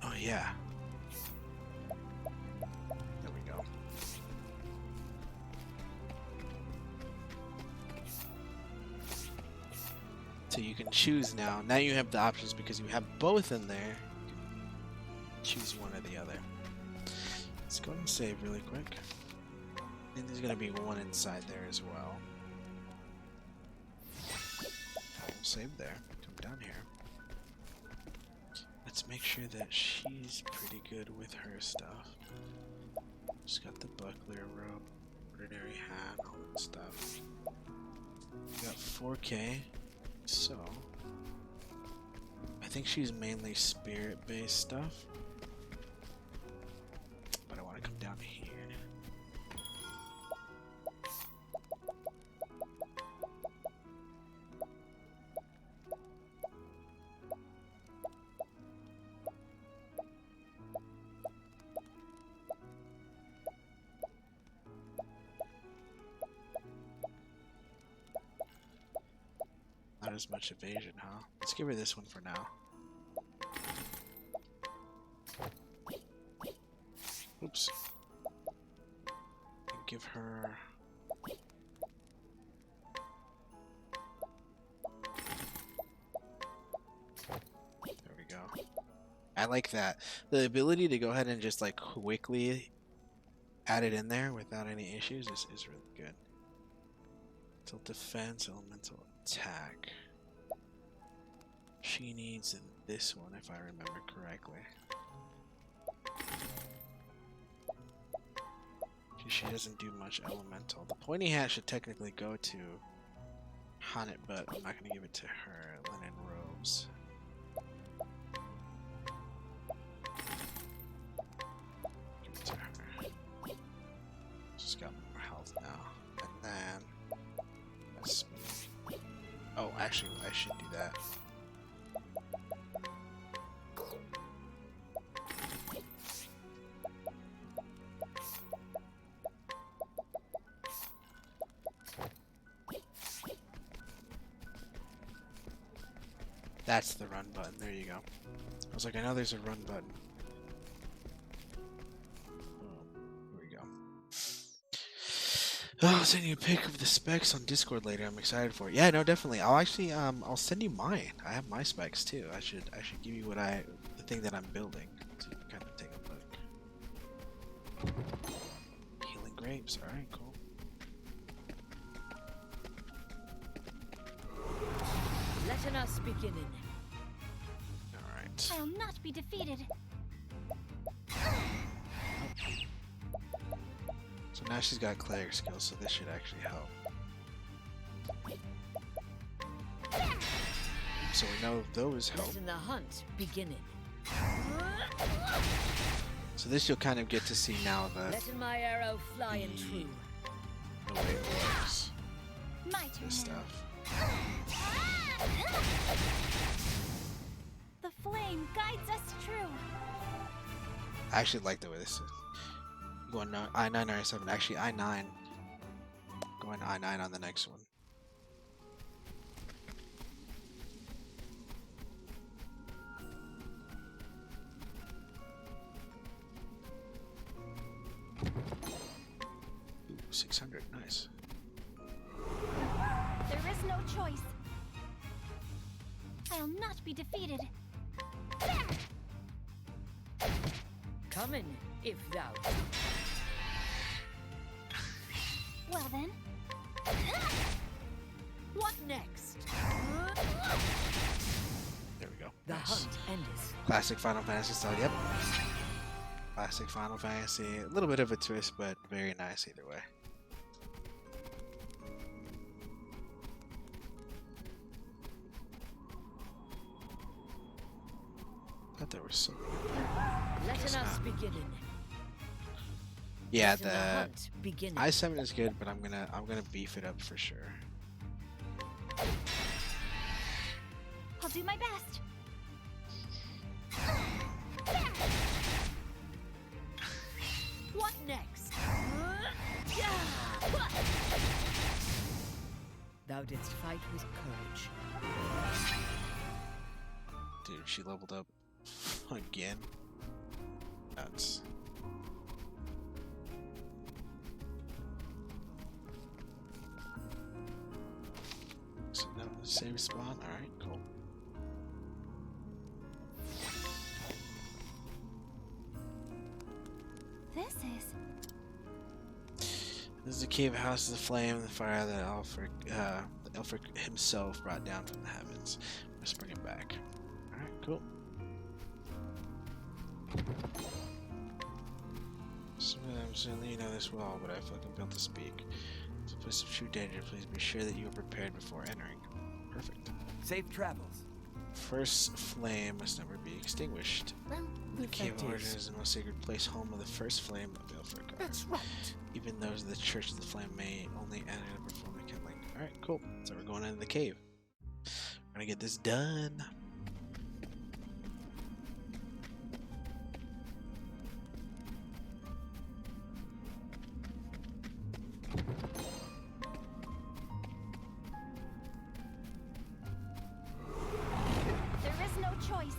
Oh yeah. There we go. So you can choose now. Now you have the options because you have both in there. Choose one or the other. Let's go ahead and save really quick. And there's gonna be one inside there as well. We'll save there. Come down here. Let's make sure that she's pretty good with her stuff. She's got the buckler, robe, ordinary hat, all that stuff. We got 4K, so I think she's mainly spirit-based stuff. But I want to come down here. Not as much evasion, huh? Let's give her this one for now. Oops. And give her... There we go. I like that. The ability to go ahead and just like quickly add it in there without any issues is really good. Elemental defense, elemental attack. She needs this one, if I remember correctly. She doesn't do much elemental. The pointy hat should technically go to Haunted, but I'm not going to give it to her. Linen robes. Give it to her. She's got more health now. And then... That's me. Oh, actually, I should do that. That's the run button. There you go. I was like, I know there's a run button. Oh, here we go. Oh, I'll send you a pic of the specs on Discord later. I'm excited for it. Yeah, no, definitely. I'll actually, I'll send you mine. I have my specs too. I should give you the thing that I'm building, so you can kind of take a look. Healing grapes. All right, cool. Let us begin. Alright. I'll not be defeated. So now she's got cleric skills, so this should actually help. So we know those help. Let the hunt begin. So this you'll kind of get to see now Let my arrow fly and true. the way it works. My turn This now. stuff. The flame guides us true. I actually like the way this is. Going I9 or I7. Actually, I9. Going I9 on the next one. Ooh, 600. Nice. There is no choice. I'll not be defeated. Come in, if thou. Well then. What next? There we go. The Nice. hunt endeth. Classic Final Fantasy style. Yep. Classic Final Fantasy. A little bit of a twist, but very nice either way. Thought there was something. Let Guess us not. begin. Yeah, Let the the hunt begin. i7 is good, but I'm gonna beef it up for sure. I'll do my best. What next? Thou didst fight with courage. Dude, she leveled up again. Nuts. So now save spawn. Alright, cool. This is. This is the cave house of the flame, the fire that Elfric himself brought down from the heavens. Let's bring it back. Alright, cool. I'm certainly you know this well, but I feel compelled to speak. It's a place of true danger. Please be sure that you are prepared before entering. Perfect. Safe travels. First flame must never be extinguished. Well, The cave of origin is the most sacred place, home of the first flame of Elfric. That's right. Even those of the Church of the Flame may only enter to perform the kindling. Alright, cool. So we're going into the cave. We're gonna get this done. There is no choice.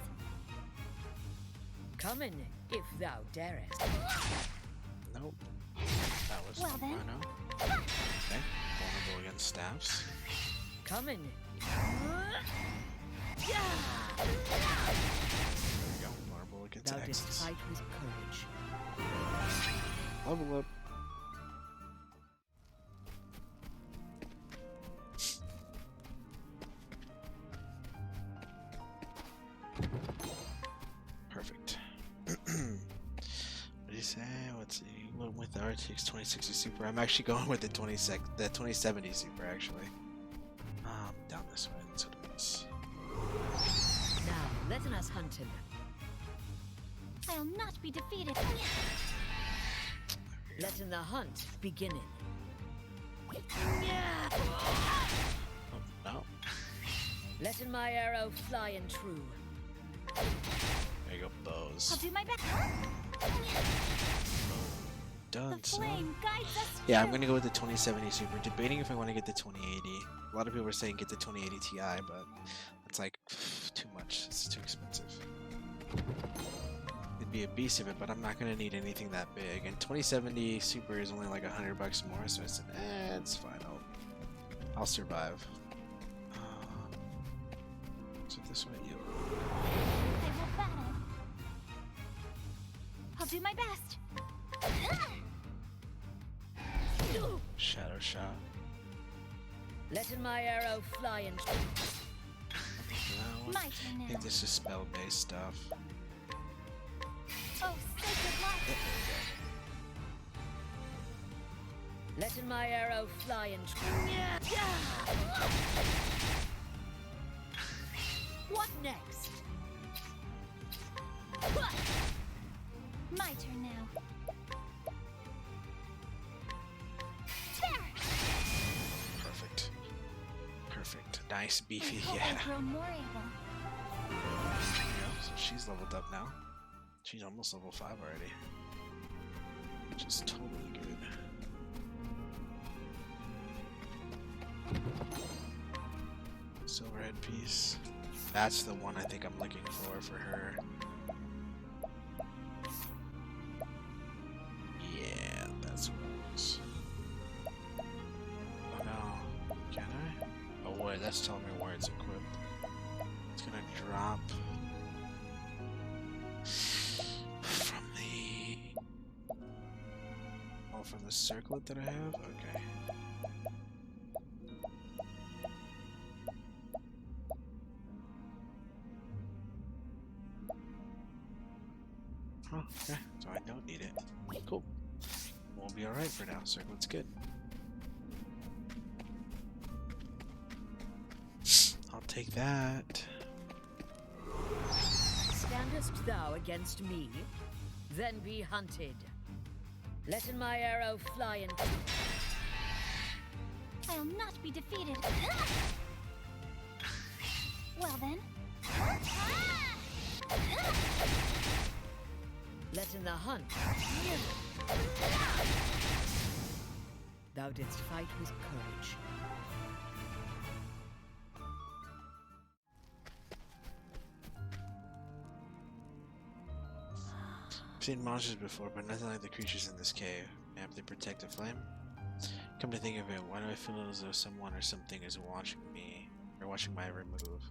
Come in, if thou darest. Nope. That was Well then. Rhino. Okay. Vulnerable against staffs. Come in. There we go. Vulnerable against Thou didst axes. fight with courage. Level up. Let's see. Went with the RTX 2060 Super. I'm actually going with the 2070 Super actually. Down this way. That's what it is. Now, let us hunt him. I'll not be defeated. Letting the hunt begin. Oh no. Letting my arrow fly and true. There you go, bows. I'll do my best. Done. The Son. flame guides us. Yeah, I'm true. gonna go with the 2070 Super. Debating if I want to get the 2080. A lot of people are saying get the 2080 Ti, but it's like too much. It's too expensive. It'd be a beast of it, but I'm not gonna need anything that big. And 2070 Super is only like $100 more, so I said, it's fine. I'll survive. So this way, you. I will battle. I'll do my best. Shadow shot. Letting my arrow fly and true. No, My turn I now. think this is spell-based stuff. Oh, sacred light. Letting my arrow fly and true. What next? My turn now. Perfect. Perfect. Nice, beefy, I hope yeah. I've grown more able. There you go. So she's leveled up now. She's almost level 5 already. Which is totally good. Silver headpiece. That's the one I think I'm looking for her. Yeah, that's what it was. Oh no. Can I? Oh wait, that's telling me where it's equipped. It's gonna drop from the from the circlet that I have? Okay. Oh, okay. So I don't need it. Cool. We'll be alright for now. Circlet's good. I'll take that. Standest thou against me? Then be hunted. Letting my arrow fly and I'll not be defeated. Well then. letting the hunt. Thou didst fight with courage. I've seen monsters before, but nothing like the creatures in this cave. Map the protective flame. Come to think of it, why do I feel as though someone or something is watching me, or watching my every move?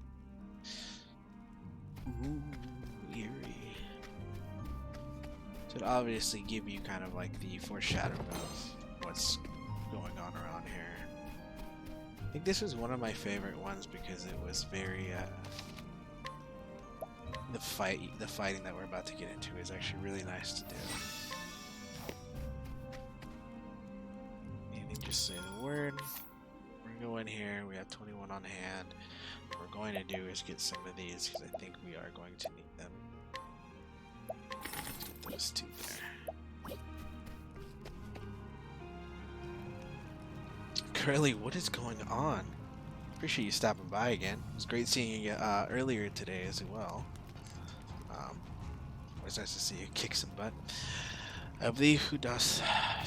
Ooh, eerie. So it obviously give you kind of like the foreshadowing of what's going on around here. I think this was one of my favorite ones because it was very the fighting that we're about to get into is actually really nice to do. You can just say the word. We're gonna go in here. We have 21 on hand. What we're going to do is get some of these because I think we are going to need them. Let's get those two there. Curly, what is going on? Appreciate you stopping by again. It was great seeing you earlier today as well. It was nice to see you kick some butt. Of thee who dost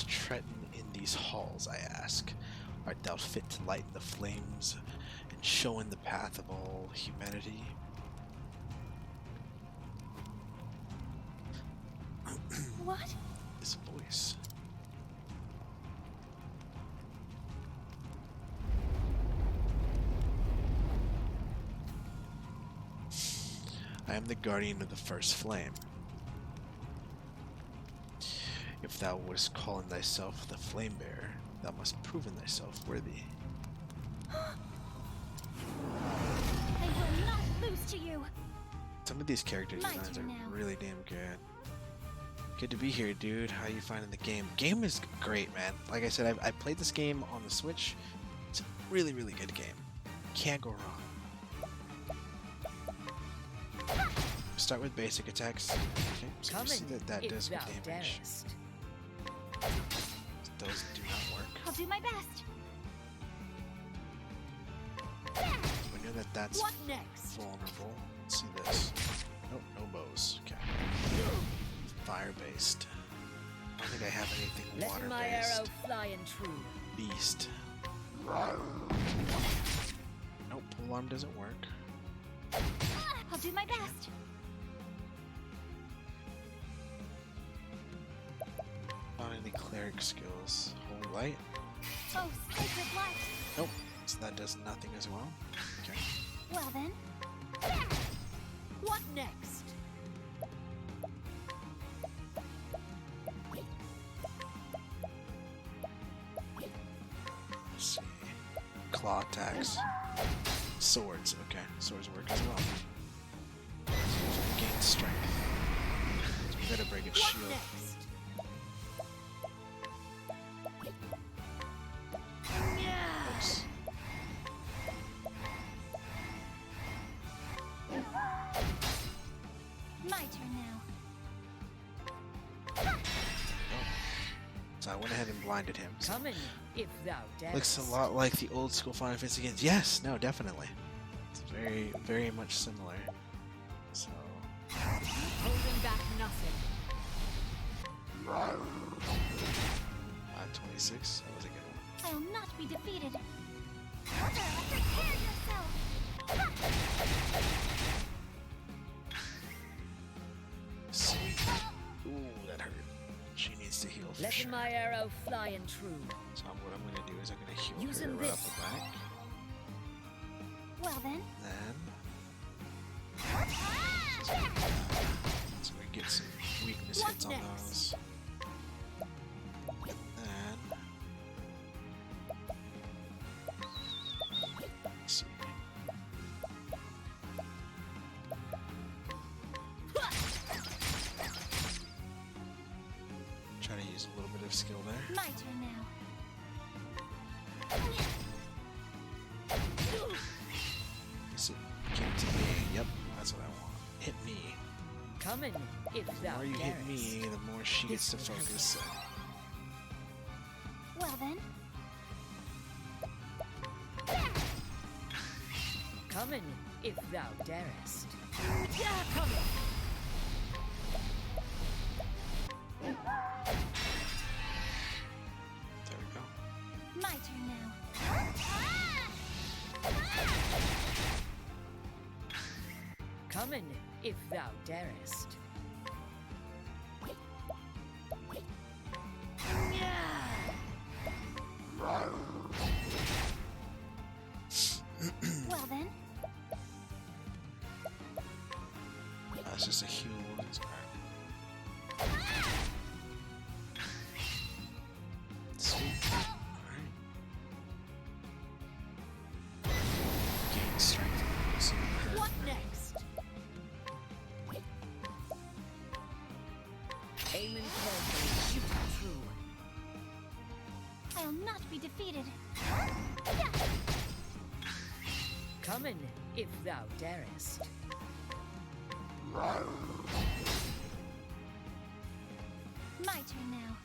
tread in these halls, I ask, art thou fit to lighten the flames and show in the path of all humanity? What? This voice. I am the guardian of the first flame. If thou wouldst call in thyself the flame bearer, thou must prove in thyself worthy. I will not lose to you. Some of these character My designs turn are now. really damn good. Good to be here, dude. How you finding the game? Game is great, man. Like I said, I played this game on the Switch. It's a really, really good game. Can't go wrong. Start with basic attacks. Okay, so you see that does good damage. Those do not work. I'll do my best. We know that that's What next? vulnerable. Let's see this. Nope, no bows. Okay. Fire-based. I don't think I have anything Let my arrow water-based. fly and true. Beast. Nope, polearm doesn't work. I'll do my best. Not any cleric skills. Holy light. Oh, sacred light. Nope. So that does nothing as well. Okay. Well then. What next? Let's see. Claw attacks. Swords. Okay. Swords work as well. Gain strength. So we gotta break its What shield. next? Oops. My turn now. So I went ahead and blinded him. So Come in, if thou darest. looks a lot like the old school Final Fantasy games. Yes, no, definitely. It's very, very much similar. So Holding back nothing. 26. That was a good one. I'll not be defeated. Prepare yourself. Sweet. Ooh, that hurt. She needs to heal for Let sure. my arrow fly and true. So what I'm gonna do is I'm gonna heal Using her right this. off the back. Well then. Then so we get some weakness What hits on next? those. And then let's see. Try to use a little bit of skill there. My turn now. Is it get to me? Yep, that's what I want. Hit me. Come in, if The thou more you hit darest. me, the more she gets to This will focus. Well then. Come in, if thou darest. Come in. There we go. My turn now. Come in, if thou darest. Well then. That's just a heal. It's alright. Sweet. Alright. Gain strength. So her. What next? Aim and carefully, shoot true. I'll not be defeated. Come in, if thou darest. My turn now.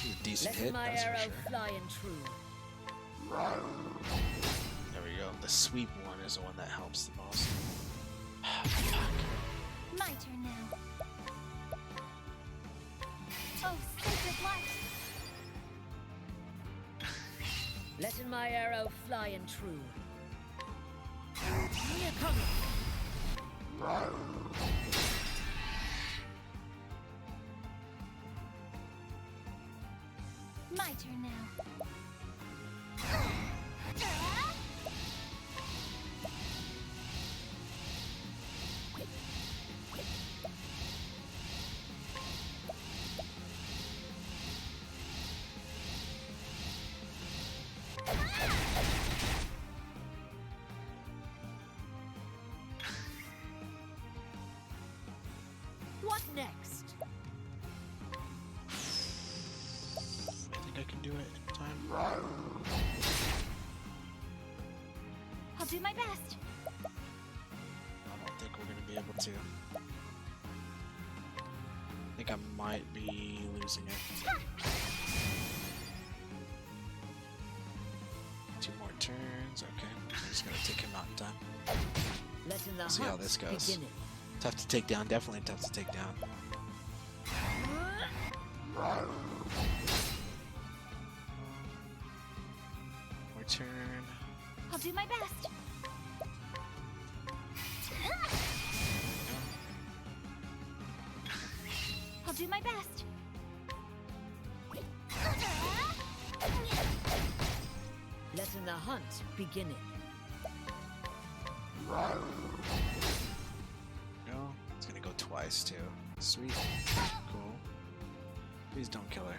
A decent Let hit, my that's for arrow sure. fly and true. There we go. The sweep one is the one that helps the most. My turn now. Oh, sacred light. Let my arrow fly and true. Here coming. My turn now. do it in time. I'll do my best. I don't think we're gonna be able to. I think I might be losing it. 2 more turns. Okay, I'm just gonna take him out in time. Letting the See how hunt this goes. begin. Tough to take down. Definitely tough to take down. More turn. I'll do my best. I'll do my best. Letting the hunt begin. No, it's gonna go twice too. Sweet. Cool. Please don't kill her.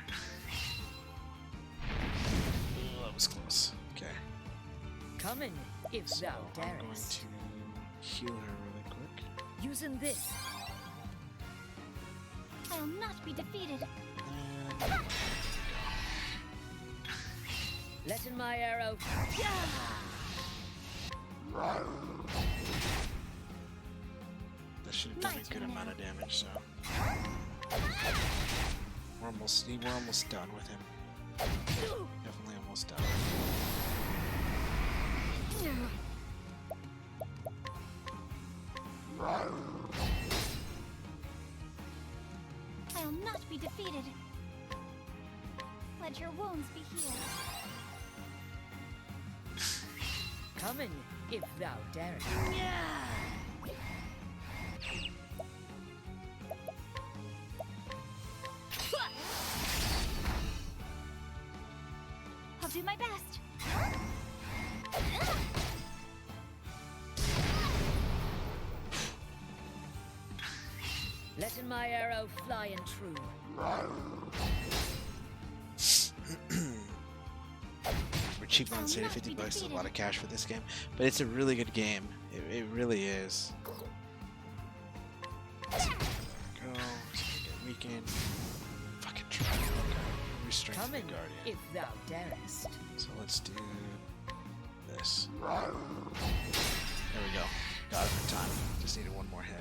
Oh, that was close. Okay. Coming, if So thou I'm going darest. to heal her really quick. Using this. I'll not be defeated. And Letting my arrow. that should have done a good amount of damage, so we're almost done with him. Definitely almost done. I'll not be defeated. Let your wounds be healed. Coming, if thou darest. I'll do my best. Letting my arrow fly and true. We're cheap on Stadia, 50 bucks is a lot of cash for this game, but it's a really good game. It really is. There we go. Just gonna get weakened. Fucking try. Restraint the Coming, Guardian. if thou darest. So let's do this. There we go. Got it in time. Just needed one more hit.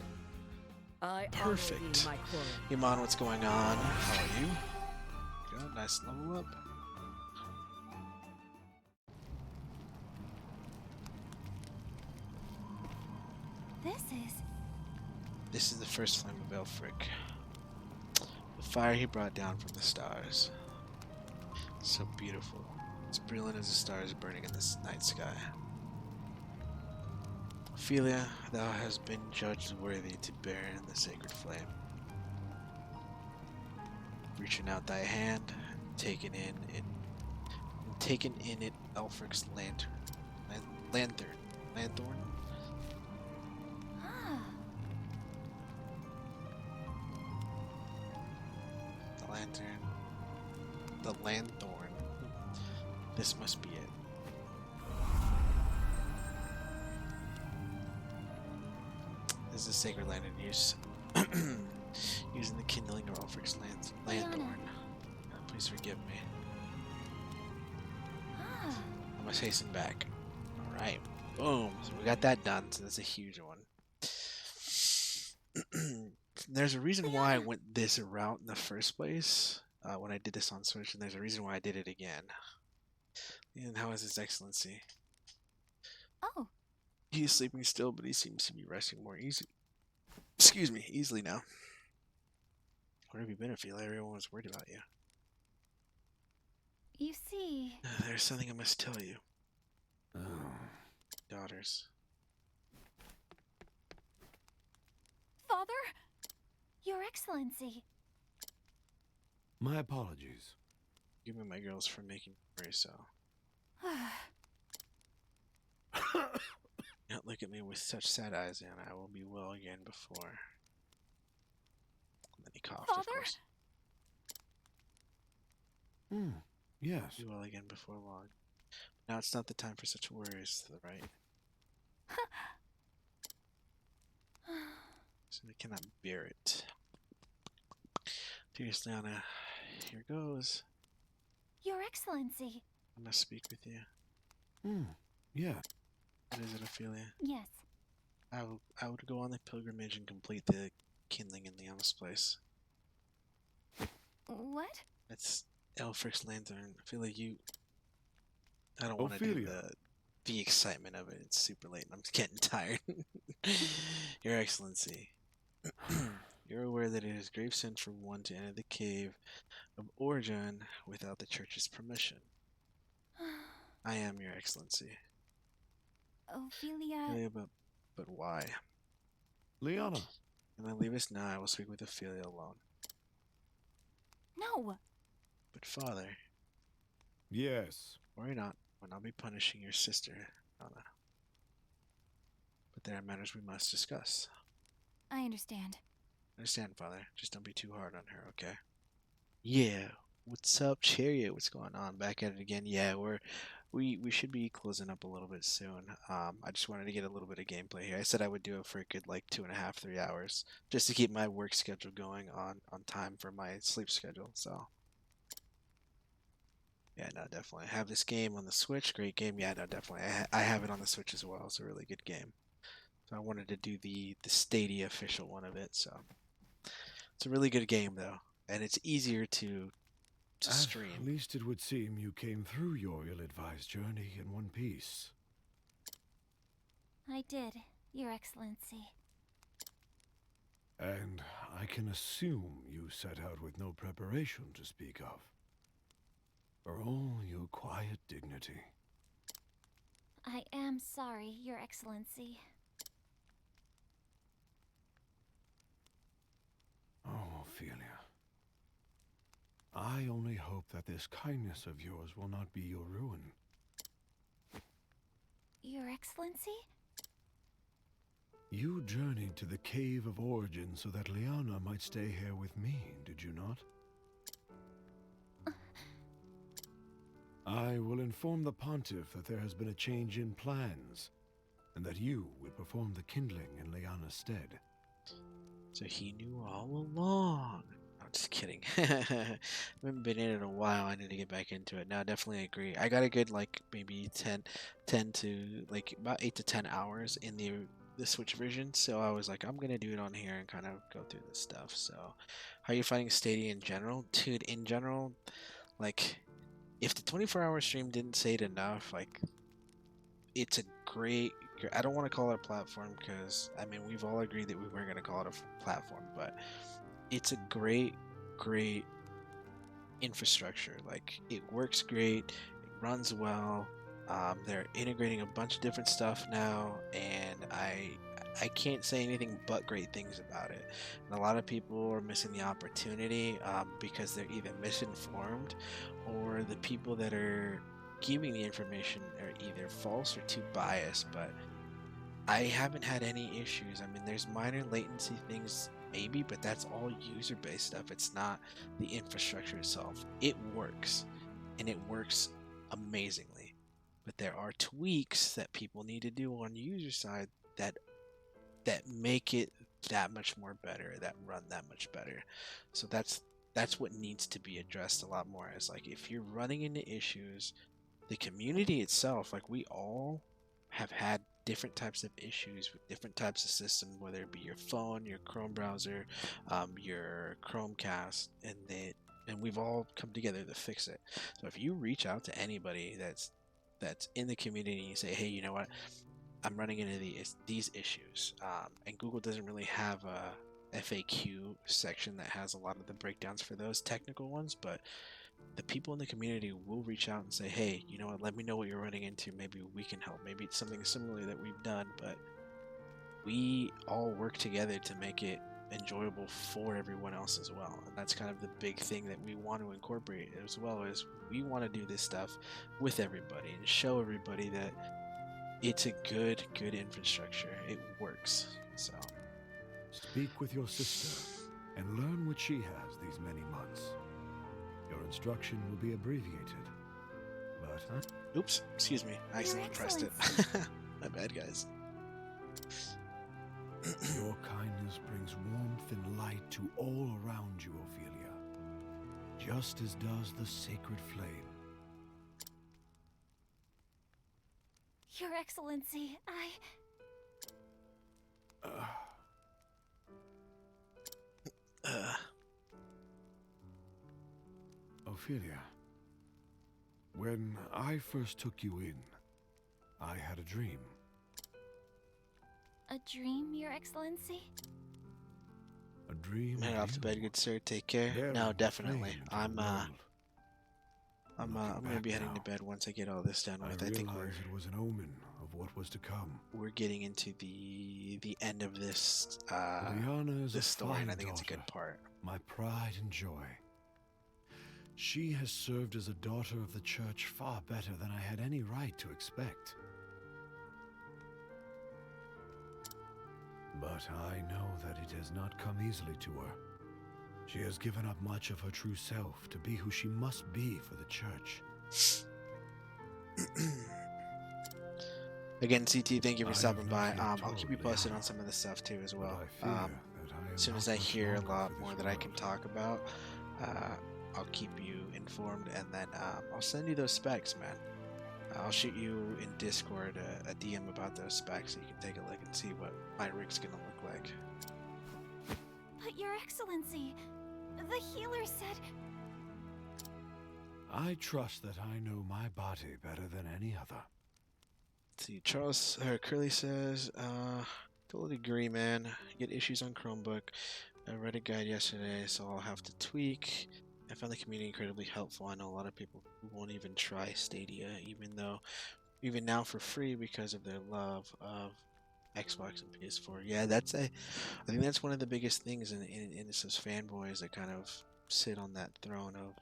I Perfect. honor thee, my quarry. Iman, what's going on? How are you? Go, nice level up. This is the first flame of Elfric. The fire he brought down from the stars. So beautiful. It's brilliant as the stars burning in this night sky. Ophelia, thou hast been judged worthy to bear in the sacred flame. Reaching out thy hand, taken in it Elfric's lantern. Lanthorn? Ah, The lantern. The lanthorn. This must be it. This is a sacred lantern use. Using the kindling of Ulfric's lanthorn. Please forgive me. ah. I must hasten back. Alright. Boom. So we got that done, so that's a huge one. There's a reason why I went this route in the first place when I did this on Switch, and there's a reason why I did it again. And how is His Excellency? Oh, He is sleeping still, but he seems to be resting more easy. Excuse me, easily now. Where have you been, Ophelia? Everyone was worried about you. you see, There's something I must tell you. Oh. Daughters. Father? Your Excellency. My apologies. Give me my girls for making me worry so. Not look at me with such sad eyes, and I will be well again before. And then he coughed, of Father? course. Yes. Be well again before long. Now it's not the time for such worries, right? So I cannot bear it. Seriously, Anna, here goes. Your Excellency. I must speak with you. Yeah. What is it, Ophelia? Yes. I would go on the pilgrimage and complete the kindling in Leon's place. What? It's Elfric's lantern. I feel like I don't want to do Ophelia. the excitement of it. It's super late and I'm getting tired. Your Excellency, you're aware that it is grave sin for one to enter the cave of Origin without the church's permission. I am, Your Excellency. Ophelia. Ophelia, but why? Liana. When I leave us now, I will speak with Ophelia alone. No. But father, Yes. worry not, when I'll be punishing your sister, Anna. But there are matters we must discuss. I understand. Understand, father. Just don't be too hard on her, okay? Yeah. What's up, Chariot? What's going on? Back at it again. Yeah, we should be closing up a little bit soon. I just wanted to get a little bit of gameplay here. I said I would do it for a good like 2.5, 3 hours, just to keep my work schedule going on time for my sleep schedule. So yeah, no, definitely. I have this game on the Switch. Great game. Yeah, no, definitely. I have it on the Switch as well. It's a really good game. So I wanted to do the Stadia official one of it. So it's a really good game though, and it's easier to At stream. least it would seem you came through your ill-advised journey in one piece. I did, Your Excellency. And I can assume you set out with no preparation to speak of. For all your quiet dignity. I am sorry, Your Excellency. Oh, Ophelia. I only hope that this kindness of yours will not be your ruin. Your Excellency? You journeyed to the Cave of Origin so that Liana might stay here with me, did you not? I will inform the Pontiff that there has been a change in plans, and that you will perform the kindling in Liana's stead. So he knew all along. I'm just kidding. I haven't been in it in a while. I need to get back into it. No, definitely agree. I got a good like maybe 10 to like about 8 to 10 hours in the Switch version. So I was like, I'm gonna do it on here and kind of go through this stuff. So, how are you finding Stadia in general, dude? In general, like, if the 24-hour stream didn't say it enough, like, it's a great. I don't want to call it a platform because I mean we've all agreed that we weren't gonna call it a platform, but it's a great infrastructure. Like it works great, it runs well. They're integrating a bunch of different stuff now, and I can't say anything but great things about it. And a lot of people are missing the opportunity because they're either misinformed or the people that are giving the information are either false or too biased. But I haven't had any issues. I mean, there's minor latency things, maybe, but that's all user based stuff. It's not the infrastructure itself. It works, and it works amazingly. But there are tweaks that people need to do on the user side that make it that much more better, that run that much better. So that's what needs to be addressed a lot more. Is like if you're running into issues, the community itself, like we all have had different types of issues with different types of systems, whether it be your phone, your Chrome browser, your Chromecast, and we've all come together to fix it. So if you reach out to anybody that's in the community and you say, hey, you know what, I'm running into these issues, and Google doesn't really have a FAQ section that has a lot of the breakdowns for those technical ones, but the people in the community will reach out and say, hey, you know what, let me know what you're running into. Maybe we can help. Maybe it's something similar that we've done, but we all work together to make it enjoyable for everyone else as well. And that's kind of the big thing that we want to incorporate as well, is we want to do this stuff with everybody and show everybody that it's a good infrastructure. It works. So Speak with your sister and learn what she has these many months. Your instruction will be abbreviated, but... Oops, excuse me. I accidentally pressed it. My bad, guys. Your kindness brings warmth and light to all around you, Ophelia. Just as does the sacred flame. Your Excellency, Uh, Ophelia, when I first took you in, I had a dream. A dream, Your Excellency? A dream head of off to bed, you, good sir. Take care. bearing No, the definitely. flame to the world. I'm Looking gonna back be heading to now, bed once I get all this done I with. I think realize it was an omen of what was to come. we're getting into the end of this Liana is this a story, fine and I think it's a daughter, good part. my pride and joy. She has served as a daughter of the church far better than I had any right to expect. But I know that it has not come easily to her. She has given up much of her true self to be who she must be for the church. Again, CT, thank you for I stopping have by. not yet I'll keep told you posted on Liana, some of the stuff too as but well. I fear that I am As soon as not I much hear a longer lot for more this that I can world. talk about, I'll keep you informed, and then I'll send you those specs, man. I'll shoot you in Discord a DM about those specs so you can take a look and see what my rig's gonna look like. But Your Excellency, the healer said... I trust that I know my body better than any other. Let's see, Charles Curly says, totally agree, man. Get issues on Chromebook. I read a guide yesterday, so I'll have to tweak. I found the community incredibly helpful. I know a lot of people who won't even try Stadia, even now for free because of their love of Xbox and PS4. Yeah, I think that's one of the biggest things in it's those fanboys that kind of sit on that throne of,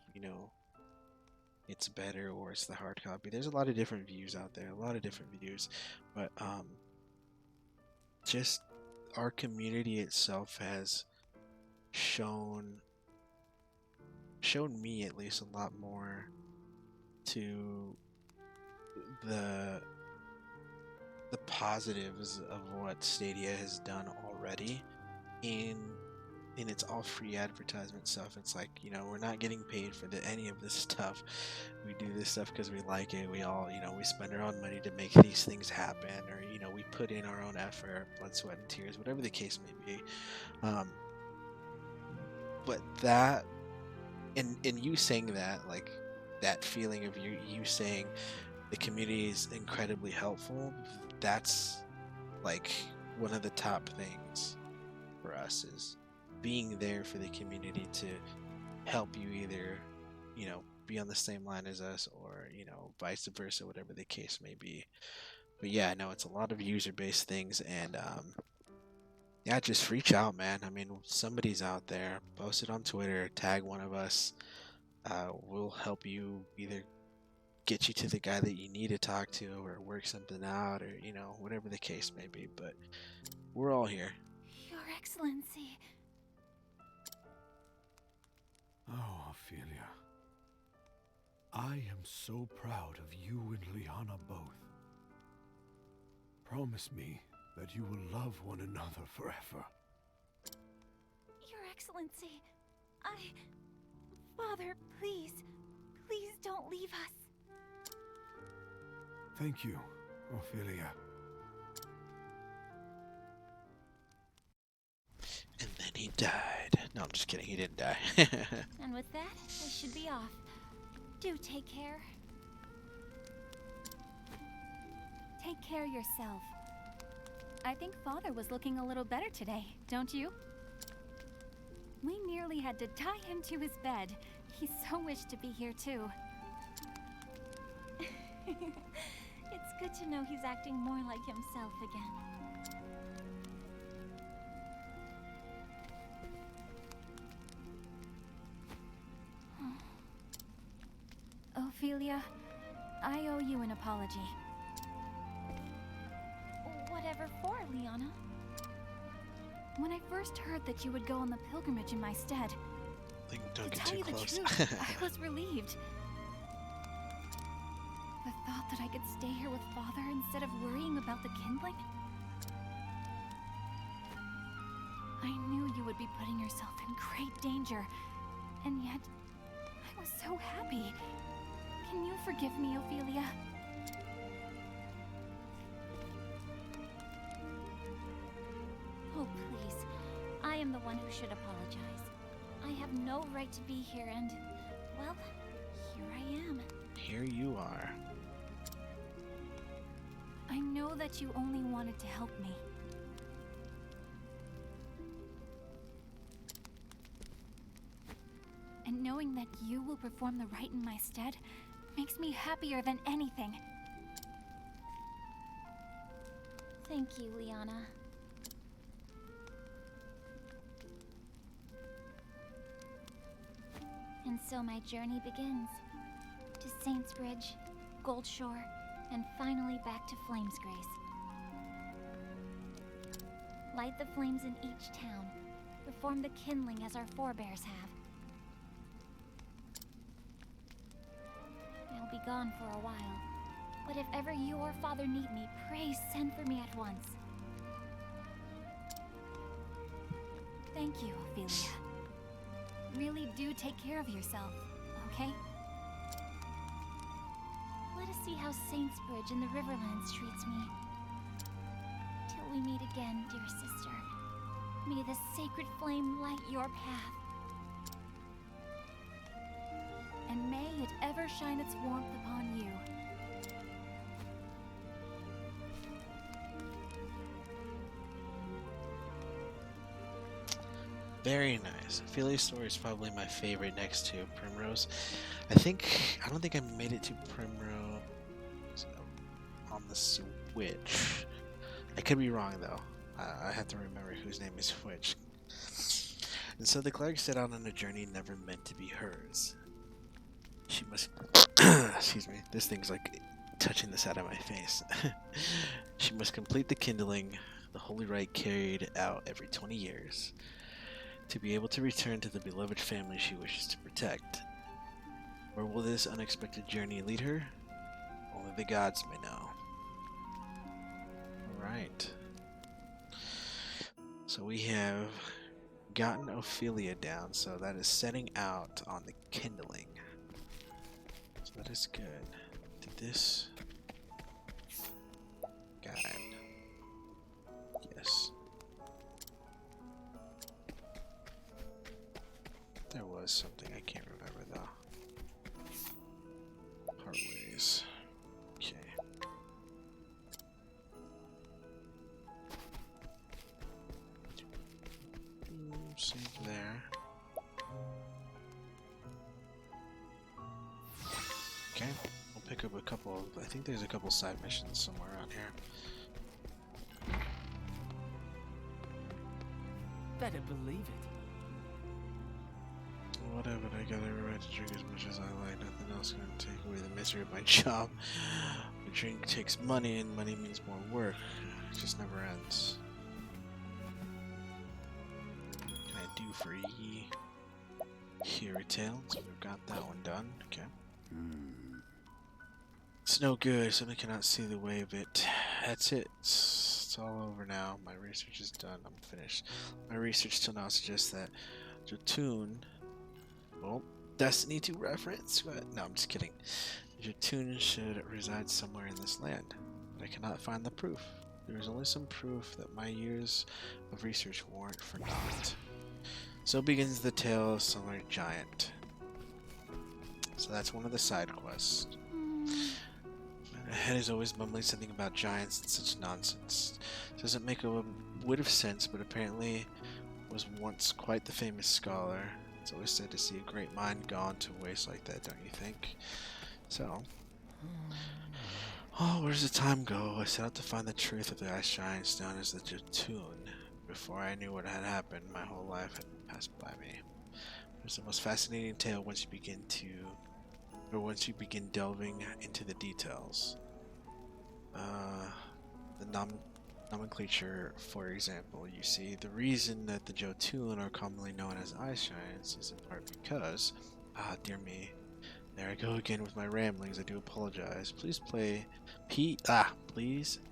it's better or it's the hard copy. There's a lot of different views out there, a lot of different views, but just our community itself has shown me at least a lot more to the positives of what Stadia has done already and it's all free advertisement stuff. It's like, we're not getting paid for any of this stuff. We do this stuff because we like it. We all, we spend our own money to make these things happen, or we put in our own effort, blood, sweat, and tears, whatever the case may be. But that, and you saying that, like that feeling of you saying the community is incredibly helpful, that's like one of the top things for us is being there for the community to help you either, be on the same line as us or, vice versa, whatever the case may be. But yeah, I know it's a lot of user-based things, and yeah, just reach out, man. I mean, somebody's out there. Post it on Twitter, tag one of us. We'll help you either get you to the guy that you need to talk to or work something out or, whatever the case may be. But we're all here. Your Excellency... Oh, Ophelia. I am so proud of you and Liana both. Promise me that you will love one another forever. Your Excellency, Father, please, please don't leave us. Thank you, Ophelia. And then he died. No, I'm just kidding. He didn't die. And with that, we should be off. Do take care. Take care yourself. I think Father was looking a little better today, don't you? We nearly had to tie him to his bed. He so wished to be here too. It's good to know he's acting more like himself again. Ophelia, I owe you an apology. Whatever for, Liana? When I first heard that you would go on the pilgrimage in my stead, Don't to get tell too you the close. truth, I was relieved. The thought that I could stay here with Father instead of worrying about the kindling? I knew you would be putting yourself in great danger, and yet I was so happy. Can you forgive me, Ophelia? should apologize. I have no right to be here and, well, here I am. Here you are. I know that you only wanted to help me. And knowing that you will perform the rite in my stead makes me happier than anything. Thank you, Liana. And so my journey begins. To Saints Bridge, Goldshore, and finally back to Flamesgrace. Light the flames in each town. Perform the kindling as our forebears have. I'll be gone for a while, but if ever you or Father need me, pray send for me at once. Thank you, Ophelia. Really do take care of yourself, okay? Let us see how Saints Bridge in the Riverlands treats me. Till we meet again, dear sister. May the sacred flame light your path. And may it ever shine its warmth upon you. Very nice. Ophelia's story is probably my favorite next to Primrose. I don't think I made it to Primrose on the Switch. I could be wrong though. I have to remember whose name is which. And so the cleric set out on a journey never meant to be hers. She must excuse me, this thing's like touching the side of my face. She must complete the kindling, the holy rite carried out every 20 years, to be able to return to the beloved family she wishes to protect. Where will this unexpected journey lead her? Only the gods may know. Alright. So we have gotten Ophelia down, so that is setting out on the kindling. So that is good. Did this guide? Yes. There was something I can't remember though. Partways. Okay. Save there. Okay, we'll pick up a couple of, I think there's a couple side missions somewhere around here. Better believe it. Whatever, I got every right to drink as much as I like. Nothing else gonna take away the misery of my job. The drink takes money, and money means more work. It just never ends. Can I do for ye? Hear a tale? So we've got that one done. Okay. It's no good. Somebody cannot see the way of it. That's it. It's all over now. My research is done. I'm finished. My research till now suggests that Jotun. Well, Destiny 2 reference? What? No, I'm just kidding. Jotun should reside somewhere in this land, but I cannot find the proof. There is only some proof that my years of research warrant for naught. So begins the tale of Summer Giant. So that's one of the side quests. My head is always mumbling something about giants and such nonsense. Doesn't make a whit of sense, but apparently was once quite the famous scholar. It's always sad to see a great mind gone to waste like that, don't you think? So, oh, where does the time go? I set out to find the truth of the ice giants known as the Jotun. Before I knew what had happened, my whole life had passed by me. It's the most fascinating tale once you begin delving into the details. The nomenclature, for example, you see, the reason that the Jotun are commonly known as ice giants is in part because, dear me, there I go again with my ramblings. I do apologize. Please please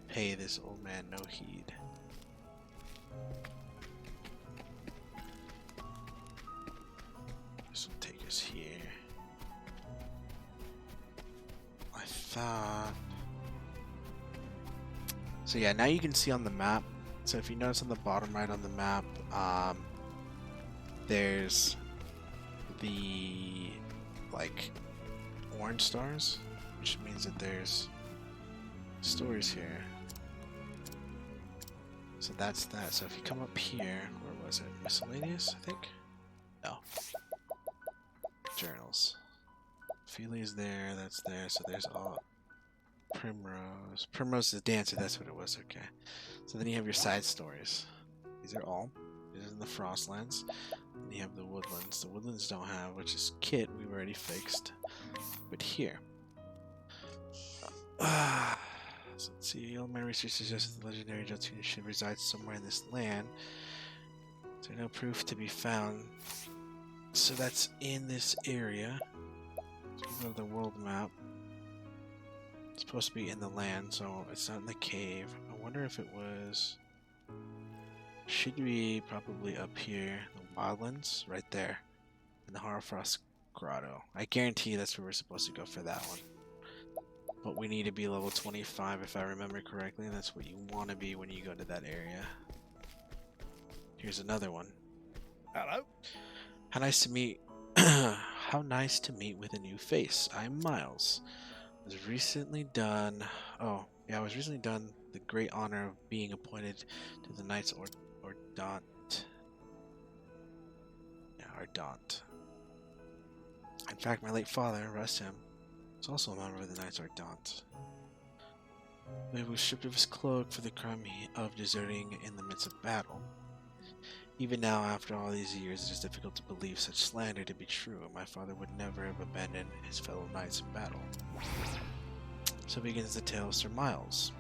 pay this old man no heed. This will take us here. I thought. So yeah, now you can see on the map. So if you notice on the bottom right on the map, there's the like orange stars, which means that there's stories here. So that's that. So if you come up here, where was it? Miscellaneous, I think? No. Journals. Feely's there, that's there, so there's all Primrose. Primrose is the dancer, that's what it was, okay. So then you have your side stories. These are all. This is in the Frostlands. Then you have the Woodlands. The Woodlands don't have, which is Kit, we've already fixed. But here. So let's see, all my research suggests that the legendary Jotun should reside somewhere in this land. There's no proof to be found. So that's in this area. So we go to the world map. It's supposed to be in the land, so it's not in the cave. I wonder if it was... Should be probably up here. The Wildlands, right there. In the Horrorfrost Grotto. I guarantee that's where we're supposed to go for that one. But we need to be level 25 if I remember correctly, and that's what you want to be when you go to that area. Here's another one. Hello? How nice to meet... How nice to meet with a new face. I'm Miles. I was recently done the great honor of being appointed to the Knights Ardent. Yeah, Ardent. In fact, my late father, rest him, was also a member of the Knights Ardent. But he was stripped of his cloak for the crime of deserting in the midst of battle. Even now, after all these years, it is difficult to believe such slander to be true. My father would never have abandoned his fellow knights in battle. So begins the tale of Sir Miles.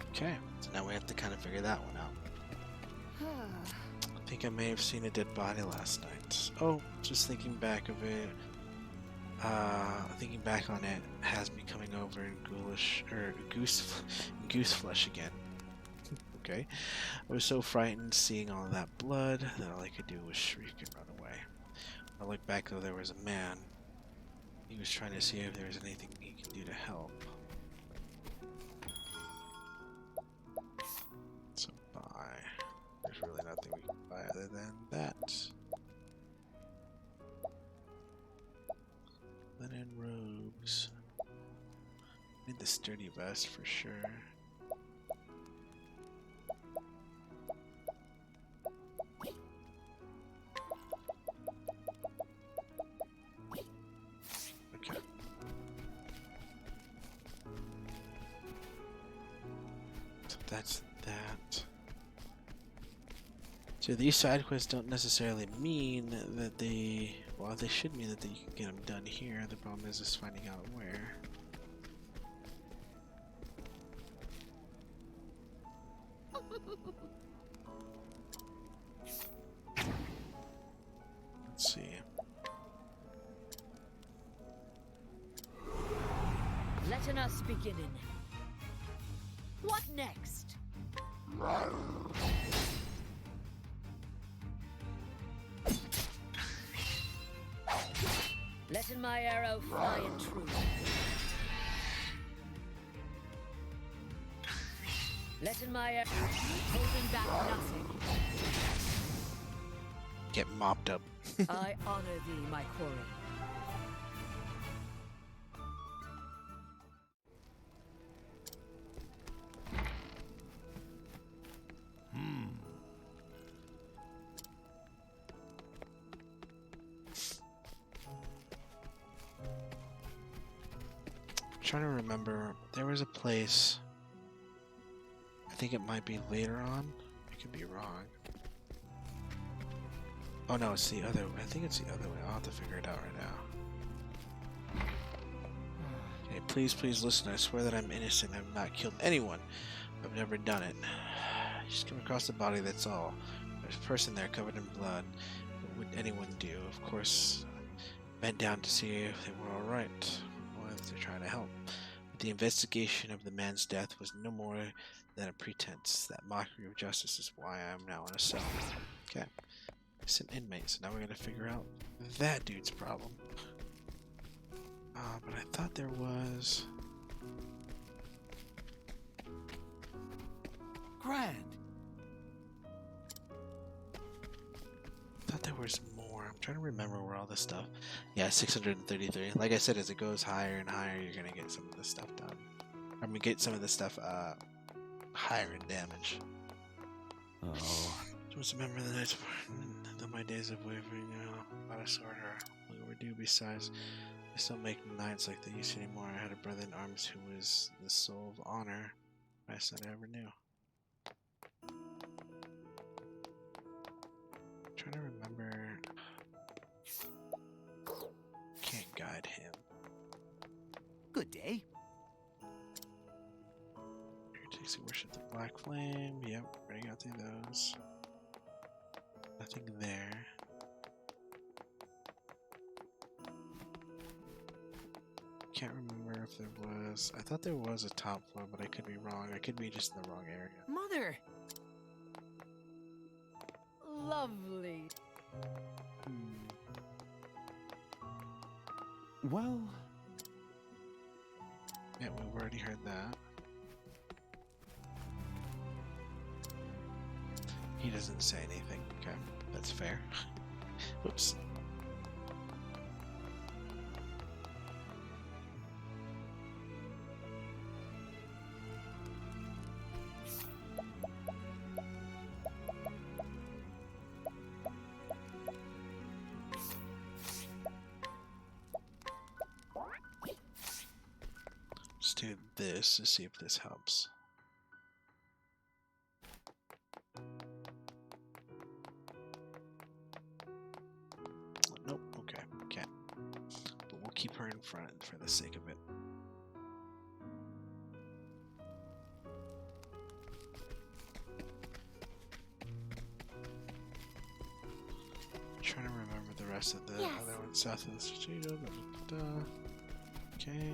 Okay, so now we have to kind of figure that one out. I think I may have seen a dead body last night. Oh, just thinking back of it. Thinking back on it has me coming over in goose flesh again. Okay. I was so frightened seeing all that blood that all I could do was shriek and run away. When I looked back though, there was a man. He was trying to see if there was anything he could do to help. So buy. There's really nothing we can buy other than that. Linen robes. Need the sturdy vest for sure. Okay. So that's that. So these side quests don't necessarily mean that they... Well, they should mean that you can get them done here. The problem is just finding out where. Let's see. Letting us beginning. What next? Letting my arrow fly and true. Letting my arrow holding back nothing. Get mopped up. I honor thee, my quarry. Trying to remember, there was a place. I think it might be later on. I could be wrong. Oh no, it's the other way. I think it's the other way. I'll have to figure it out right now. Okay, please, please listen. I swear that I'm innocent. I've not killed anyone. I've never done it. Just come across the body, that's all. There's a person there covered in blood. What would anyone do? Of course, bent down to see if they were alright. Or if they're trying to help. But the investigation of the man's death was no more than a pretense. That mockery of justice is why I am now in a cell. Okay. It's an inmate, so now we're gonna figure out that dude's problem. But I thought there was... Grand. trying to remember where all this stuff. Yeah, 633. Like I said, as it goes higher and higher, you're gonna get some of this stuff done. I'm gonna get some of this stuff higher in damage. Oh. Just remember the nights though my days of wavering about a sword are long overdue. Besides, I still make nights like they used to anymore. I had a brother in arms who was the soul of honor, best I ever knew. I'm trying to remember. Can't guide him. Good day. Takes to worship the black flame. Yep, already got through those. Nothing there. Can't remember if there was. I thought there was a top floor, but I could be wrong. I could be just in the wrong area. Mother! Lovely. Well, Yeah, we've already heard that. He doesn't say anything. Okay, that's fair. Whoops. Let's do this to see if this helps. Nope, okay, can't. But we'll keep her in front for the sake of it. Trying to remember the rest of the Yes. other one south of the Stadia. Okay.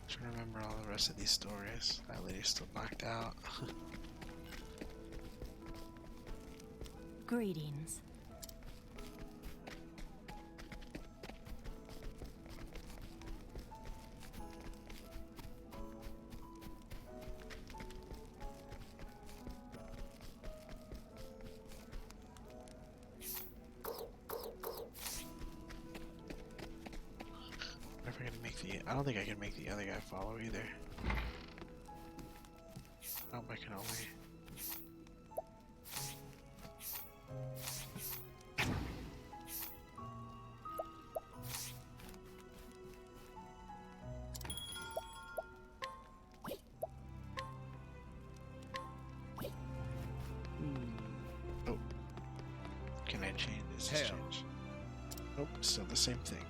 Trying to remember all the rest of these stories. That lady's still knocked out. Greetings. If I can make the, I don't think I can make the other guy follow either. Nope, I can only. Oh, can I change this? Hell. Change. Nope, still the same thing.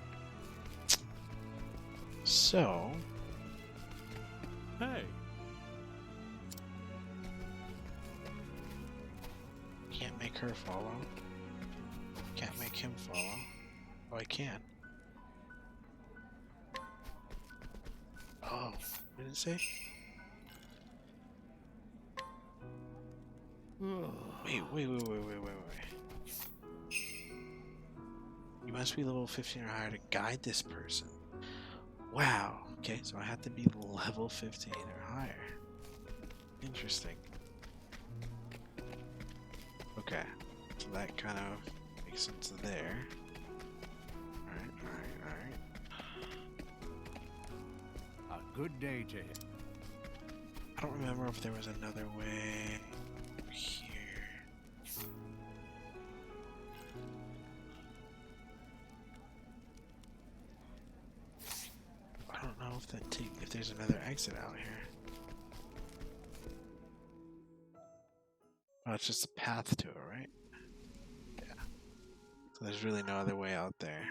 So, hey. can't make her follow. Can't make him follow. Oh, I can. Oh, what did it say? Wait. You must be level 15 or higher to guide this person. Wow. Okay, so I have to be level 15 or higher. Interesting. Okay, so that kind of makes sense there. Alright. A good day to him. I don't remember if there was another way here. I don't know if there's another exit out here. Oh, it's just a path to it, right? Yeah. So there's really no other way out there.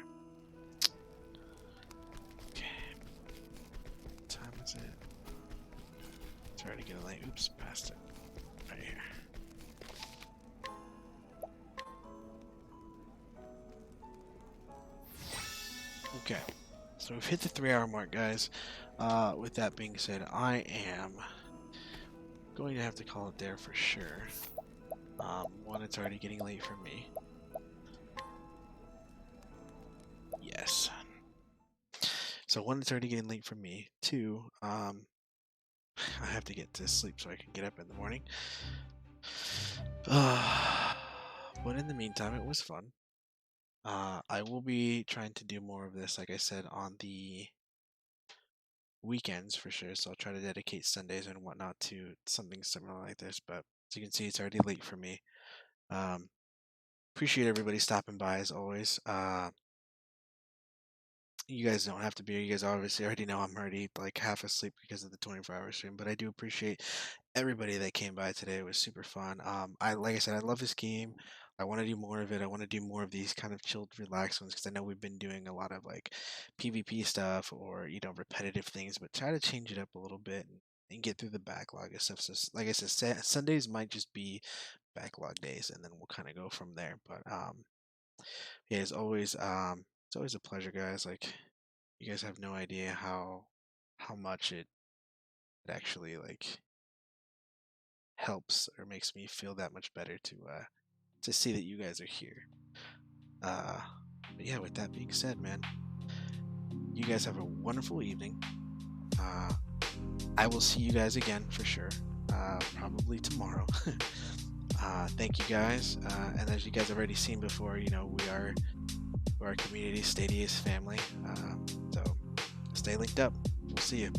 Okay. What time is it? It's already getting late. Oops, past it. Right here. Okay. So we've hit the 3-hour mark, guys. With that being said, I am going to have to call it there for sure. One, it's already getting late for me. Yes. So one, it's already getting late for me. Two, I have to get to sleep so I can get up in the morning. But in the meantime, it was fun. I will be trying to do more of this, like I said, on the weekends for sure. So I'll try to dedicate Sundays and whatnot to something similar like this. But as you can see, it's already late for me. Appreciate everybody stopping by as always. You guys don't have to be here. You guys obviously already know I'm already like half asleep because of the 24-hour stream, but I do appreciate everybody that came by today. It was super fun. Like I said, I love this game. I want to do more of it. I want to do more of these kind of chilled, relaxed ones because I know we've been doing a lot of like PvP stuff or repetitive things, but try to change it up a little bit and get through the backlog of stuff. So, like I said, Sundays might just be backlog days, and then we'll kind of go from there. But yeah, it's always a pleasure, guys. Like, you guys have no idea how much it actually like helps or makes me feel that much better to see that you guys are here. But yeah, with that being said, man, you guys have a wonderful evening. I will see you guys again for sure. Probably tomorrow. Thank you guys. And as you guys have already seen before, we're our community, Stadia's family. So stay linked up. We'll see you.